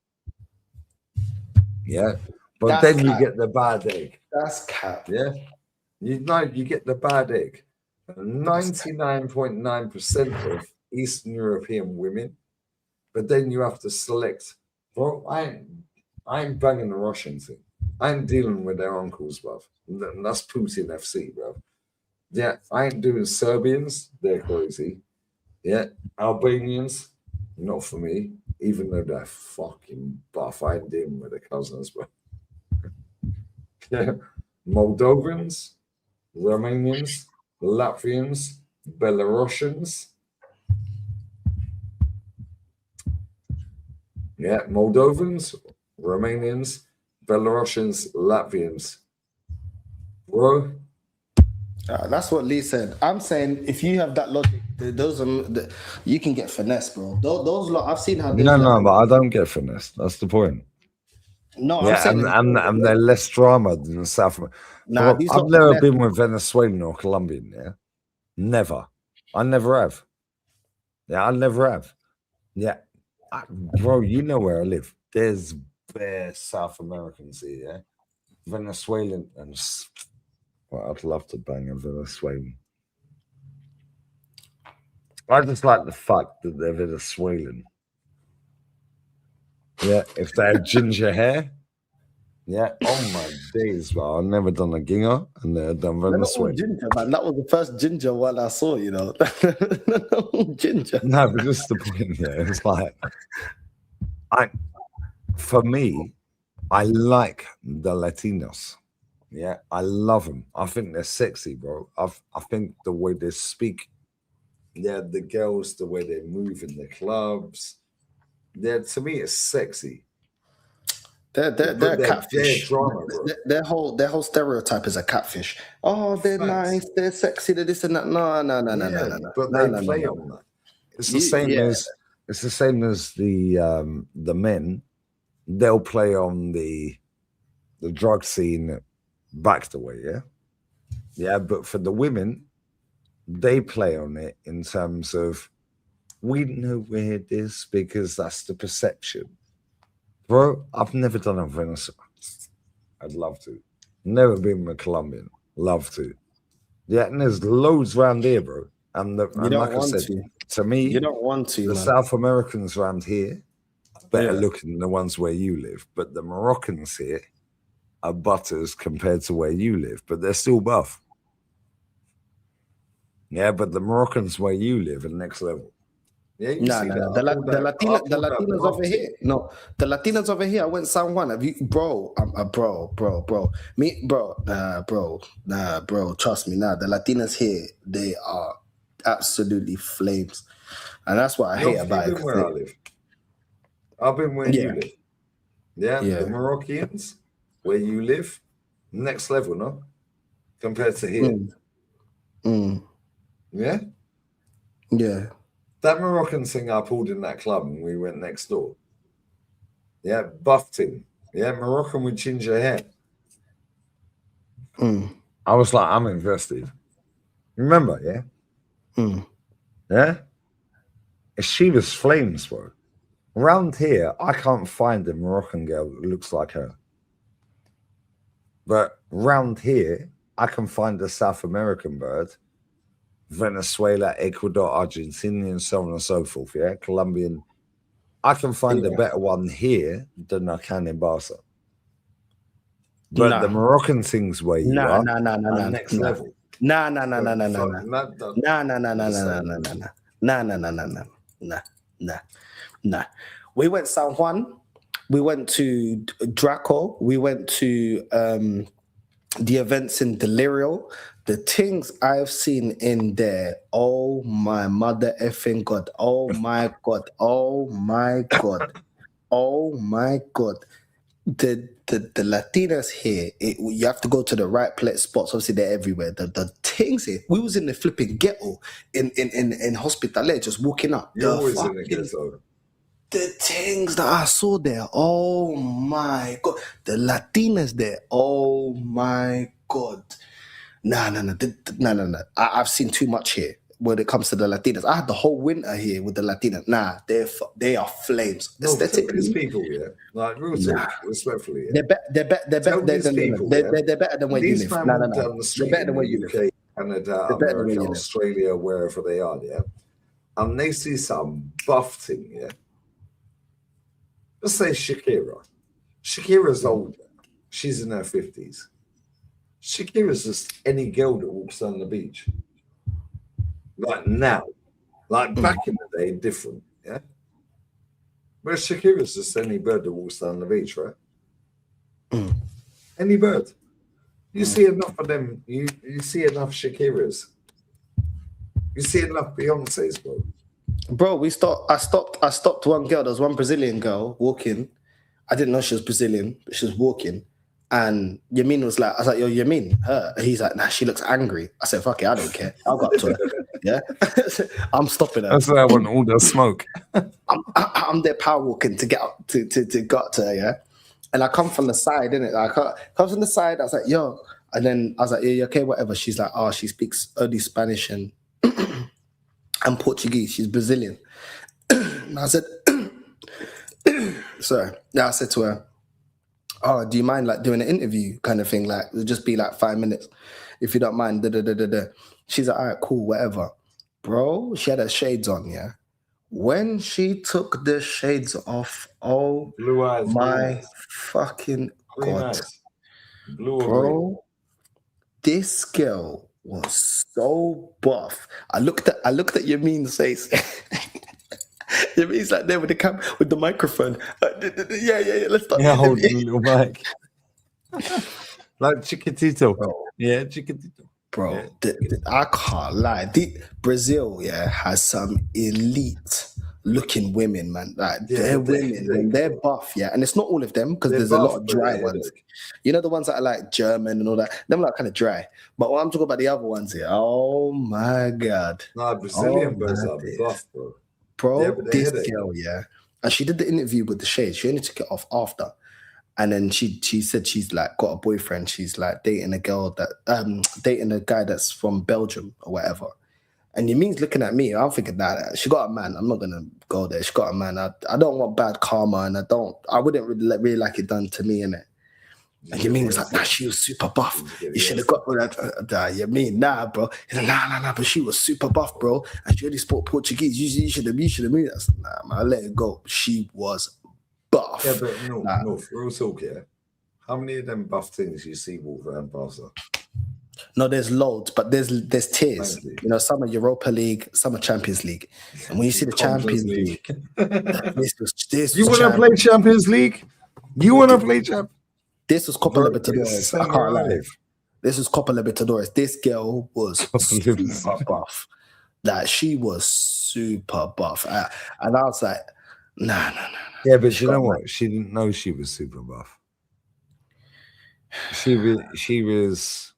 B: Yeah, but that's then you get the bad egg.
A: That's cap.
B: Yeah, you get the bad egg. 99.9% of Eastern European women. But then you have to select. Well, I ain't banging the Russian thing. I ain't dealing with their uncles, bruv. That's Putin FC, bruv. Yeah, I ain't doing Serbians. They're crazy. Yeah, Albanians, not for me. Even though they're fucking buff, I ain't dealing with the cousins, bruv. Yeah, Moldovans, Romanians, Latvians, Belarusians. Yeah, Moldovans, Romanians, Belarusians, Latvians. Bro.
A: That's what Lee said. I'm saying if you have that logic, you can get finesse, bro. Those lot, I've seen how.
B: No, but I don't get finesse. That's the point.
A: No, I'm
B: Yeah,
A: saying
B: and they're less drama than South America.
A: nah,
B: Bro,
A: he's
B: I've
A: not
B: never
A: left.
B: been with Venezuelan or Colombian, yeah? Never. I never have. Yeah, I never have. Yeah. Bro, you know where I live. There's bare South Americans here, yeah? Venezuelan and well, I'd love to bang a Venezuelan. I just like the fact that they're Venezuelan. Yeah, if they had ginger hair, yeah. Oh my days, bro. I've never done a ginger and they're done
A: They're not all
B: Venezuelan.
A: ginger, man. That was the first ginger one I saw, you know. Ginger.
B: No, but just the point, yeah. It's like for me, I like the Latinos. Yeah, I love them. I think they're sexy, bro. I think the way they speak, yeah, the girls, the way they move in the clubs, to me, it's sexy.
A: They're
B: But
A: a catfish.
B: drama, bro.
A: Their whole stereotype is a catfish. Oh, they're
B: Facts.
A: nice, they're sexy, they're this and that. No.
B: Yeah, but they play on that. It's the same as the men. They'll play on the drug scene backed away, yeah? Yeah, but for the women, they play on it in terms of we know where it is because that's the perception. Bro, I've never done a Venezuela. I'd love to. Never been with a Colombian. Love to. Yeah, and there's loads around here, bro. And like I said, to me,
A: you don't want to.
B: The
A: man.
B: South Americans around here are better looking than the ones where you live, but the Moroccans here are butters compared to where you live, but they're still buff. Yeah, but the Moroccans where you live are next level. Yeah,
A: no. The Latinas over here. No, the Latinas over here. I went San Juan. Have you, bro? Bro. Me, bro. Nah, bro. Trust me. Nah, the Latinas here, they are absolutely flames, and that's what I hate about it.
B: Where I live. I've been where you live. Yeah, the Moroccans where you live, next level, no? Compared to here. Yeah?
A: Yeah.
B: That Moroccan thing I pulled in that club and we went next door. Yeah, buffed him. Yeah, Moroccan with ginger hair. I was like, I'm invested. Remember, yeah? Yeah? She was flames, bro. Around here, I can't find a Moroccan girl that looks like her. But around here, I can find a South American bird. Venezuela, Ecuador, Argentina, and so on and so forth, yeah? Colombian. I can find a better one here than I can in Barca. But the Moroccan things where you are next level.
A: Nah. We went San Juan. We went to Draco. We went to the events in Delirio. The things I've seen in there, oh my mother effing God. Oh my God. The Latinas here, you have to go to the right place spots. Obviously, they're everywhere. The things here, we was in the flipping ghetto in Hospitalet, just walking up.
B: You're always in the ghetto.
A: The things that I saw there, oh my God. The Latinas there, oh my God. No. I've seen too much here when it comes to the Latinas. I had the whole winter here with the Latinas. Nah, they are flames.
B: No, these people, yeah, like real talk, respectfully, yeah.
A: They're better than where you live. No.
B: They're better than where you live. Canada, America, Australia, wherever they are, yeah. And they see some buff thing, yeah. Let's say Shakira. Shakira's older. She's in her 50s. Shakira's just any girl that walks down the beach. Like now. Like back in the day, different, yeah? But Shakira's just any bird that walks down the beach, right? Any bird. You see enough of them. You see enough Shakiras. You see enough Beyonce's, bro.
A: Bro, I stopped one girl. There was one Brazilian girl walking. I didn't know she was Brazilian, but she was walking. And Yamin was like, I was like, yo, Yamin, her. He's like, nah, she looks angry. I said, fuck it, I don't care. I'll go up to her. Yeah. I'm stopping her.
B: That's why I want all the smoke.
A: I'm there power walking to get up to go up to her, yeah. And I come from the side, innit? Like, I come from the side. I was like, yo. And then I was like, yeah, okay, whatever. She's like, oh, she speaks only Spanish and Portuguese. She's Brazilian. And I said, sorry. Yeah, I said to her, oh, do you mind like doing an interview kind of thing? Like, it'll just be like 5 minutes. If you don't mind, da. She's like, all right, cool, whatever. Bro, she had her shades on, yeah? When she took the shades off, oh,
B: Blue eyes,
A: my fucking
B: green
A: God.
B: eyes. Blue or
A: Bro,
B: green?
A: this girl was so buff. I looked at Yamin's face. Yamin's like there with the microphone. Yeah. Let's start.
B: Yeah, holding a little mic. Like Chiquitito.
A: Bro.
B: Yeah, Chiquitito.
A: Bro, I can't lie. Brazil, has some elite looking women, man. Like they're women, and they're buff, and it's not all of them because there's a lot of dry ones. You know, the ones that are like German and all that. Them like kind of dry. But when I'm talking about the other ones here, oh my God.
B: Nah, Brazilian birds are buff, bro.
A: Bro, this girl, and she did the interview with the shades. She only took it off after. And then she said she's like got a boyfriend. She's like dating a girl dating a guy that's from Belgium or whatever. And Yamin's looking at me. I'm thinking that she got a man. I'm not gonna go there. She got a man. I don't want bad karma, and I wouldn't really like it done to me, innit? And Yamin was like, nah, she was super buff. You should have got Yamin, nah, bro. He's like, nah, but she was super buff, bro. And she only spoke Portuguese. You should have moved. Nah, man, I let it go. She was buff.
B: Yeah, but no, real talk, yeah. How many of them buff things you see walk around Barca?
A: No, there's loads, but there's tiers. You know, some are Europa League, some are Champions League. And when you see the Champions League, this
B: you want to play Champions League? You want to play Champions?
A: This was Copa Libertadores. I can't lie. This was Copa Libertadores. This girl was super buff. Like, she was super buff. And I was like, nah.
B: Yeah, but you know what? She didn't know she was super buff. She was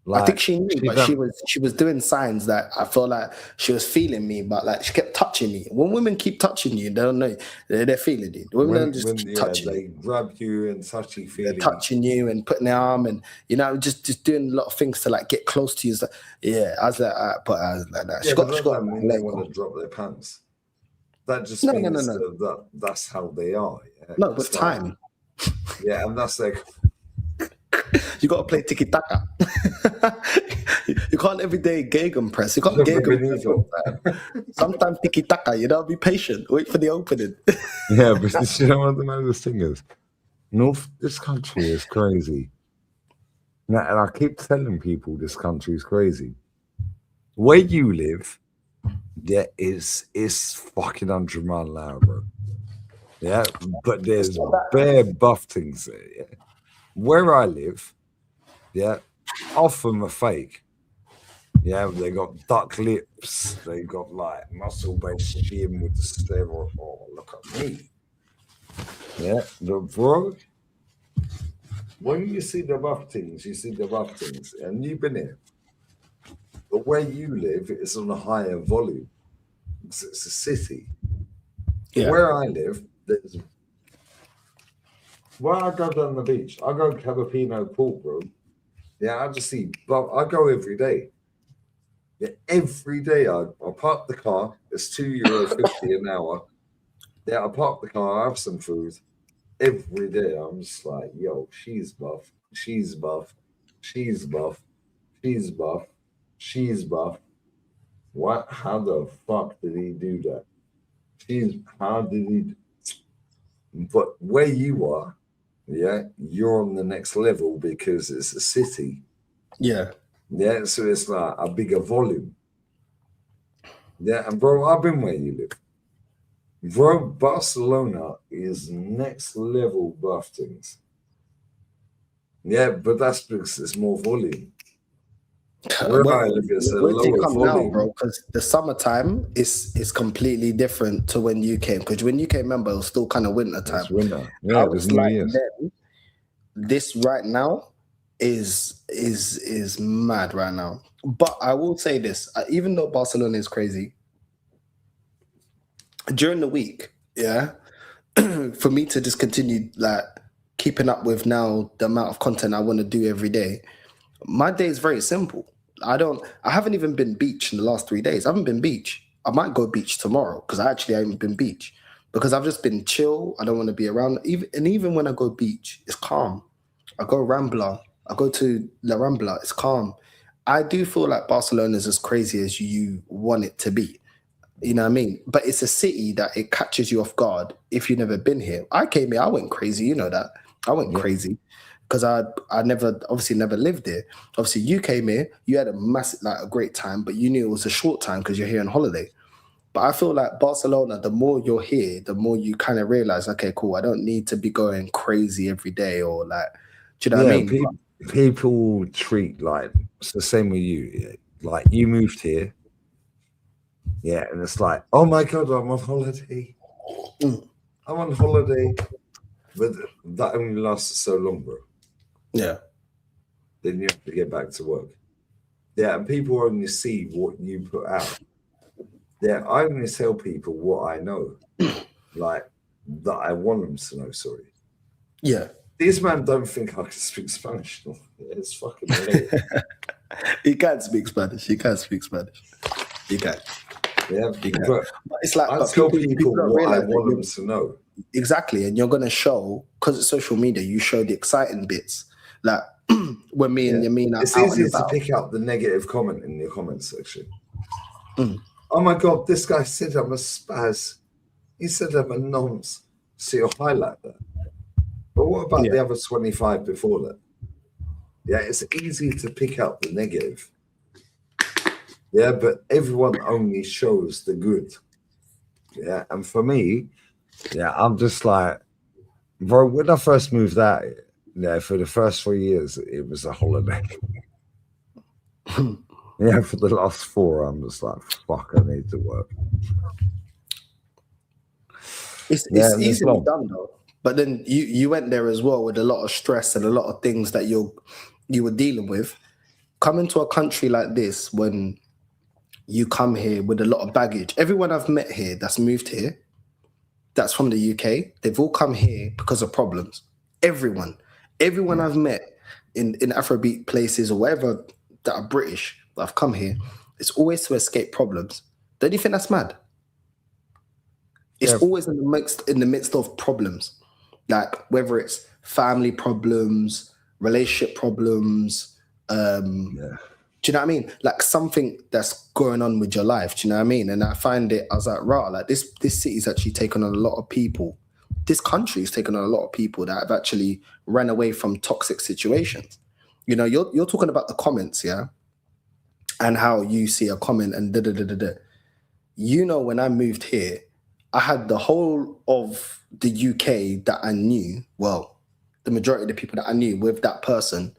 B: like,
A: I think she knew, but she was doing signs that I felt like she was feeling me, but like she kept touching me. When women keep touching you, they don't know they're feeling you. Women don't just keep touching
B: they grab you and touch you,
A: they're touching you and putting their arm and just doing a lot of things to like get close to you. So, I was like, but I was like that.
B: She got they want to drop their pants. That just means that that's how they are. Yeah?
A: No, with time.
B: Yeah, and that's like.
A: You got to play tiki-taka. You can't every day Gegen press. You can't Gegen press. Sometimes tiki-taka, be patient. Wait for the opening.
B: Yeah, but you know what the most thing is? This country is crazy. Now, and I keep telling people this country is crazy. Where you live, is fucking 100 mile an hour, bro. Yeah, but there's bare buff things there, yeah. Where I live, half of them are fake. Yeah, they got duck lips. They got like muscle-based gym with the steroid. Oh, look at me. Yeah, but bro, when you see the buff things, and you've been here. But where you live is on a higher volume. It's a city. Yeah. Where I live, where I go down the beach, I go Cabapino Pool, bro. Yeah, I just see, but I go every day. Yeah, every day I park the car. It's €2.50 an hour. Yeah, I park the car. I have some food. Every day I'm just like, yo, she's buff. She's buff. She's buff. She's buff. She's buff. What? How the fuck did he do that? How did he? But where you are, you're on the next level because it's a city.
A: Yeah.
B: Yeah, so it's like a bigger volume. Yeah, and bro, I've been where you live. Bro, Barcelona is next level buff things. Yeah, but that's because it's more volume. Where I live is a lower volume.
A: Now, bro, because the summertime is completely different to when you came. Because when you came, remember, it was still kind of winter time.
B: It's winter. Yeah, it was like
A: then, this right now is mad right now. But I will say this, even though Barcelona is crazy, during the week, for me to just continue like keeping up with now the amount of content I want to do every day, my day is very simple. I haven't even been beach in the last 3 days. I haven't been beach. I might go beach tomorrow because I actually haven't been beach because I've just been chill. I don't want to be around. Even when I go beach, it's calm. I go Rambla. I go to La Rambla. It's calm. I do feel like Barcelona is as crazy as you want it to be. You know what I mean? But it's a city that it catches you off guard if you've never been here. I came here, I went crazy. You know that. I went crazy because I obviously never lived there. Obviously, you came here, you had a massive, like a great time, but you knew it was a short time because you're here on holiday. But I feel like Barcelona, the more you're here, the more you kind of realize, okay, cool, I don't need to be going crazy every day or like, do you know what I mean?
B: People treat like it's the same with you. Like you moved here, and it's like, oh my god, I'm on holiday. I'm on holiday, but that only lasts so long, bro.
A: Yeah.
B: Then you have to get back to work. Yeah, and people only see what you put out. Yeah, I only tell people what I know, like that I want them to know. Sorry.
A: Yeah.
B: These men don't think I can speak Spanish. It's fucking hilarious.
A: He can speak Spanish. He can speak Spanish. He can.
B: Yeah,
A: but it's like
B: I tell people what I want them to know.
A: Exactly, and you're gonna show because it's social media. You show the exciting bits, like when me and Yamin are
B: it's
A: out
B: easy
A: and
B: to
A: about.
B: pick out the negative comment in the comment section. Oh my god, this guy said I'm a spaz. He said I'm a nonce. So you'll highlight that. But what about the other 25 before that? Yeah, it's easy to pick out the negative. Yeah, but everyone only shows the good. Yeah, and for me, I'm just like, bro, when I first moved out, for the first 3 years, it was a holiday. For the last 4, I'm just like, fuck, I need to work.
A: It's easily done though. But then you went there as well with a lot of stress and a lot of things that you were dealing with. Coming to a country like this, when you come here with a lot of baggage. Everyone I've met here that's moved here, that's from the UK, they've all come here because of problems. Everyone I've met in Afrobeat places or wherever that are British that have come here, it's always to escape problems. Don't you think that's mad? It's always in the midst of problems, like whether it's family problems, relationship problems. Do you know what I mean? Like something that's going on with your life. Do you know what I mean? And I find it, I was like, rah, like this city's actually taken on a lot of people. This country's taken on a lot of people that have actually ran away from toxic situations. You know, you're talking about the comments, and how you see a comment and da-da-da-da-da. You know, when I moved here, I had the whole of the UK that I knew, well, the majority of the people that I knew with that person,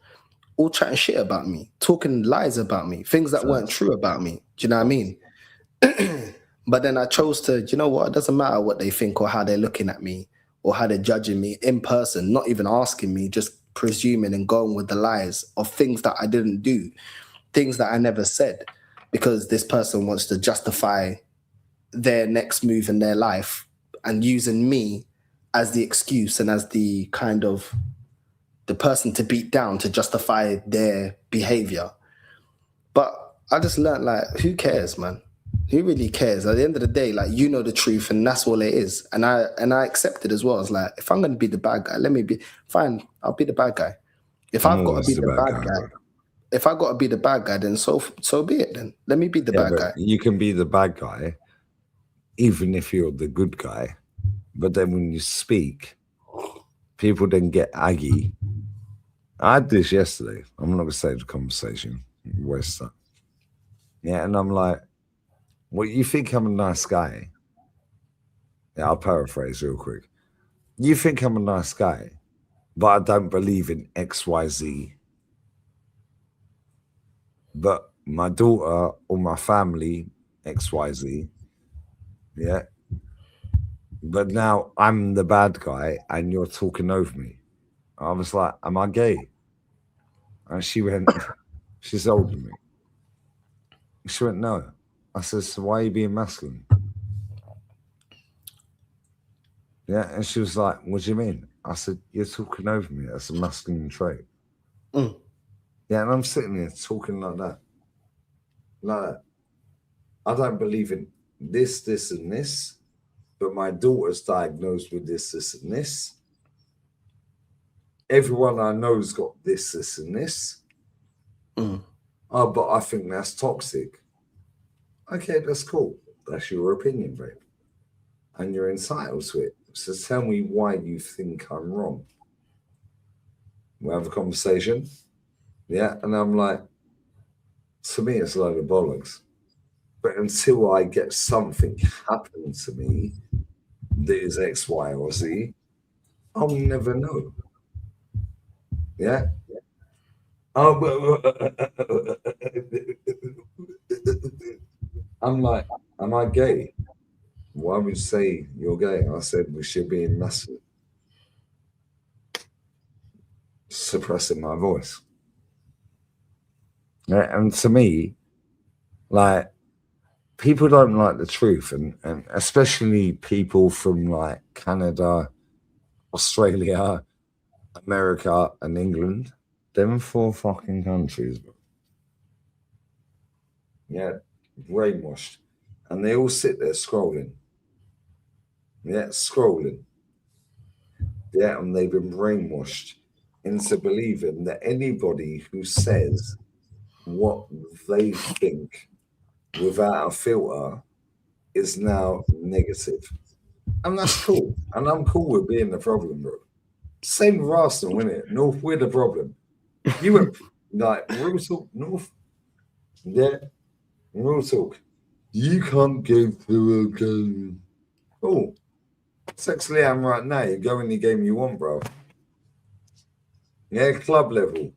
A: all chatting shit about me, talking lies about me, things that weren't true about me. Do you know what I mean? But then I chose to, you know what? It doesn't matter what they think or how they're looking at me or how they're judging me in person, not even asking me, just presuming and going with the lies of things that I didn't do, things that I never said, because this person wants to justify their next move in their life and using me as the excuse and as the kind of the person to beat down to justify their behavior. But I just learned, like, who cares, man? Who really cares? At the end of the day, like, you know the truth and that's all it is. And I accept it as well. It's like, if I'm going to be the bad guy, let me be, fine, I'll be the bad guy. If I've got to be the bad guy, if I got to be the bad guy, then so be it then. Let me be the bad guy.
B: You can be the bad guy, even if you're the good guy. But then when you speak, people then get aggy. I had this yesterday. I'm not going to say the conversation. Waste that. Yeah, and I'm like, well, you think I'm a nice guy? Yeah, I'll paraphrase real quick. You think I'm a nice guy, but I don't believe in XYZ. But my daughter or my family, XYZ, yeah. But now I'm the bad guy and you're talking over me. I was like, am I gay? And she went, she's older than me. She went, no. I said, so why are you being masculine? Yeah, and she was like, what do you mean? I said, you're talking over me. That's a masculine trait.
A: Mm.
B: Yeah, and I'm sitting there talking like that. Like that. I don't believe in this, this, and this, but my daughter's diagnosed with this, this, and this. Everyone I know's got this, this, and this.
A: Mm.
B: Oh, but I think that's toxic. Okay, that's cool. That's your opinion, babe. And you're entitled to it. So tell me why you think I'm wrong. We have a conversation. Yeah. And I'm like, to me, it's a load of bollocks. But until I get something happen to me that is X, Y, or Z, I'll never know. Yeah. Oh, I'm like, am I gay? Why would you say you're gay? I said, we should be in masculine. Suppressing my voice. Yeah, and to me, like, people don't like the truth, and especially people from like Canada, Australia, America, and England. Them 4 fucking countries, bro. Yeah, brainwashed. And they all sit there scrolling. Yeah, scrolling. Yeah, and they've been brainwashed into believing that anybody who says what they think without a filter is now negative. And that's cool. And I'm cool with being the problem, bro. Same with Arsenal, isn't it? North, we're the problem. You were like, real talk, North. Yeah, real talk. You can't go through a game. Oh, Sex Liam right now. You go any game you want, bro. Yeah, club level.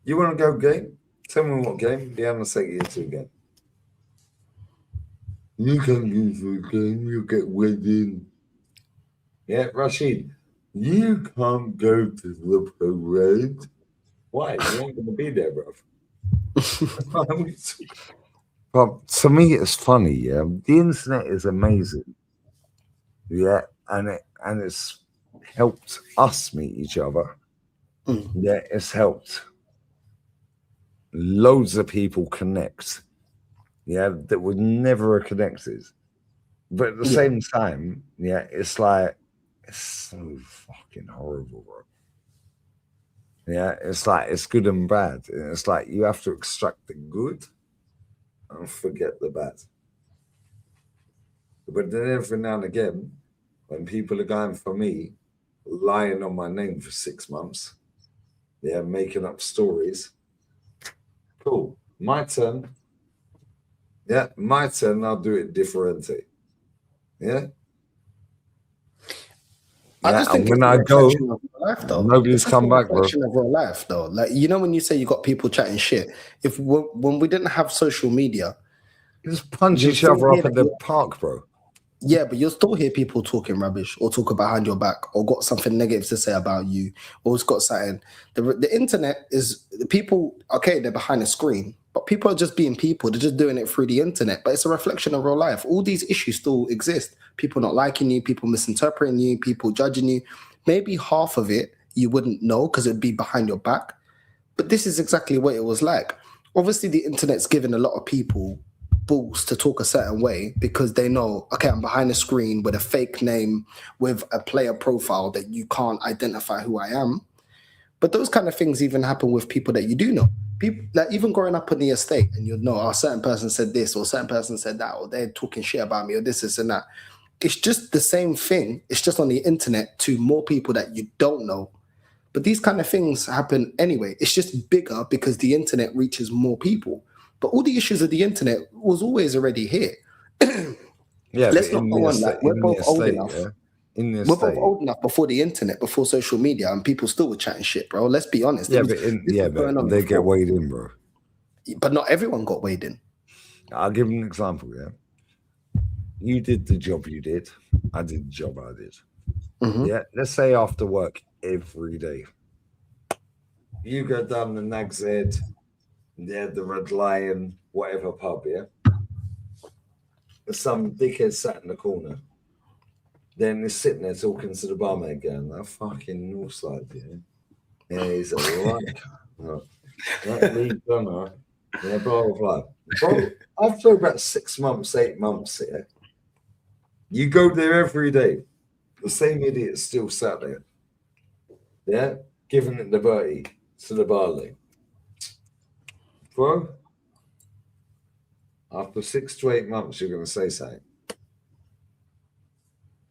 B: You want to go game? Tell me what game. The I'll take you to a game. You can't go for a game. You get weighed in. Yeah, Rashid. You can't go to the parade. Why? You ain't going to be there, bro. But to me, it's funny. Yeah, the internet is amazing. Yeah, and it's helped us meet each other.
A: Mm.
B: Yeah, it's helped loads of people connect. Yeah, that would never have connected. But at the same time, yeah, it's like it's so fucking horrible, bro. Yeah, it's like it's good and bad. And it's like you have to extract the good and forget the bad. But then every now and again, when people are going for me, lying on my name for 6 months, yeah, making up stories. Cool. My turn. Yeah, my turn. I'll do it differently. Yeah.
A: I just think
B: when
A: it's a
B: I go,
A: reflection of real life, though.
B: nobody's come back, bro.
A: Reflection of real life, though. Like, you know, when you say you got people chatting shit, when we didn't have social media,
B: you just punch each other up at the park, bro.
A: Yeah, but you'll still hear people talking rubbish or talk behind your back or got something negative to say about you or it's got something. The internet is people, okay, they're behind a screen, but people are just being people. They're just doing it through the internet, but it's a reflection of real life. All these issues still exist. People not liking you, people misinterpreting you, people judging you. Maybe half of it you wouldn't know because it'd be behind your back. But this is exactly what it was like. Obviously, the internet's given a lot of people balls to talk a certain way because they know, okay, I'm behind a screen with a fake name, with a player profile that you can't identify who I am. But those kind of things even happen with people that you do know. People like even growing up on the estate, and you'd know, oh, a certain person said this, or a certain person said that, or they're talking shit about me, or this, and that. It's just the same thing. It's just on the internet to more people that you don't know. But these kind of things happen anyway. It's just bigger because the internet reaches more people. But all the issues of the internet was always already here.
B: Yeah,
A: Let's not go on that. We're both old enough.
B: Yeah? We're
A: both old enough before the internet, before social media, and people still were chatting shit, bro. Let's be honest.
B: Yeah, but they get weighed in, bro.
A: But not everyone got weighed in.
B: I'll give an example, yeah. You did the job you did. I did the job I did. Mm-hmm. Yeah, let's say after work every day. You go down the Nag's Head, yeah, the Red Lion, whatever pub, yeah? There's some dickhead sat in the corner. Then he's sitting there talking to the barmaid going, that fucking Northside, yeah, he's a right. That Lee Gunner, yeah, blah, blah, blah. Bro, after about 6 months, 8 months here, you go there every day. The same idiot still sat there. Yeah, giving it the Bertie to the barley. Bro, after 6 to 8 months, you're going to say something.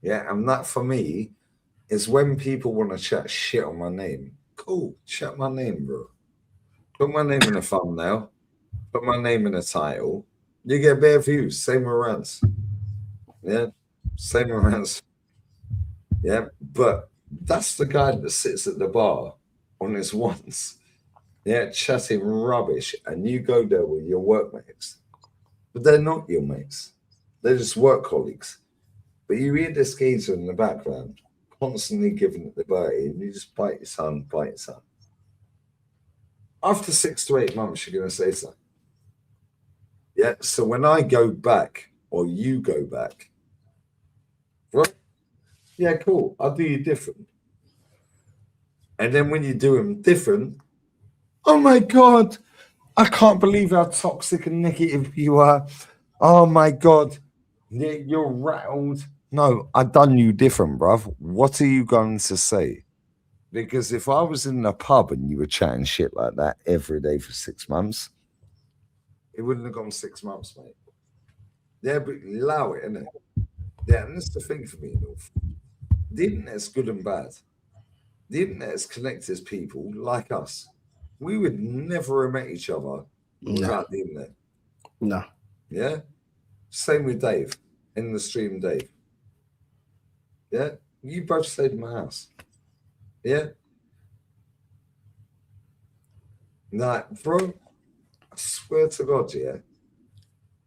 B: Yeah, and that for me is when people want to chat shit on my name. Cool, chat my name, bro. Put my name in a thumbnail, put my name in a title. You get bare views, same arounds. Yeah, same arounds. Yeah, but that's the guy that sits at the bar on his ones. Yeah, chatting rubbish, and you go there with your workmates. But they're not your mates. They're just work colleagues. But you hear this geezer in the background constantly giving it the Bertie, and you just bite his hand, bite his hand. After 6 to 8 months, you're going to say something. Yeah, so when I go back, or you go back, right? Yeah, cool. I'll do you different. And then when you do them different, oh my God, I can't believe how toxic and negative you are. Oh my God, yeah, you're rattled. No, I done you different, bruv. What are you going to say? Because if I was in a pub and you were chatting shit like that every day for 6 months, it wouldn't have gone 6 months, mate. Yeah, but allow it, innit? Yeah, and that's the thing for me, North. The internet's good and bad. The internet has connected people like us. We would never have met each other without the internet.
A: No.
B: Yeah? Same with Dave, in the stream, Dave. Yeah? You both stayed in my house. Yeah? Nah, bro, I swear to God, yeah.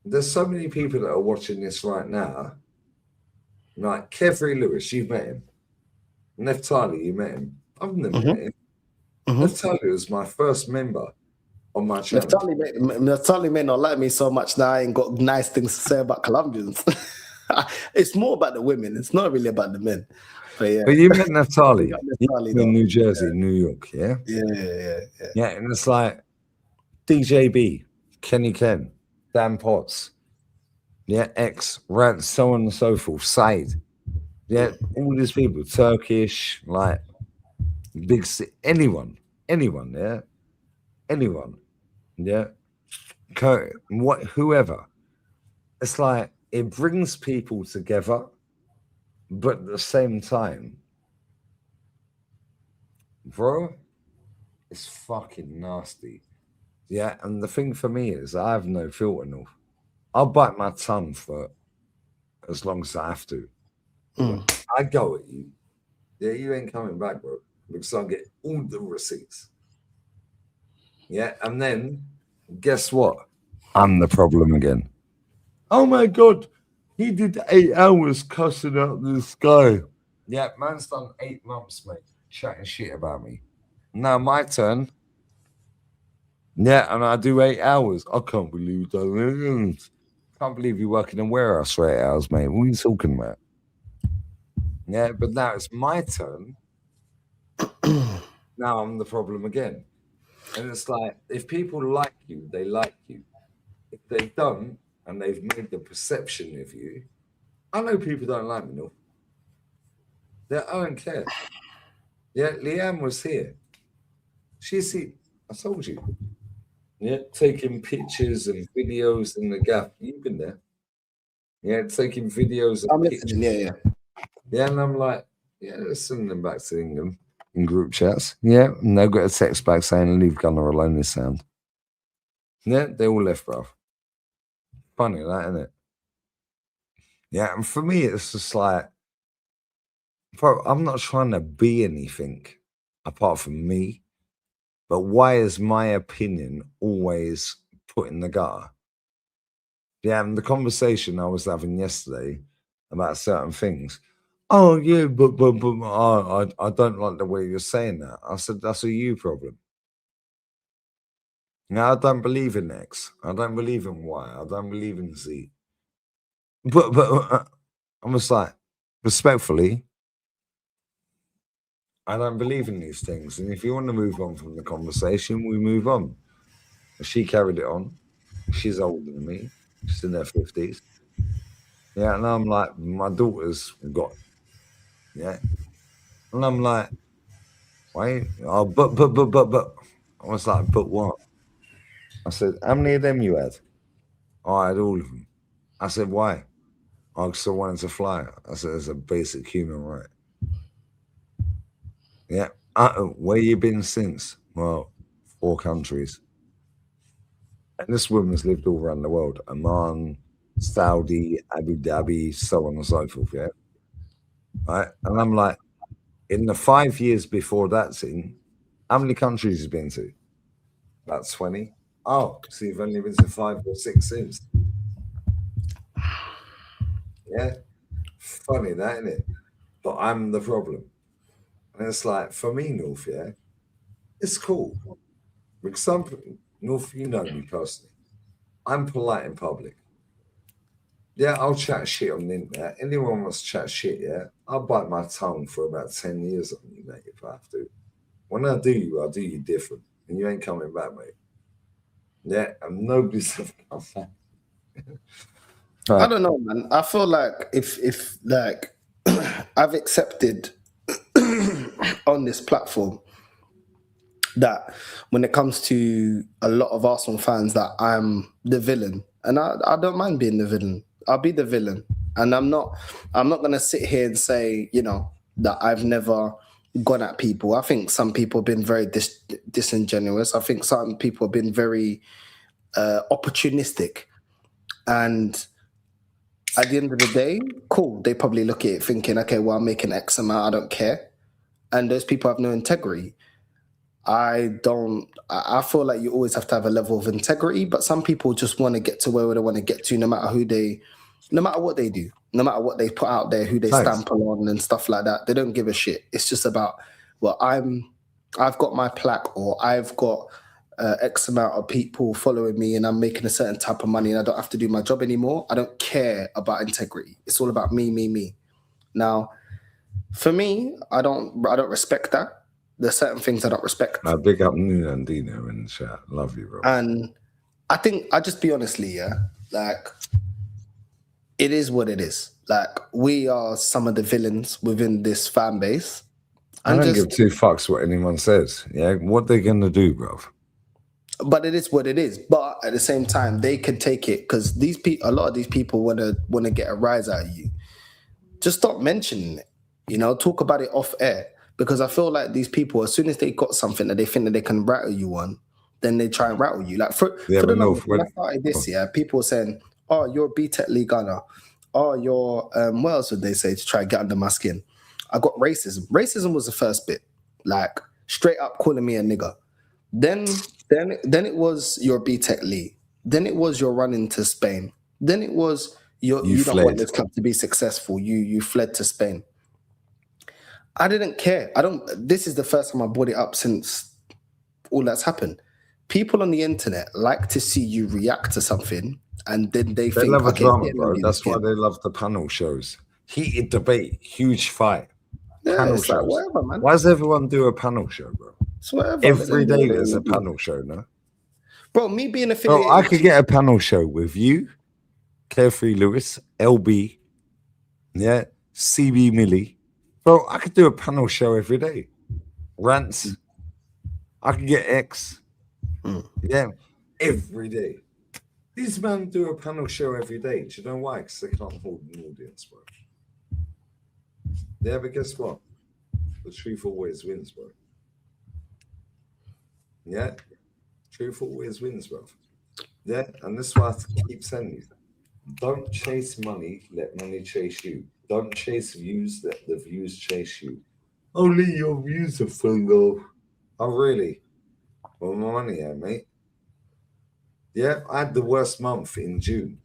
B: There's so many people that are watching this right now. Like Kevry Lewis, you've met him. Neftali, you met him. I've never met him. Neftali was my first member on my channel.
A: Neftali may not like me so much now. I ain't got nice things to say about Colombians. It's more about the women. It's not really about the men. But yeah.
B: But you met Neftali in New Jersey, New York, yeah? Yeah, and it's like DJB, Kenny Ken, Dan Potts, yeah, X, Rant, so on and so forth, Said. Yeah, all these people, Turkish, like big, anyone, yeah, anyone, yeah, whoever. It's like it brings people together, but at the same time, bro, it's fucking nasty. Yeah, and the thing for me is I have no filter enough. I'll bite my tongue for as long as I have to. I go at you. Yeah, you ain't coming back, bro, because I'll get all the receipts. Yeah, and then guess what? I'm the problem again. Oh my God, he did 8 hours cussing out this guy. Yeah, man's done 8 months, mate, chatting shit about me. Now my turn. Yeah, and I do 8 hours. I can't believe that. Can't believe you're working in warehouse for 8 hours, mate. What are you talking about? Yeah, but now it's my turn. Now I'm the problem again. And it's like, if people like you, they like you. If they don't, and they've made the perception of you, I know people don't like me, no. I don't care. Yeah, Leanne was here. I told you. Yeah, taking pictures and videos in the gap. You've been there. Yeah, taking videos and pictures.
A: Yeah.
B: Yeah, and I'm like, yeah, let's send them back to England in group chats. Yeah, and they've got a text back saying, leave Gunner alone this sound. Yeah, they all left, bruv. Funny, that, isn't it? Yeah, and for me, it's just like, bro, I'm not trying to be anything apart from me. But why is my opinion always put in the gutter? Yeah, and the conversation I was having yesterday about certain things. Oh, yeah, but I don't like the way you're saying that. I said, that's a you problem. Now, I don't believe in X. I don't believe in Y. I don't believe in Z. But I'm just like, respectfully, I don't believe in these things. And if you want to move on from the conversation, we move on. She carried it on. She's older than me. She's in her 50s. Yeah, and I'm like, my daughter's got, yeah. And I'm like, why? Oh, but. I was like, but what? I said, how many of them you had? Oh, I had all of them. I said, why? Oh, because I wanted to fly. I said, it's a basic human right. Yeah. Where you been since? Well, 4 countries. And this woman's lived all around the world. Oman, Saudi, Abu Dhabi, so on and so forth, yeah? Right? And I'm like, in the 5 years before that's in, how many countries have you been to? About 20. Oh, so you've only been to 5 or 6 since. Yeah? Funny that, isn't it? But I'm the problem. And it's like, for me, North, yeah, it's cool. Because some North, you know me personally. I'm polite in public. Yeah, I'll chat shit on the internet. Anyone wants to chat shit, yeah, I'll bite my tongue for about 10 years on you, mate, if I have to. When I do you different. And you ain't coming back, mate. Yeah, and nobody's ever come back.
A: I don't know, man. I feel like if like I've accepted on this platform that when it comes to a lot of Arsenal fans that I'm the villain, and I don't mind being the villain. I'll be the villain, and I'm not gonna sit here and say, you know, that I've never gone at people. I think some people have been very disingenuous. I think some people have been very opportunistic, and at the end of the day, cool. They probably look at it thinking, okay, well, I'm making X amount. I don't care. And those people have no integrity. I feel like you always have to have a level of integrity, but some people just want to get to where they want to get to, no matter what they do, no matter what they put out there, who they stample on and stuff like that. They don't give a shit. It's just about, well, I've got my plaque, or I've got X amount of people following me, and I'm making a certain type of money, and I don't have to do my job anymore. I don't care about integrity. It's all about me. Now, for me, I don't respect that. There's certain things I don't respect.
B: I big up Nuno and Dino in the chat. Love you, bro.
A: And I think I just be honestly, yeah, like it is what it is. Like we are some of the villains within this fan base.
B: I don't give 2 fucks what anyone says. Yeah, what they gonna do, bro?
A: But it is what it is. But at the same time, they can take it because a lot of these people want to get a rise out of you. Just stop mentioning it. You know, talk about it off air. Because I feel like these people, as soon as they got something that they think that they can rattle you on, then they try and rattle you. Like for the longest, when I started this year, people were saying, "Oh, you're a BTEC League gunner. Oh, you're what else would they say to try and get under my skin?" I got racism. Racism was the first bit, like straight up calling me a nigger. Then it was your BTEC League. Then it was your run into Spain. Then it was you don't want this club to be successful. You fled to Spain. I didn't care. This is the first time I brought it up since all that's happened. People on the internet like to see you react to something, and then they think,
B: love a drama, bro. That's why they love the panel shows. Heated debate, huge fight.
A: Yeah,
B: panel
A: it's
B: shows.
A: like, whatever, man.
B: Why does everyone do a panel show, bro?
A: It's whatever.
B: Every day there's a panel show, no?
A: Bro, me being affiliated.
B: Bro, I could get a panel show with you, Carefree Lewis, LB, yeah, CB Millie. Bro, I could do a panel show every day. Rants. I could get X. Yeah, every day. These men do a panel show every day. Do you know why? Because they can't hold an audience, bro. Yeah, but guess what? The truth always wins, bro. Yeah? Truth always wins, bro. Yeah, and this is what I keep saying you. Don't chase money, let money chase you. Don't chase views, let the views chase you. Only your views are full of. Oh, really? Well, my money here, mate. Yeah, I had the worst month in June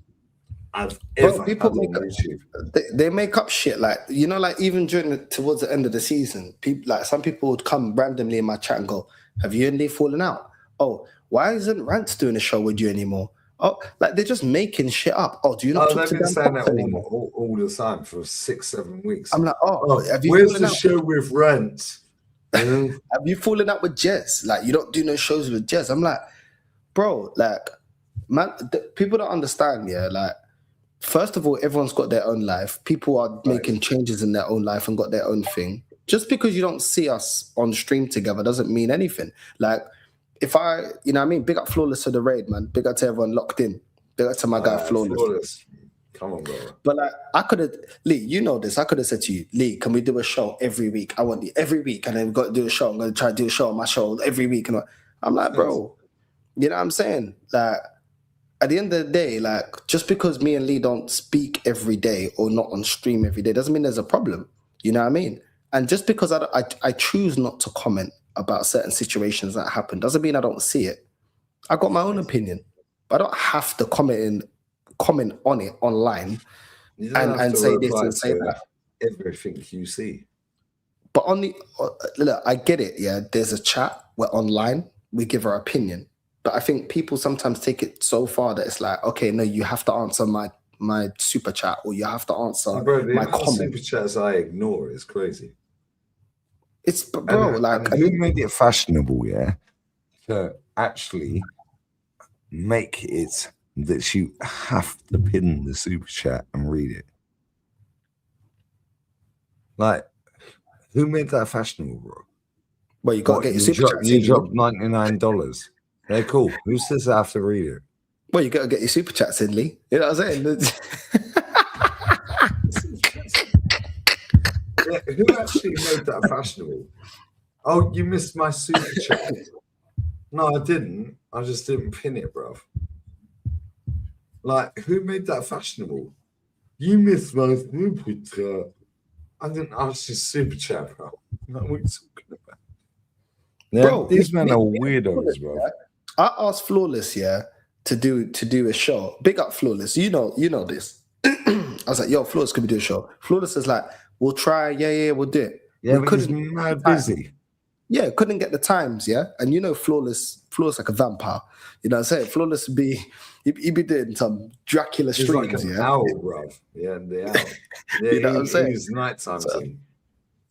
B: I've ever had on YouTube.
A: They make up shit. Like, you know, like even towards the end of the season, people, like some people would come randomly in my chat and go, "Have you and Lee fallen out? Oh, why isn't Rance doing a show with you anymore? Oh, like they're just making shit up. Oh, do you not
B: Oh,
A: talk
B: they've
A: to
B: been
A: Dan
B: saying that
A: Potts anymore?
B: all the time for 6-7 weeks.
A: I'm like, oh,
B: Oh,
A: have you
B: where's
A: fallen
B: the
A: out?
B: show with Rent? You know?
A: Have you fallen out with Jez? Like, you don't do no shows with Jez. I'm like, bro, like, man, people don't understand, yeah. Like, first of all, everyone's got their own life. People are making changes in their own life and got their own thing. Just because you don't see us on stream together doesn't mean anything. Like, if I, you know what I mean? Big up Flawless to the raid, man. Big up to everyone locked in. Big up to my guy Flawless.
B: Come on, bro.
A: But like, I could have, Lee, you know this. I could have said to you, Lee, can we do a show every week? I want you every week, and then we've got to do a show. I'm going to try to do a show on my show every week. And I'm like, bro, you know what I'm saying? Like, at the end of the day, like, just because me and Lee don't speak every day or not on stream every day doesn't mean there's a problem. You know what I mean? And just because I choose not to comment about certain situations that happen doesn't mean I don't see it. I got my own opinion, but I don't have to comment on it online and say this and say that.
B: Everything you see.
A: But look, I get it. Yeah, there's a chat. We're online. We give our opinion. But I think people sometimes take it so far that it's like, okay, no, you have to answer my super chat or you have to answer my comment.
B: Super chats I ignore is crazy.
A: It's bro, like
B: who made it fashionable, yeah, to actually make it that you have to pin the super chat and read it. Like, who made that fashionable, bro?
A: Well, you got to get your super chat.
B: You dropped $99. They're cool. Who says I have to read it?
A: Well, you got to get your super chats in, Lee. You know what I'm saying?
B: Yeah, who actually made that fashionable? Oh, you missed my super chat. No, I didn't. I just didn't pin it, bruv. Like, who made that fashionable? You missed my super chat. I didn't ask you super chat, bro. What are you talking about? Yeah, bro, these men are weirdos, bro.
A: I asked Flawless, yeah, to do a show. Big up Flawless. You know this. I was like, yo, Flawless, could we do a show? Flawless is like, we'll try. Yeah, we'll do it.
B: Yeah, we couldn't be mad busy.
A: Yeah, couldn't get the times, yeah. And you know, Flawless like a vampire. You know what I'm saying? Flawless would be, he'd be doing some Dracula streams,
B: like an owl, bruv. Yeah, the owl. Yeah,
A: you know what I'm saying?
B: He's nighttime thing.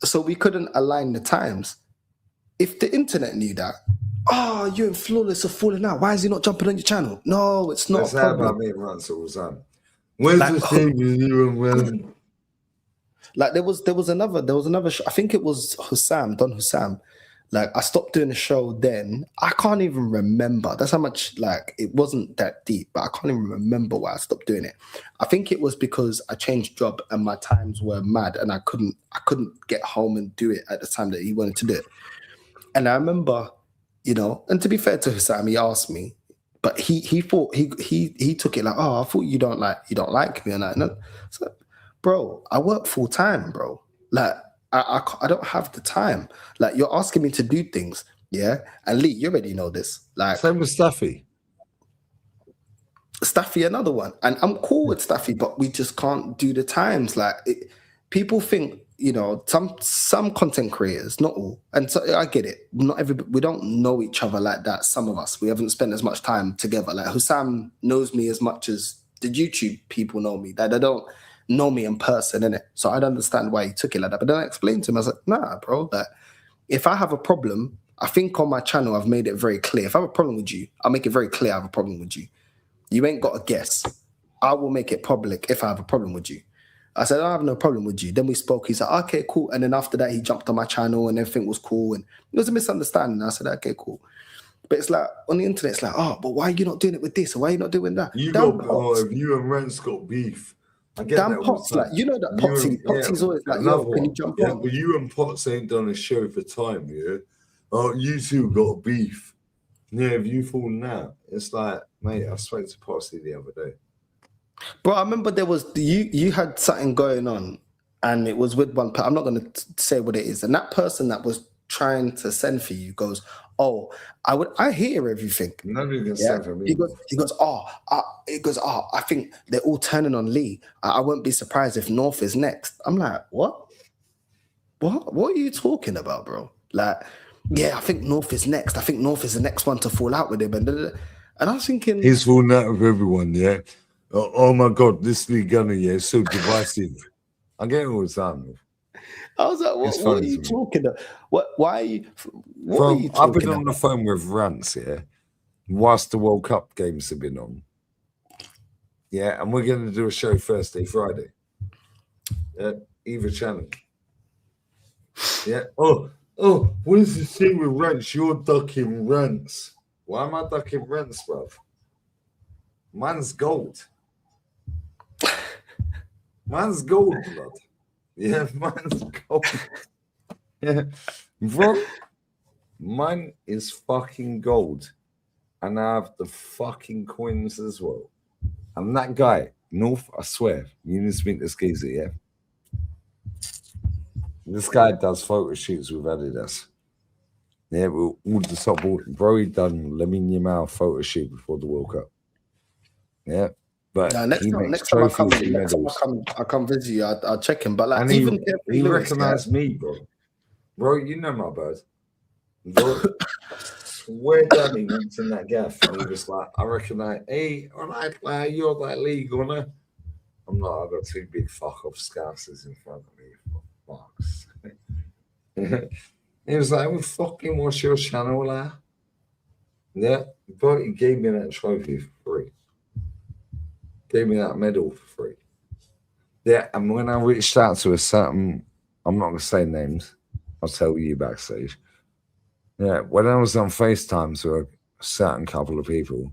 A: So we couldn't align the times. If the internet knew that, oh, you and Flawless are falling out. Why is he not jumping on your channel? No, it's not.
B: That's how about me and Rance all the time. Where's the thing with you and Will?
A: Like there was another show. I think it was Don Hussam. Like I stopped doing the show then. I can't even remember. That's how much, like, it wasn't that deep, but I can't even remember why I stopped doing it. I think it was because I changed job and my times were mad and I couldn't get home and do it at the time that he wanted to do it. And I remember, you know, and to be fair to Hussam, he asked me, but he thought he took it like, oh, I thought you don't like me, and like, no. So, bro, I work full time, bro. Like I don't have the time. Like you're asking me to do things, yeah. And Lee, you already know this. Like
B: same with Staffy,
A: another one, and I'm cool with Staffy, but we just can't do the times. Like people think, you know, some content creators, not all, and so I get it. Not everybody. We don't know each other like that. Some of us, we haven't spent as much time together. Like Hussam knows me as much as the YouTube people know me. That they don't know me in person, innit? So I don't understand why he took it like that. But then I explained to him, I was like, nah, bro, that if I have a problem, I think on my channel I've made it very clear. If I have a problem with you, I'll make it very clear I have a problem with you. You ain't got to guess. I will make it public if I have a problem with you. I said, I have no problem with you. Then we spoke. He said, okay, cool. And then after that, he jumped on my channel and everything was cool. And it was a misunderstanding. I said, okay, cool. But it's like, on the internet, it's like, oh, but why are you not doing it with this? Or why are you not doing that?
B: You and Rance got beef.
A: Dan Potts, like, you know that Potsy's always like, yo, can you jump on?
B: But you and Potts ain't done a show for time, yeah? Oh, you two got beef. Yeah, have you fallen out? It's like, mate, I spoke to Potsy the other day.
A: Bro, I remember there was, you had something going on and it was with one person. I'm not going to say what it is. And that person that was trying to send for you goes, oh, I hear everything.
B: Nobody can send for me.
A: He goes, I think they're all turning on Lee. I won't be surprised if North is next. I'm like, what? What are you talking about, bro? Like, yeah, I think North is next. I think North is the next one to fall out with him. And And I was thinking,
B: he's falling out of everyone, yeah. Oh my God, this league gunner, yeah, is so divisive. I get it all the time.
A: I was like, what are you talking about? Why are you? What are you talking
B: I've been on the phone with Rants, yeah, whilst the World Cup games have been on. Yeah, and we're going to do a show Thursday, Friday. Yeah, either channel. Yeah. Oh, what is the thing with Rants? You're ducking Rants. Why am I ducking Rants, bruv? Man's gold. Man's gold, blood. Yeah, man's gold. Yeah, bro. Mine is fucking gold. And I have the fucking coins as well. I'm that guy. North, I swear. You need to meet this geezer, yeah? This guy does photo shoots with Adidas. Yeah, all the top bro, he done Lamine Yamal photo shoot before the World Cup. Yeah. But
A: next time I come visit you, I'll check him. But like,
B: and
A: even
B: he recognized me, bro. Bro, you know my bird. Bro, I swear down he went in that gaff and he was like, I recognize, hey, all right, you're that league, aren't you? I'm not, I've got two big fuck off scousers in front of me. For fuck's sake. He was like, well, fucking what's your channel like? Yeah, but he gave me that trophy for free. Gave me that medal for free. Yeah, and when I reached out to a certain, I'm not going to say names, I'll tell you backstage. Yeah, when I was on FaceTime to a certain couple of people,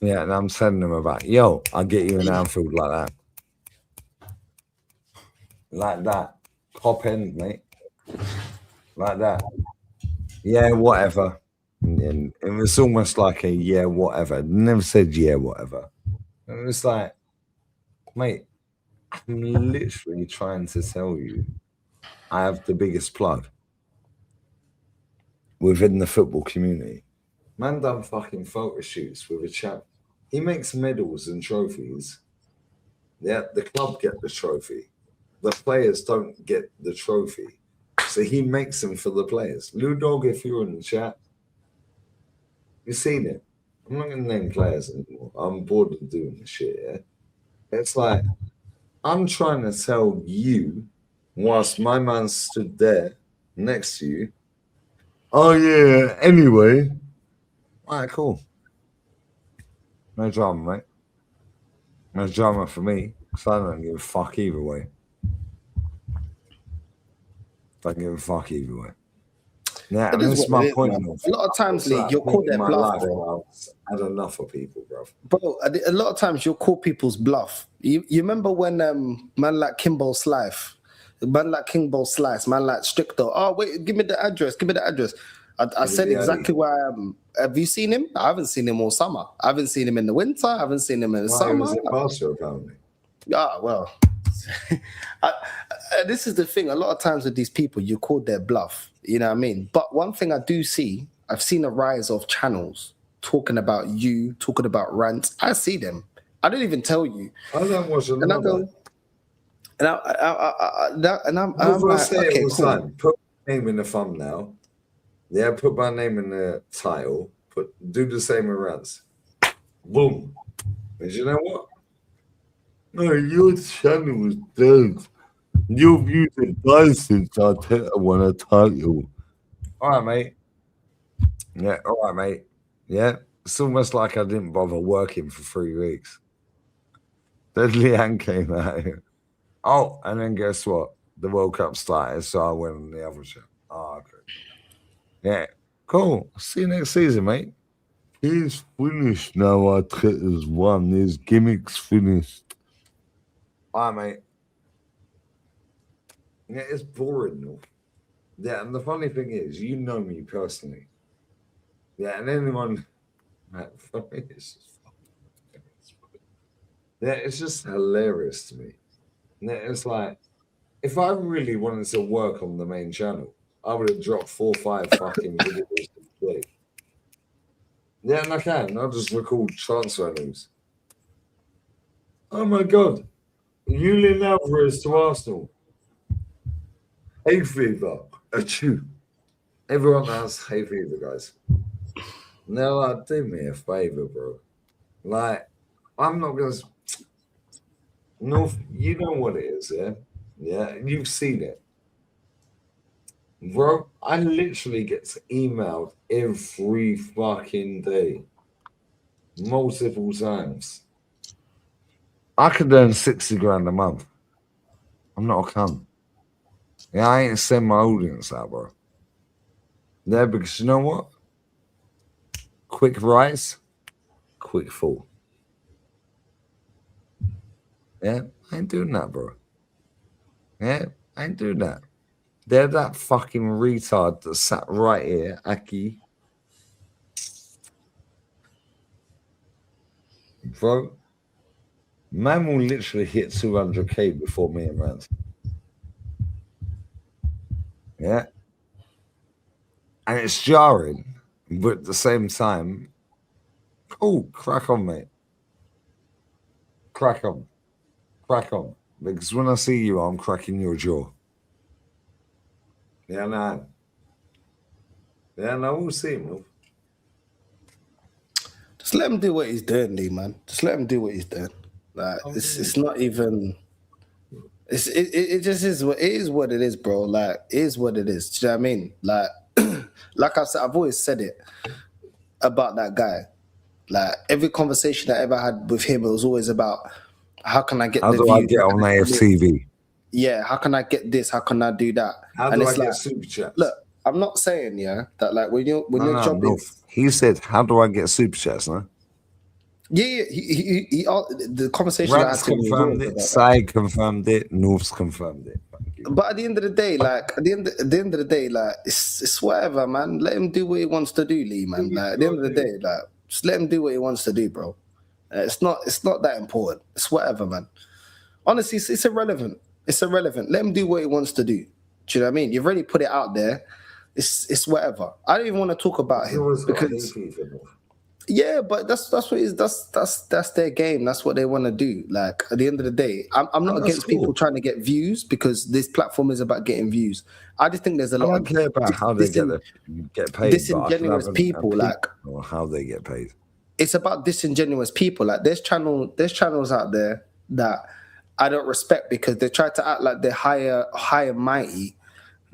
B: yeah, and I'm telling them about, yo, I'll get you an Anfield like that. Like that. Top end, mate. Like that. Yeah, whatever. And it was almost like a yeah, whatever. Never said yeah, whatever. And it was like, mate, I'm literally trying to tell you I have the biggest plug within the football community. Man done fucking photo shoots with a chap. He makes medals and trophies. Yeah, the club get the trophy. The players don't get the trophy. So he makes them for the players. Lou Dog, if you're in the chat, you've seen it. I'm not going to name players anymore. I'm bored of doing this shit, yeah? It's like, I'm trying to tell you, whilst my man stood there next to you, oh yeah, anyway. All right, cool. No drama, mate. No drama for me, because I don't give a fuck either way. Don't give a fuck either way. Yeah, and this is my point.
A: A lot of times, Lee, you'll call their bluff, bro.
B: I've had enough of people, bro.
A: Bro, a lot of times you'll call people's bluff. You remember when man like Kimbo Slice, man like Stricto, oh, wait, give me the address. I said exactly where I am. Have you seen him? I haven't seen him all summer. I haven't seen him in the winter. I haven't seen him in the summer.
B: He was in Pastor, apparently.
A: Ah, well. This is the thing. A lot of times with these people, you call their bluff. You know what I mean? But one thing I do see, I've seen a rise of channels talking about you, talking about rants. I see them. I don't even tell you.
B: I don't watch them.
A: And I'm like, okay, cool.
B: Put my name in the thumbnail. Yeah, put my name in the title. Do the same with rants. Boom. And you know what? No, your channel is dead. You've used it twice since I won a title. All right, mate. Yeah, all right, mate. Yeah, it's almost like I didn't bother working for 3 weeks. Then Leanne came out here. Oh, and then guess what? The World Cup started, so I went on the other show. Oh, okay. Yeah, cool. See you next season, mate. He's finished now. Arteta's won. His gimmick's finished. All right, mate. Yeah, it's boring, though. Yeah, and the funny thing is, you know me personally. Yeah, and anyone... Yeah, it's just hilarious to me. Yeah, it's like, if I really wanted to work on the main channel, I would have dropped 4 or 5 fucking videos today. Yeah, and I can. I'll just record transfer news. Oh my God. Julian Alvarez to Arsenal. Hay fever. Achoo. Everyone has hay fever, guys. Now, like, do me a favor, bro. Like, I'm not gonna. North, you know what it is, yeah? Yeah, you've seen it. Bro, I literally get emailed every fucking day, multiple times. I could earn 60 grand a month. I'm not a cunt. Yeah, I ain't send my audience out, bro. Yeah, because you know what? Quick rise, quick fall. Yeah, I ain't doing that, bro. Yeah, I ain't doing that. They're that fucking retard that sat right here, Aki. Bro, man will literally hit 200k before me and Rand. Yeah. And it's jarring, but at the same time, oh, crack on, mate. Crack on. Crack on. Because when I see you, I'm cracking your jaw. Yeah, no. Yeah, no, we'll see, man.
A: Just let him do what he's doing, Lee, man. Just let him do what he's doing. Like it's not even. It just is what it is, bro. Like it is what it is. Do you know what I mean? Like like I said, I've always said it about that guy. Like every conversation I ever had with him, it was always about how can I get
B: How
A: the
B: do
A: views?
B: I get on AFTV?
A: Yeah, how can I get this? How can I do that?
B: How
A: and
B: do I
A: it's
B: get
A: like,
B: super chats?
A: look, I'm not saying that like when your job is.
B: He said, "How do I get super chats?" No.
A: Yeah, he the conversation I had
B: Rance
A: to him was
B: confirmed
A: always
B: it.
A: about that.
B: Side confirmed it. North's confirmed it. Thank you.
A: But at the end of the day, like at the end of the day, like it's whatever, man. Let him do what he wants to do, Lee, man. Like at the end of the day, like just let him do what he wants to do, bro. It's not that important. It's whatever, man. Honestly, it's irrelevant. It's irrelevant. Let him do what he wants to do. Do you know what I mean? You've already put it out there. It's whatever. I don't even want to talk about him because yeah, but that's what it is. That's their game. That's what they want to do. Like at the end of the day, I'm not against people trying to get views because this platform is about getting views. I just think there's a lot.
B: I don't care about how they get paid.
A: Disingenuous people, like
B: or how they get paid.
A: It's about disingenuous people. Like there's channels out there that I don't respect because they try to act like they're high and mighty,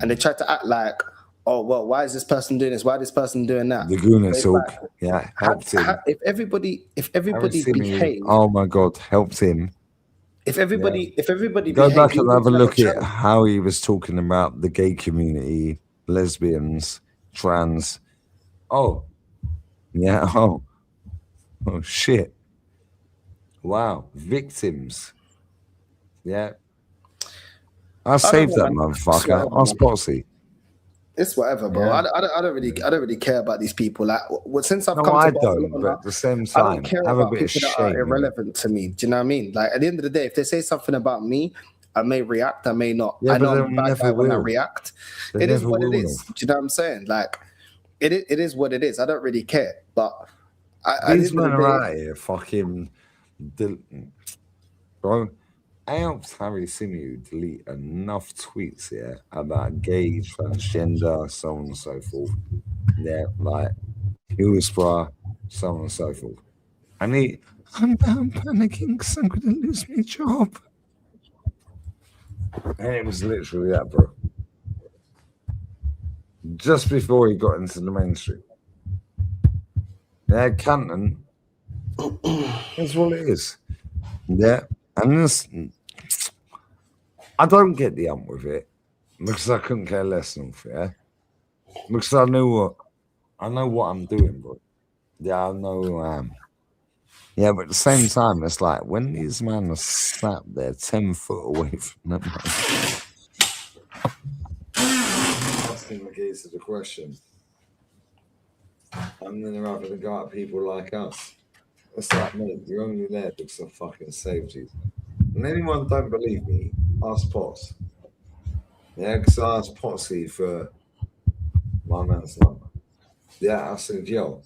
A: and they try to act like, oh well, why is this person doing this? Why is this person doing that?
B: The Guna talk, like, yeah, helped him.
A: If everybody behaved,
B: oh my god, helped him.
A: If everybody
B: go back and have a look at how he was talking about the gay community, lesbians, trans. Oh, yeah. Oh shit. Wow, victims. Yeah. I saved that motherfucker. I Spotsy.
A: It's whatever, bro. Yeah. I don't really care about these people. Like, since I've come to Barcelona,
B: but at the same time,
A: I don't care about people that are irrelevant to me. Do you know what I mean? Like, at the end of the day, if they say something about me, I may react, I may not.
B: Yeah,
A: I know I'm a bad guy when I react. It is what it is. Do you know what I'm saying? Like, it is what it is. I don't really care. But
B: these men are out here fucking, bro. I helped Harry Simeon delete enough tweets here about gay, transgender, so on and so forth. Yeah, like Hillsborough, so on and so forth. I'm panicking because I'm going to lose my job. And it was literally that, bro. Just before he got into the mainstream. Yeah, Canton. That's what it is. Yeah. And this, I don't get the ump with it because I couldn't care less than yeah. Because I know what I'm doing, bro. Yeah, I know who I am. Yeah, but at the same time, it's like when these men are sat there 10 foot away from them. Asking the case of the question. And then they're having to go at people like us. It's like, mate, you're only there because I fucking saved you. And anyone don't believe me, ask Potts. Yeah, because I asked Potsy for my man's number. Yeah, I said, yo,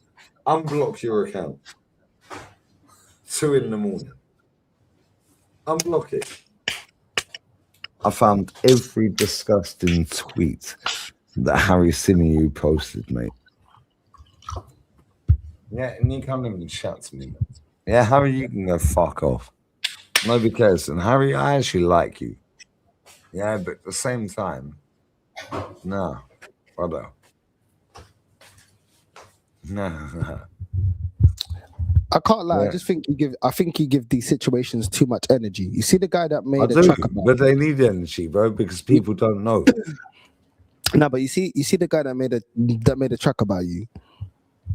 B: unblock your account. 2 a.m. Unblock it. I found every disgusting tweet that Harry Simeon posted, mate. Yeah, and you can't even shout to me. Yeah, Harry, you can go fuck off. Nobody cares. And Harry, I actually like you. Yeah, but at the same time, no, brother. No.
A: I can't lie.
B: Yeah.
A: I think you give these situations too much energy. You see the guy that
B: I
A: made a
B: do,
A: track about.
B: but they need energy, bro, because people don't know.
A: No, but you see the guy that made a track about you.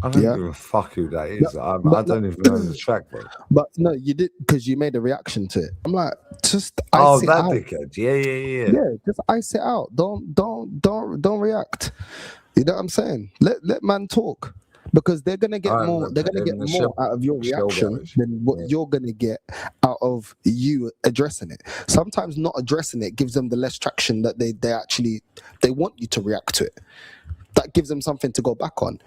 B: I don't
A: Yeah.
B: give a fuck who that is. I
A: but
B: don't even know the track, bro.
A: But no, you did, because you made a reaction to it. I'm like, just
B: Oh,
A: ice it
B: that
A: out.
B: dickhead. Yeah.
A: Yeah, just ice it out. Don't react. You know what I'm saying? Let man talk, because they're gonna get more. They're gonna get more out of your reaction than what you're gonna get out of you addressing it. Sometimes not addressing it gives them the less traction that they want you to react to it. That gives them something to go back on.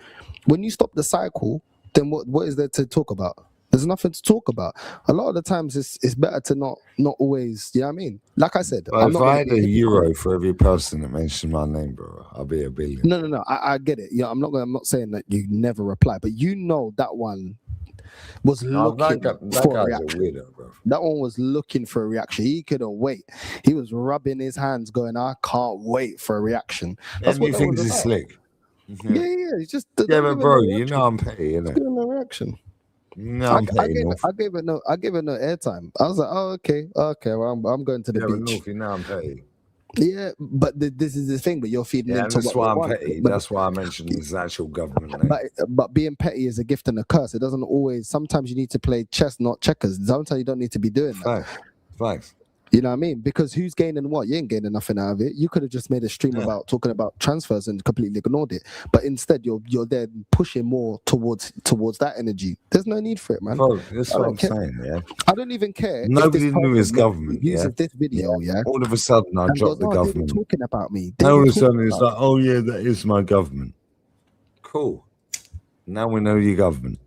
A: When you stop the cycle, then what is there to talk about? There's nothing to talk about. A lot of the times it's better to not always, you know what I mean? Like I said,
B: But if I had a euro for every person that mentioned my name, bro, I'll be a billion.
A: No. I get it. Yeah, I'm not saying that you never reply, but you know that one was looking for a reaction.
B: Weirdo, bro.
A: That one was looking for a reaction. He couldn't wait. He was rubbing his hands, going, "I can't wait for a reaction." That's what
B: he thinks he's slick.
A: Yeah. He's just
B: but bro, you know I'm petty, innit?
A: No reaction.
B: No, I'm petty.
A: I gave it no airtime. I was like, oh, okay. Well, I'm going to the beach.
B: North, you know I'm petty.
A: Yeah, but this is the thing. But you're feeding into
B: that's why I'm petty. That's why I mentioned his actual government name.
A: But being petty is a gift and a curse. It doesn't always. Sometimes you need to play chess, not checkers. Sometimes you don't need to be doing that.
B: Facts.
A: You know what I mean? Because who's gaining what? You ain't gaining nothing out of it. You could have just made a stream about talking about transfers and completely ignored it. But instead, you're there pushing more towards that energy. There's no need for it, man.
B: Bro, that's what I'm saying, yeah.
A: I don't even care.
B: Nobody knew his government,
A: uses this video,
B: All of a sudden, I dropped the government.
A: They were talking about me.
B: All of a sudden, it's like, oh yeah, that is my government. Cool. Now we know your government.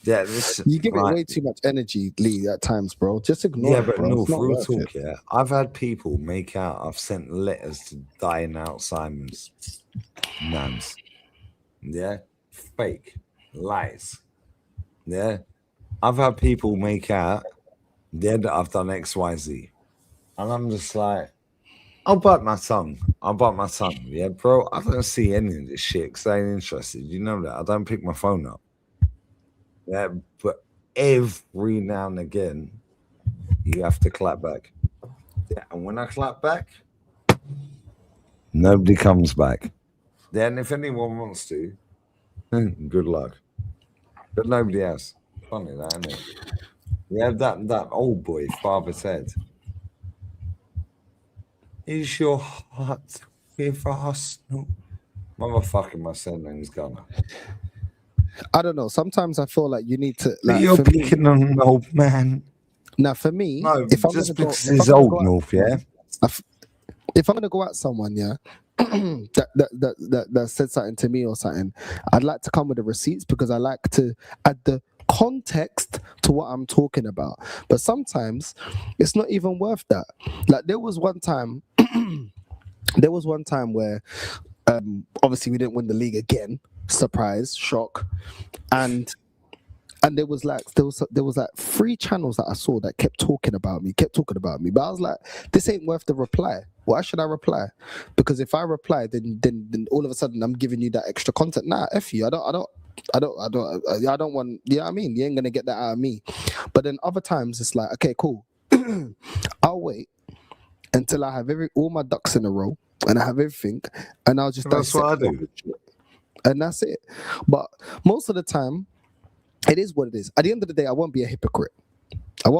B: Yeah,
A: you give it way too much energy, Lee, at times, bro. Just ignore it, bro.
B: But real talk, I've had people make out I've sent letters to dying out Simon's nans. Yeah, fake lies. Yeah, I've had people make out that I've done XYZ, and I'm just like, I'll bite my tongue. Yeah, bro, I don't see any of this shit because I ain't interested. You know that I don't pick my phone up. Yeah, but every now and again, you have to clap back. Yeah, and when I clap back, nobody comes back. Then if anyone wants to, good luck. But nobody else. Funny that, isn't it? We have that old boy, Father said, is your heart with us? No. Motherfucking my surname's Gunner.
A: I don't know. Sometimes I feel like you need to.
B: Like, you're picking on an old man.
A: Now, for me,
B: if I'm just because he's old, North, yeah.
A: If I'm gonna go at someone, that said something to me or something, I'd like to come with the receipts because I like to add the context to what I'm talking about. But sometimes it's not even worth that. Like there was one time where obviously we didn't win the league again. Surprise, shock, and there was like 3 channels that I saw that kept talking about me. But I was like, this ain't worth the reply. Why should I reply? Because if I reply, then all of a sudden I'm giving you that extra content. Nah, F you. I don't want. You know what I mean? You ain't gonna get that out of me. But then other times it's like, okay, cool. I'll wait until I have all my ducks in a row and I have everything, and I'll just.
B: That's what I do.
A: And that's it. But most of the time, it is what it is. At the end of the day, I won't be a hypocrite. I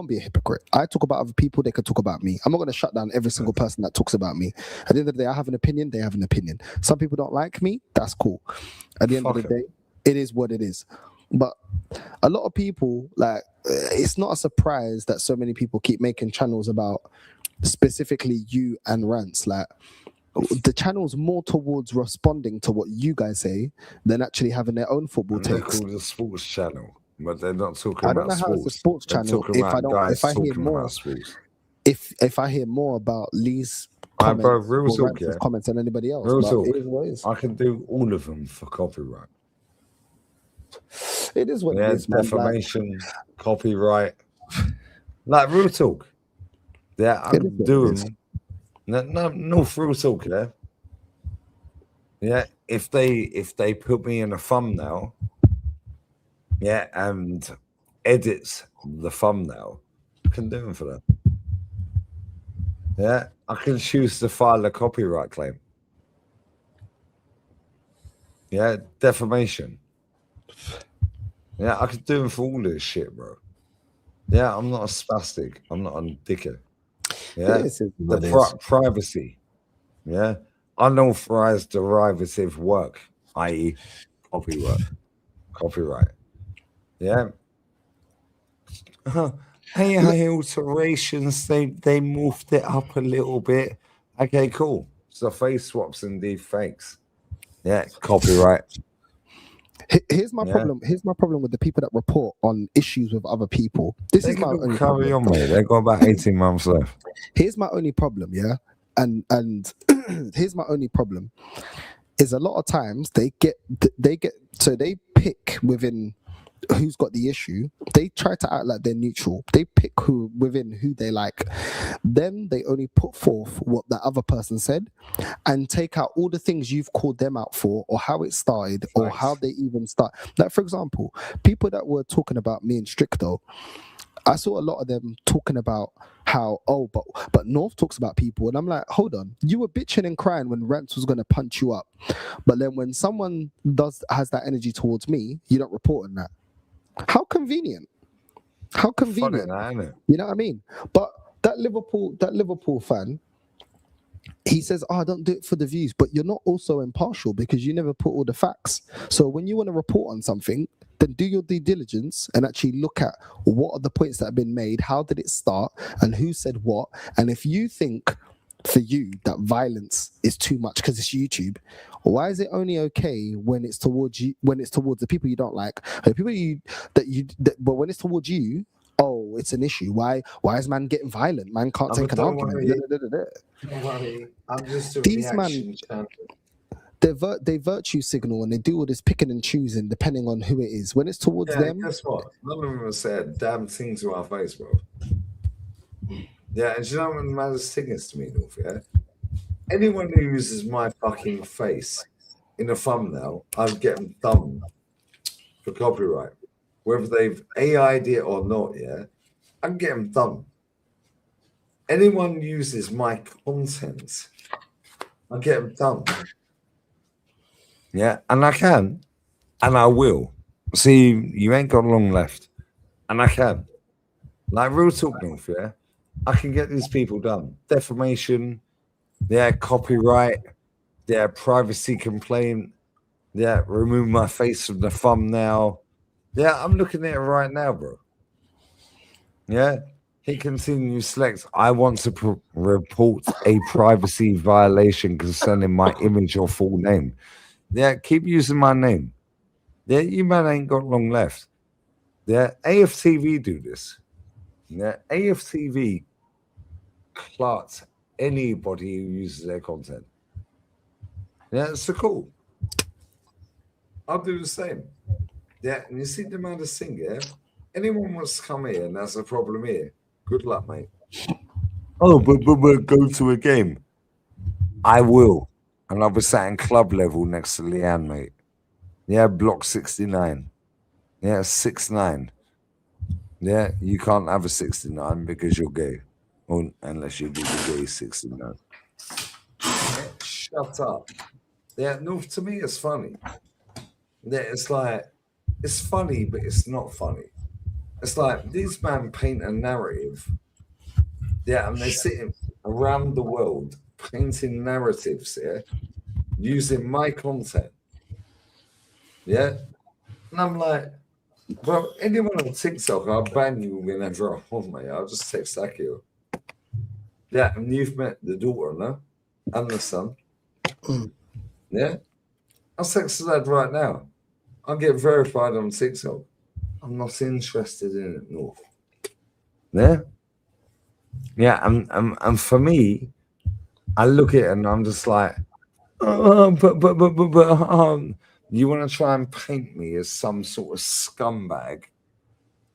A: talk about other people, they can talk about me. I'm not going to shut down every single person that talks about me. At the end of the day, I have an opinion, they have an opinion. Some people don't like me, that's cool. At the end of the day, it is what it is. But a lot of people, like, it's not a surprise that so many people keep making channels about specifically you and rants. Like, the channel's more towards responding to what you guys say than actually having their own football takes.
B: They're called a sports channel, but they're not talking about sports. I don't
A: know how it's a sports channel if I hear more about Lee's comments than anybody else.
B: I can do all of them for copyright.
A: It is what it
B: Yeah,
A: is, man. Like,
B: defamation, copyright. Like real talk. Yeah, I
A: it is
B: could
A: what
B: do
A: it is.
B: them. No real talk, yeah. Yeah, if they put me in a thumbnail, yeah, and edits the thumbnail, I can do them for them. Yeah, I can choose to file a copyright claim. Yeah, defamation. Yeah, I could do them for all this shit, bro. Yeah, I'm not a spastic. I'm not a dickhead. Yeah,
A: This is what it is.
B: privacy. Yeah, unauthorized derivative work, i.e., copyright. Yeah. AI alterations. They moved it up a little bit. Okay, cool. So face swaps and deep fakes. Yeah, copyright.
A: Here's my problem. Here's my problem with the people that report on issues with other people. This
B: They
A: is my
B: can
A: only
B: carry
A: problem.
B: on, mate. They've got about 18 months left.
A: Here's my only problem, yeah, and here's my only problem is a lot of times they pick within who's got the issue. They try to act like they're neutral. They pick who they like. Then they only put forth what the other person said and take out all the things you've called them out for, or how it started, or how they even start. Like, for example, people that were talking about me and Stricto, I saw a lot of them talking about how, but North talks about people, and I'm like, hold on, you were bitching and crying when Rance was going to punch you up, but then when someone has that energy towards me, you're not reporting that. How convenient? How convenient?
B: Funny, isn't it?
A: You know what I mean? But that Liverpool fan, he says, "Oh, I don't do it for the views," but you're not also impartial because you never put all the facts. So when you want to report on something, then do your due diligence and actually look at what are the points that have been made, how did it start, and who said what. And if you think for you that violence is too much because it's YouTube, why is it only okay when it's towards you, when it's towards the people you don't like, the people but when it's towards you, oh, it's an issue. Why is man getting violent? Man can't take an argument.
B: Don't worry, I'm just a
A: These
B: reaction channel.
A: They virtue signal and they do all this picking and choosing depending on who it is. When it's towards them,
B: guess what? None of them have said damn thing to our face, bro. Yeah, and you know what the maddest thing is to me, North, yeah? Anyone who uses my fucking face in a thumbnail, I'd get them thumbed for copyright. Whether they've AI'd it or not, yeah? I can get them thumbed. Anyone uses my content, I get them thumbed. Yeah, and I can, and I will. See, you ain't got long left, and I can. Like real talk, North, yeah? I can get these people done. Defamation, yeah, copyright, yeah, privacy complaint, yeah, remove my face from the thumbnail. Yeah, I'm looking at it right now, bro. Yeah, he continues, selects, I want to report a privacy violation concerning my image or full name. Yeah, keep using my name. Yeah, you man ain't got long left. Yeah, AFTV do this. Yeah, AFTV clots anybody who uses their content. Yeah, it's so cool. I'll do the same. Yeah, and you see the amount of thing, yeah? Anyone wants to come here and has a problem here, good luck, mate. Oh, but go to a game. I will. And I'll be sat in club level next to Leanne, mate. Yeah, block 69. Yeah, 69. Yeah, you can't have a 69 because you're gay. Or unless you do the gay 69. Yeah, shut up. Yeah, no, to me it's funny. Yeah, it's like, it's funny, but it's not funny. It's like these men paint a narrative. Yeah, and they're sitting around the world painting narratives here, using my content. Yeah. And I'm like, well, anyone on TikTok, I'll ban you whenever I want, mate. I'll just text you. Yeah, and you've met the daughter, no? And the son. Yeah. I'll text that right now. I'll get verified on TikTok. I'm not interested in it, North. Yeah. Yeah, and for me, I look at it and I'm just like, but You want to try and paint me as some sort of scumbag?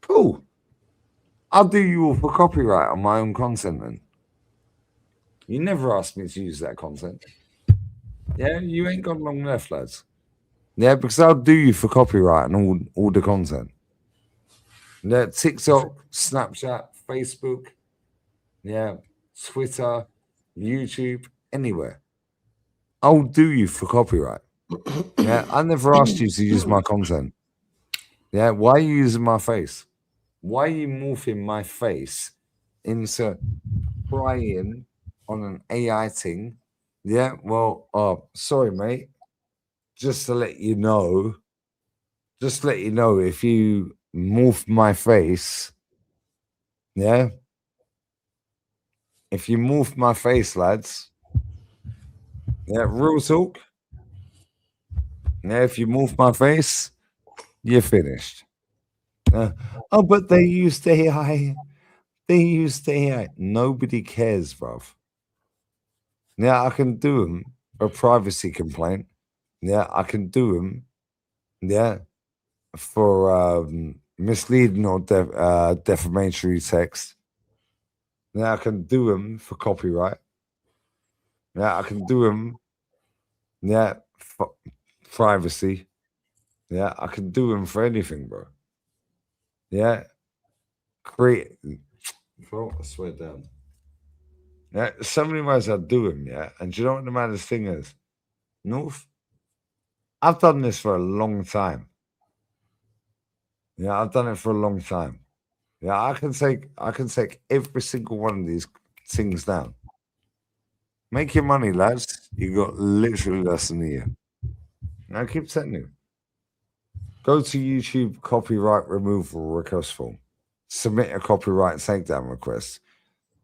B: Cool. I'll do you all for copyright on my own content then. You never asked me to use that content. Yeah, you ain't got long left, lads. Yeah, because I'll do you for copyright and all the content. Yeah, TikTok, Snapchat, Facebook, yeah, Twitter, YouTube, anywhere. I'll do you for copyright. Yeah, I never asked you to use my content. Yeah, why are you using my face? Why are you morphing my face into crying on an AI thing? Yeah, well, sorry, mate. Just to let you know, if you morph my face, yeah, if you morph my face, lads, yeah, real talk, yeah, if you morph my face, you're finished. Oh, but they used AI. They used AI. Nobody cares, bruv. Yeah, I can do them a privacy complaint. Yeah, I can do them. Yeah, for misleading or defamatory text. Yeah, I can do them for copyright. Yeah, I can do them. Yeah, for privacy. Yeah, I can do them for anything, bro. Yeah, create. Bro, I swear down. Yeah, so many ways I do them. Yeah, and do you know what the maddest thing is? North. I've done this for a long time. Yeah, I've done it for a long time. Yeah, I can take every single one of these things down. Make your money, lads. You got literally less than a year. Now I keep telling you. Go to YouTube copyright removal request form. Submit a copyright takedown request.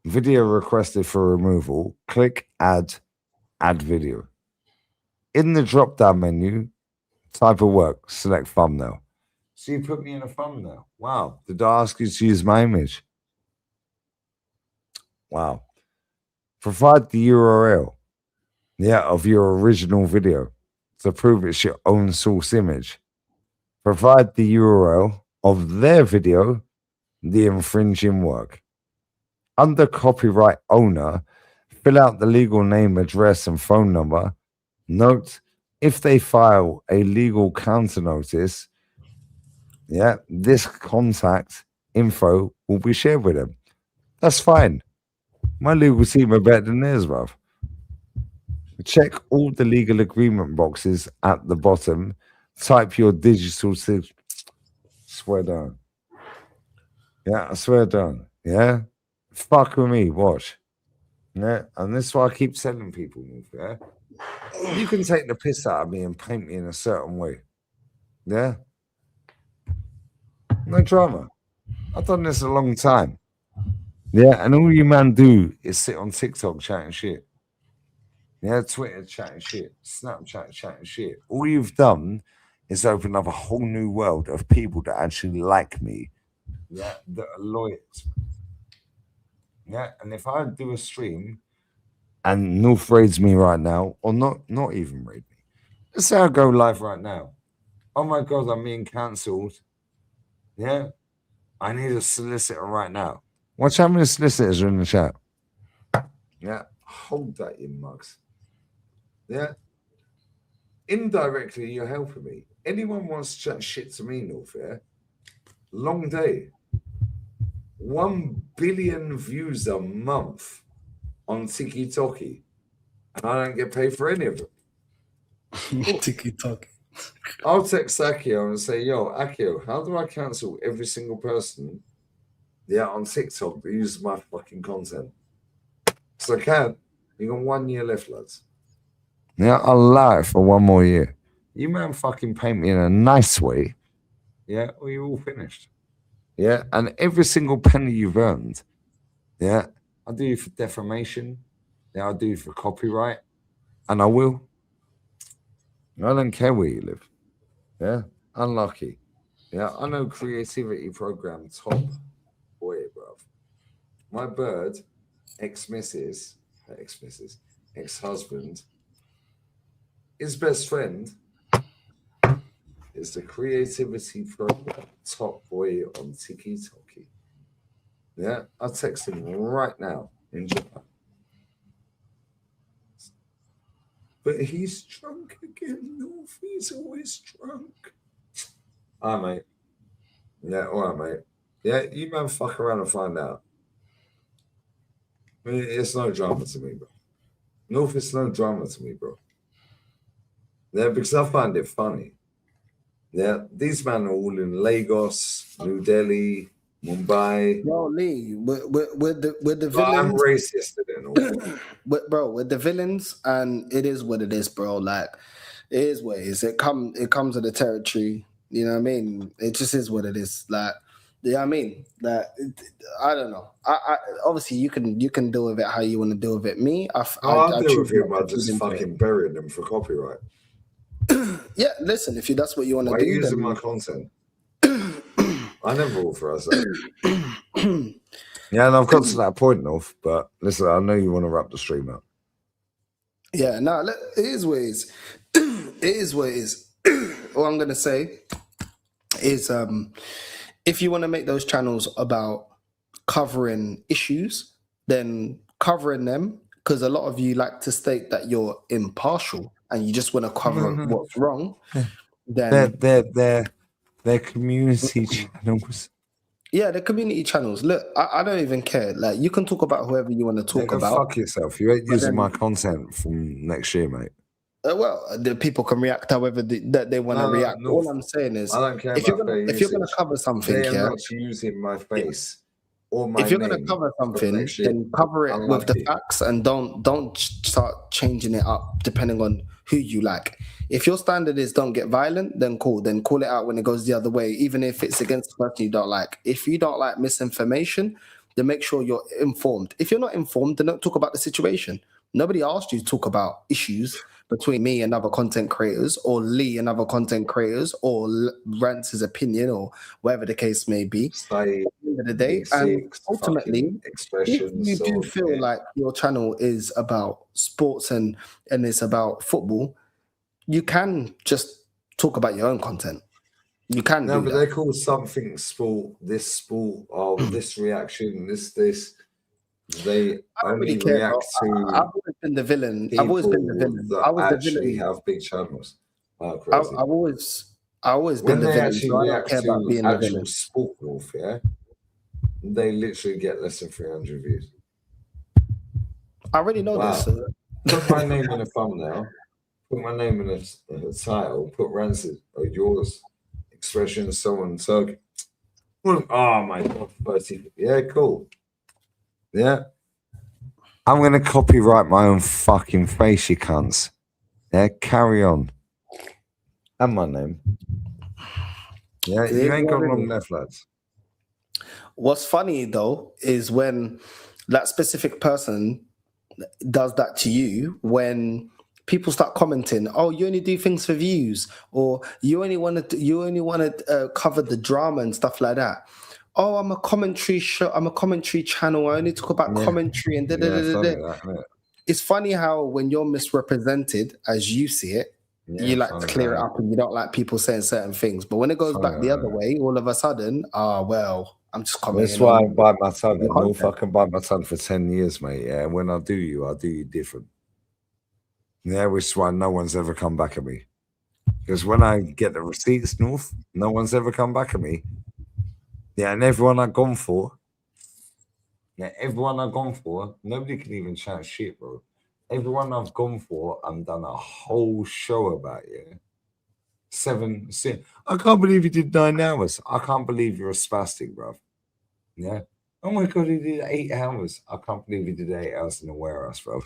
B: Video requested for removal. Click add video. In the drop down menu, type of work, select thumbnail. So you put me in a thumbnail. Wow. Did I ask you to use my image? Wow. Provide the URL, yeah, of your original video to prove it's your own source image. Provide the URL of their video, the infringing work. Under copyright owner, fill out the legal name, address, and phone number. Note, if they file a legal counter notice, yeah, this contact info will be shared with them. That's fine. My legal team are better than theirs, bruv. Check all the legal agreement boxes at the bottom. Type your digital swear down. Yeah, I swear down. Yeah. Fuck with me, watch. Yeah. And this is why I keep telling people, yeah. You can take the piss out of me and paint me in a certain way. Yeah. No drama. I've done this a long time. Yeah, and all you man do is sit on TikTok chatting shit. Yeah, Twitter chatting shit, Snapchat chatting shit. All you've done is open up a whole new world of people that actually like me. Yeah, that are loyal to me. Yeah, and if I do a stream and North raids me right now, or not even raid me. Let's say I go live right now. Oh my god, I'm being cancelled. Yeah. I need a solicitor right now. Watch how many solicitors are in the chat. Yeah. Hold that in mugs. Yeah. Indirectly, you're helping me. Anyone wants to chat shit to me, North, yeah? Long day. 1 billion views a month on TikTok. And I don't get paid for any of it.
A: TikTok.
B: I'll text Akio and say, yo, Akio, how do I cancel every single person on TikTok that uses my fucking content? So I can. You got 1 year left, lads. Yeah, I'll allow it for 1 more year. You man fucking paint me in a nice way. Yeah, or you're all finished. Yeah, and every single penny you've earned, yeah, I'll do you for defamation. Yeah, I'll do you for copyright. And I will. I don't care where you live. Yeah, unlucky. Yeah, I know creativity program top. Boy, bruv. My bird, ex-missus, ex-husband, his best friend is the creativity program top boy on Tiki Toki. Yeah, I'll text him right now in Japan. But he's drunk again, North. He's always drunk. All right, mate. Yeah, all right, mate. Yeah, you man fuck around and find out. I mean, it's no drama to me, bro. North, it's no drama to me, bro. Yeah, because I find it funny. Yeah, these men are all in Lagos, New Delhi, Mumbai.
A: Bro, Lee, with the
B: I'm
A: villains,
B: racist in all.
A: with the villains, and it is what it is, bro. Like, it is what it is. It comes with the territory. You know what I mean? It just is what it is. Like, you know what I mean? Like, I don't know. I obviously you can deal with it how you want to deal with it. Me,
B: I'll deal
A: choose
B: with him
A: not
B: by
A: to
B: just
A: feed into it.
B: fucking burying them for copyright.
A: Yeah, listen, if that's what you want to
B: Why are
A: do,
B: you using
A: then
B: my content? I never authorized that. Yeah, and I've got to that point, North, but listen, I know you want to wrap the stream up.
A: yeah, no, it is what it is. It is what it is. All I'm gonna say is if you want to make those channels about covering issues, then covering them, because a lot of you like to state that you're impartial and you just want to cover what's wrong. Then
B: They're community channels.
A: yeah, the community channels. Look, I don't even care. Like, you can talk about whoever you want to talk about.
B: Fuck yourself. You ain't using my content from next year, mate.
A: Well, the people can react however they want to react.
B: No,
A: all I'm saying is,
B: I don't care
A: if you're gonna cover something,
B: they are not using my face or my
A: if you're
B: name.
A: gonna cover something, then cover it with the facts and don't start changing it up depending on who you like. If your standard is don't get violent, then cool. Then call it out when it goes the other way, even if it's against the person you don't like. If you don't like misinformation, then make sure you're informed. If you're not informed, then don't talk about the situation. Nobody asked you to talk about issues between me and other content creators, or Lee and other content creators, or Rance's opinion, or whatever the case may be. At the end of the day, and ultimately, if you do feel like your channel is about sports and it's about football, you can just talk about your own content. You can do
B: but
A: that.
B: they call something sport, this reaction, this. They only
A: really
B: react to.
A: I've always been the villain. I've always been the villain.
B: That
A: I was
B: actually
A: the villain.
B: have big channels.
A: I've always been the villain. So I don't care about being the villain.
B: Sport Wolf, yeah, they literally get less than 300 views.
A: I already know this. Sir.
B: Put my name in a thumbnail. Put my name in a title. Put Rancid or yours. Expression so and so. Oh my god, 30. Yeah, cool. Yeah. I'm going to copyright my own fucking face, you cunts. Yeah, carry on. And my name. Yeah, you ain't got long left, lads.
A: What's funny, though, is when that specific person does that to you, when people start commenting, oh, you only do things for views, or you only want to cover the drama and stuff like that. Oh, I'm a commentary show. I'm a commentary channel. I only talk about commentary and It's funny how when you're misrepresented as you see it, you like to clear it up and you don't like people saying certain things. But when it goes back the other way, all of a sudden, well, I'm just commenting.
B: That's why I bite my tongue. No fucking bite my tongue for 10 years, mate. Yeah, when I do you different. Yeah, which is why no one's ever come back at me. Because when I get the receipts, North, no one's ever come back at me. Yeah, and everyone I've gone for, nobody can even chat shit, bro. Everyone I've gone for, I've done a whole show about, yeah. 7, 6. I can't believe you did 9 hours. I can't believe you're a spastic, bro. Yeah. Oh my god, he did 8 hours. I can't believe he did 8 hours in a warehouse, bro.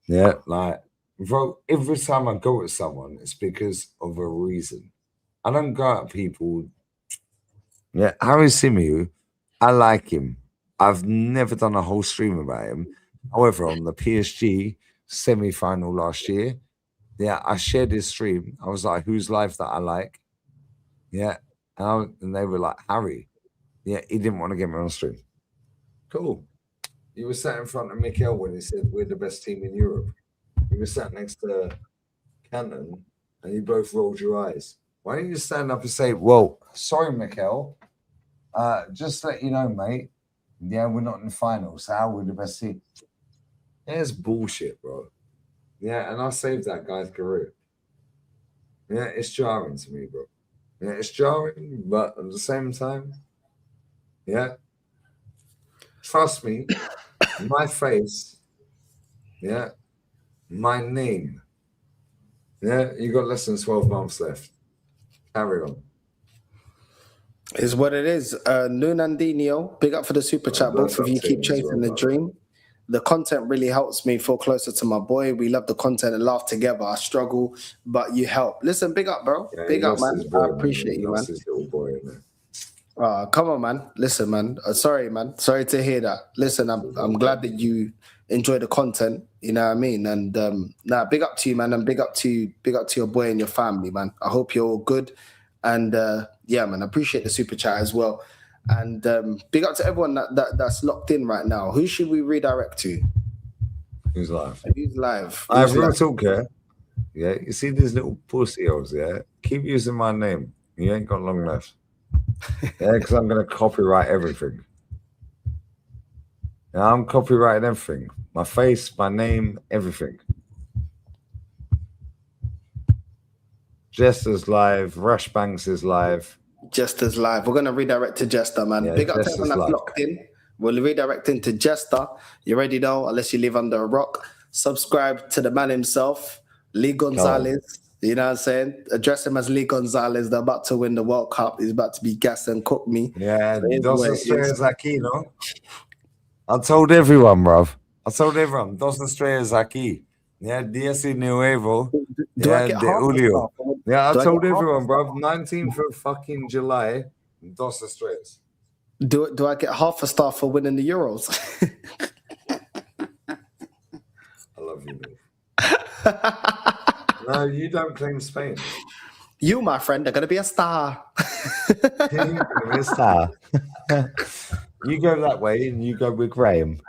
B: Yeah, like, bro, every time I go with someone, it's because of a reason. I don't go at people. Yeah, Harry Simeon, I like him. I've never done a whole stream about him. However, on the PSG semi-final last year, yeah, I shared his stream. I was like, whose life that I like? Yeah, and they were like, Harry. Yeah, he didn't want to get me on stream. Cool. You were sat in front of Mikel when he said we're the best team in Europe. You were sat next to Canton, and you both rolled your eyes. Why don't you stand up and say, well, sorry, Mikel. Just to let you know, mate. Yeah, we're not in the finals. How we're the best team? It's bullshit, bro. Yeah, and I saved that guy's career. Yeah, it's jarring to me, bro. Yeah, it's jarring, but at the same time, yeah, trust me, my face, yeah, my name. Yeah, you got less than 12 months left. Carry on.
A: Is what it is. Nunandinho, big up for the super chat. Both of you keep chasing the dream. The content really helps me feel closer to my boy. We love the content and laugh together. I struggle, but you help. Listen, big up, bro.
B: Yeah,
A: big up, man.
B: Boy,
A: I appreciate you, man.
B: His little boy, man.
A: Come on, man. Listen, man. Sorry, man. Sorry to hear that. Listen, I'm glad that you enjoy the content. You know what I mean? And big up to you, man. And big up to your boy and your family, man. I hope you're all good. And yeah, man, I appreciate the super chat as well. And big up to everyone that's locked in right now. Who should we redirect to?
B: Who's live?
A: Who's live?
B: I have real talk here. Yeah, you see these little pussy holes, yeah? Keep using my name. You ain't got long left. Yeah, because I'm going to copyright everything. Yeah, I'm copyrighting everything. My face, my name, everything. Jester's live. Rush Banks is live.
A: Jester's live. We're going to redirect to Jester, man.
B: Yeah,
A: big up to
B: Jester's
A: everyone that's
B: live.
A: locked in. We'll redirect into Jester. You already know, unless you live under a rock. Subscribe to the man himself, Lee Gonzalez. You know what I'm saying? Address him as Lee Gonzalez. They're about to win the World Cup. He's about to be gas and cook me.
B: Yeah, dos estrellas aquí, no? I told everyone, bruv. Dos estrellas aquí. Yeah, 19. Yeah, de Julio. Yeah, I told everyone, bruv. 19th of fucking July, dos estrellas.
A: Do I get half a star for winning the Euros?
B: I love you, mate. No, you don't claim Spain.
A: You, my friend, are going to be a star.
B: You're going to be a star. You go that way and you go with Graham.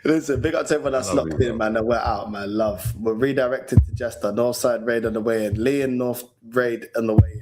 A: Listen, big up to everyone that's locked in, man. And we're out, man. Love. We're redirected to Jester. Northside raid on the way in. Lee and North raid on the way